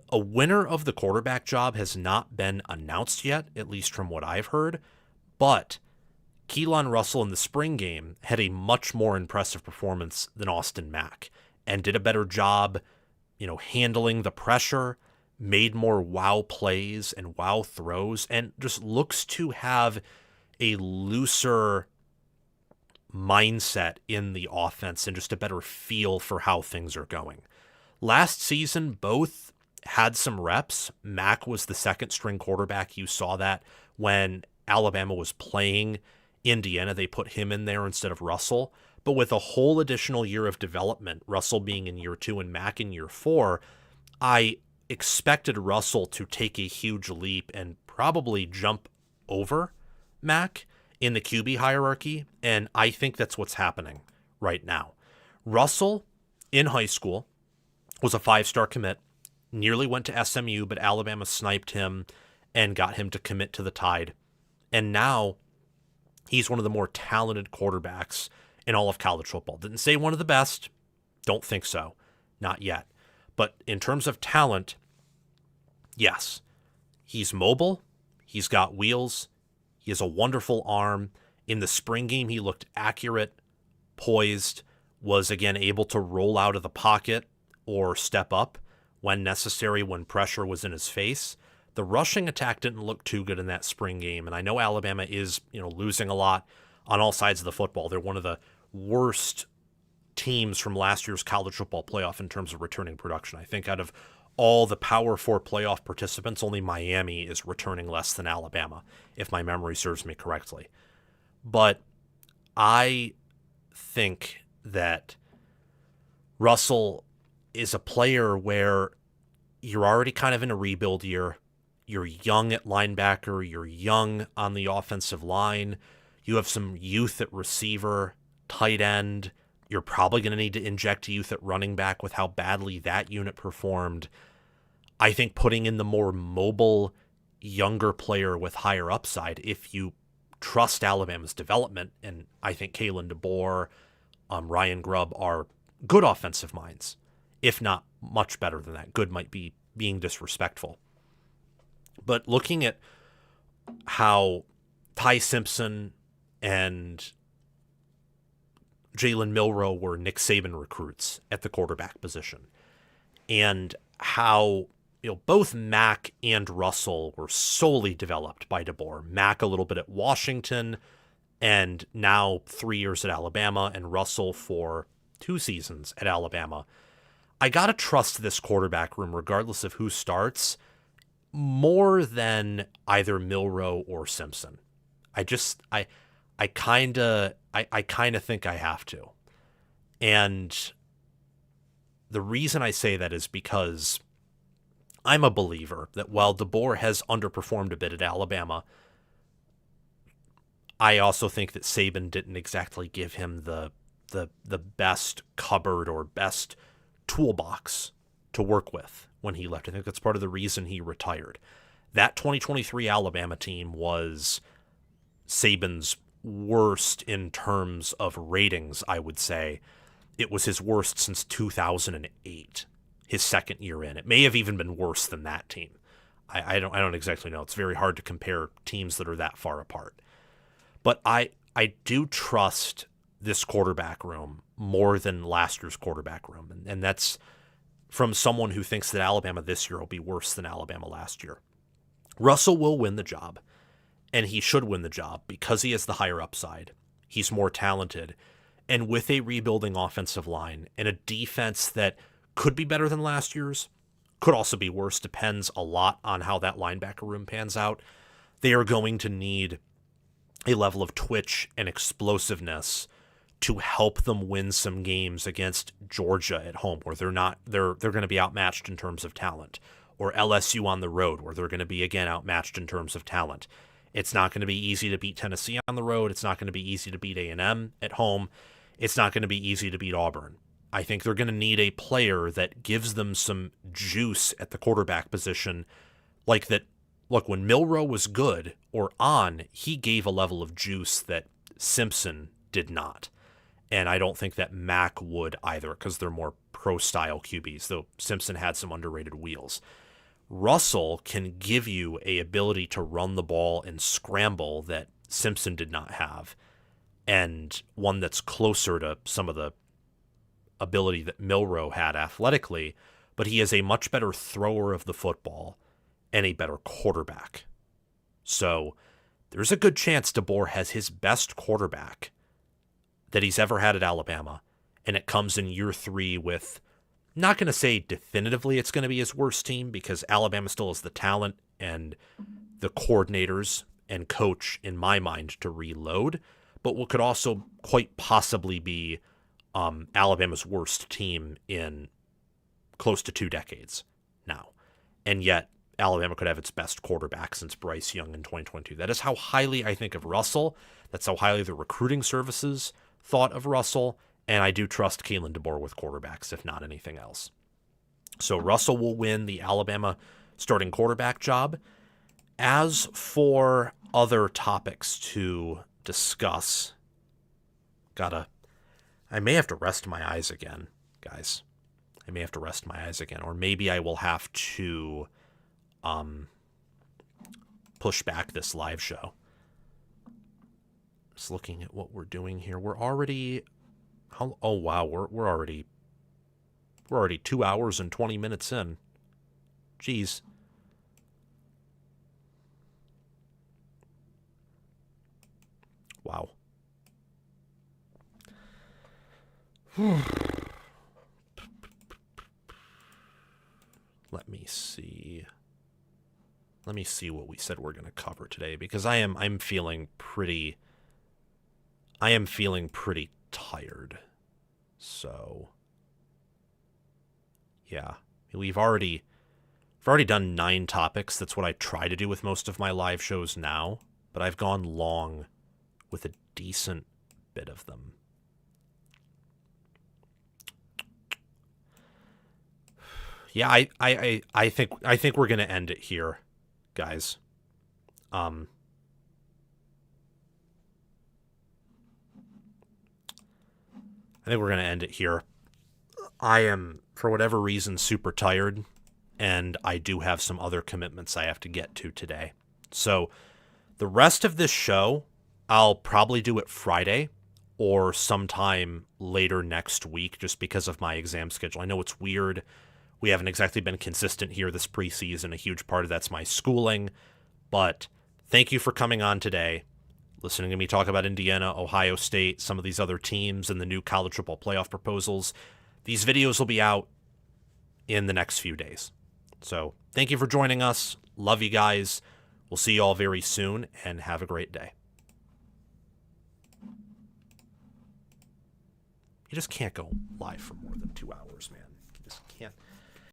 A winner of the quarterback job has not been announced yet, at least from what I've heard, but Keelan Russell in the spring game had a much more impressive performance than Austin Mack and did a better job, handling the pressure, made more wow plays and wow throws, and just looks to have a looser mindset in the offense and just a better feel for how things are going. Last season, both had some reps. Mack was the second string quarterback. You saw that when Alabama was playing Indiana. They put him in there instead of Russell. But with a whole additional year of development, Russell being in year 2 and Mack in year 4, I expected Russell to take a huge leap and probably jump over Mack in the QB hierarchy, and I think that's what's happening right now. Russell, in high school, was a 5-star commit, nearly went to SMU, but Alabama sniped him and got him to commit to the Tide. And now he's one of the more talented quarterbacks in all of college football. Didn't say one of the best. Don't think so. Not yet. But in terms of talent, yes. He's mobile. He's got wheels. He has a wonderful arm. In the spring game, he looked accurate, poised, was again able to roll out of the pocket or step up when necessary, when pressure was in his face. The rushing attack didn't look too good in that spring game, and I know Alabama is, losing a lot on all sides of the football. They're one of the worst teams from last year's college football playoff in terms of returning production. I think out of all the Power 4 playoff participants, only Miami is returning less than Alabama, if my memory serves me correctly. But I think that Russell is a player where you're already kind of in a rebuild year. You're young at linebacker. You're young on the offensive line. You have some youth at receiver, tight end. You're probably going to need to inject youth at running back with how badly that unit performed. I think putting in the more mobile, younger player with higher upside, if you trust Alabama's development, and I think Kalen DeBoer, Ryan Grubb are good offensive minds, if not much better than that. Good might be being disrespectful. But looking at how Ty Simpson and Jalen Milroe were Nick Saban recruits at the quarterback position, and how both Mack and Russell were solely developed by DeBoer. Mack a little bit at Washington, and now 3 years at Alabama, and Russell for 2 seasons at Alabama. I got to trust this quarterback room, regardless of who starts, more than either Milroe or Simpson. I kind of think I have to. And the reason I say that is because I'm a believer that while DeBoer has underperformed a bit at Alabama, I also think that Saban didn't exactly give him the best cupboard or best toolbox to work with when he left. I think that's part of the reason he retired. That 2023 Alabama team was Saban's worst in terms of ratings, I would say. It was his worst since 2008, his second year in. It may have even been worse than that team. I don't exactly know. It's very hard to compare teams that are that far apart. But I do trust this quarterback room more than last year's quarterback room. And that's from someone who thinks that Alabama this year will be worse than Alabama last year. Russell will win the job, and he should win the job because he has the higher upside. He's more talented. And with a rebuilding offensive line and a defense that could be better than last year's, could also be worse, depends a lot on how that linebacker room pans out, they are going to need a level of twitch and explosiveness to help them win some games against Georgia at home, where they're going to be outmatched in terms of talent, or LSU on the road, where they're going to be again outmatched in terms of talent. It's not going to be easy to beat Tennessee on the road. It's not going to be easy to beat A&M at home. It's not going to be easy to beat Auburn. I think they're going to need a player that gives them some juice at the quarterback position, like that. Look, when Milroe was good or on, he gave a level of juice that Simpson did not. And I don't think that Mack would either, because they're more pro-style QBs, though Simpson had some underrated wheels. Russell can give you a ability to run the ball and scramble that Simpson did not have, and one that's closer to some of the ability that Milroe had athletically, but he is a much better thrower of the football and a better quarterback. So there's a good chance DeBoer has his best quarterback that he's ever had at Alabama, and it comes in year 3 with, not going to say definitively it's going to be his worst team, because Alabama still has the talent and the coordinators and coach, in my mind, to reload, but what could also quite possibly be Alabama's worst team in close to 2 decades now. And yet, Alabama could have its best quarterback since Bryce Young in 2022. That is how highly I think of Russell. That's how highly the recruiting services thought of Russell. And I do trust Kalen DeBoer with quarterbacks, if not anything else. So Russell will win the Alabama starting quarterback job. As for other topics to discuss, I may have to rest my eyes again, guys. I may have to rest my eyes again. Or maybe I will have to push back this live show. Just looking at what we're doing here. We're already we're already 2 hours and 20 minutes in. Jeez. Wow. Let me see what we said we're going to cover today, because I'm feeling pretty tired. So yeah, we've already done 9 topics. That's what I try to do with most of my live shows now, but I've gone long with a decent bit of them. Yeah, I think we're gonna end it here, guys. I think we're gonna end it here. I am, for whatever reason, super tired, and I do have some other commitments I have to get to today. So the rest of this show, I'll probably do it Friday or sometime later next week, just because of my exam schedule. I know it's weird. We haven't exactly been consistent here this preseason. A huge part of that's my schooling. But thank you for coming on today. listening to me talk about Indiana, Ohio State, some of these other teams, and the new college football playoff proposals. These videos will be out in the next few days. So thank you for joining us. Love you guys. We'll see you all very soon, and have a great day. You just can't go live for more than 2 hours, man. You just can't.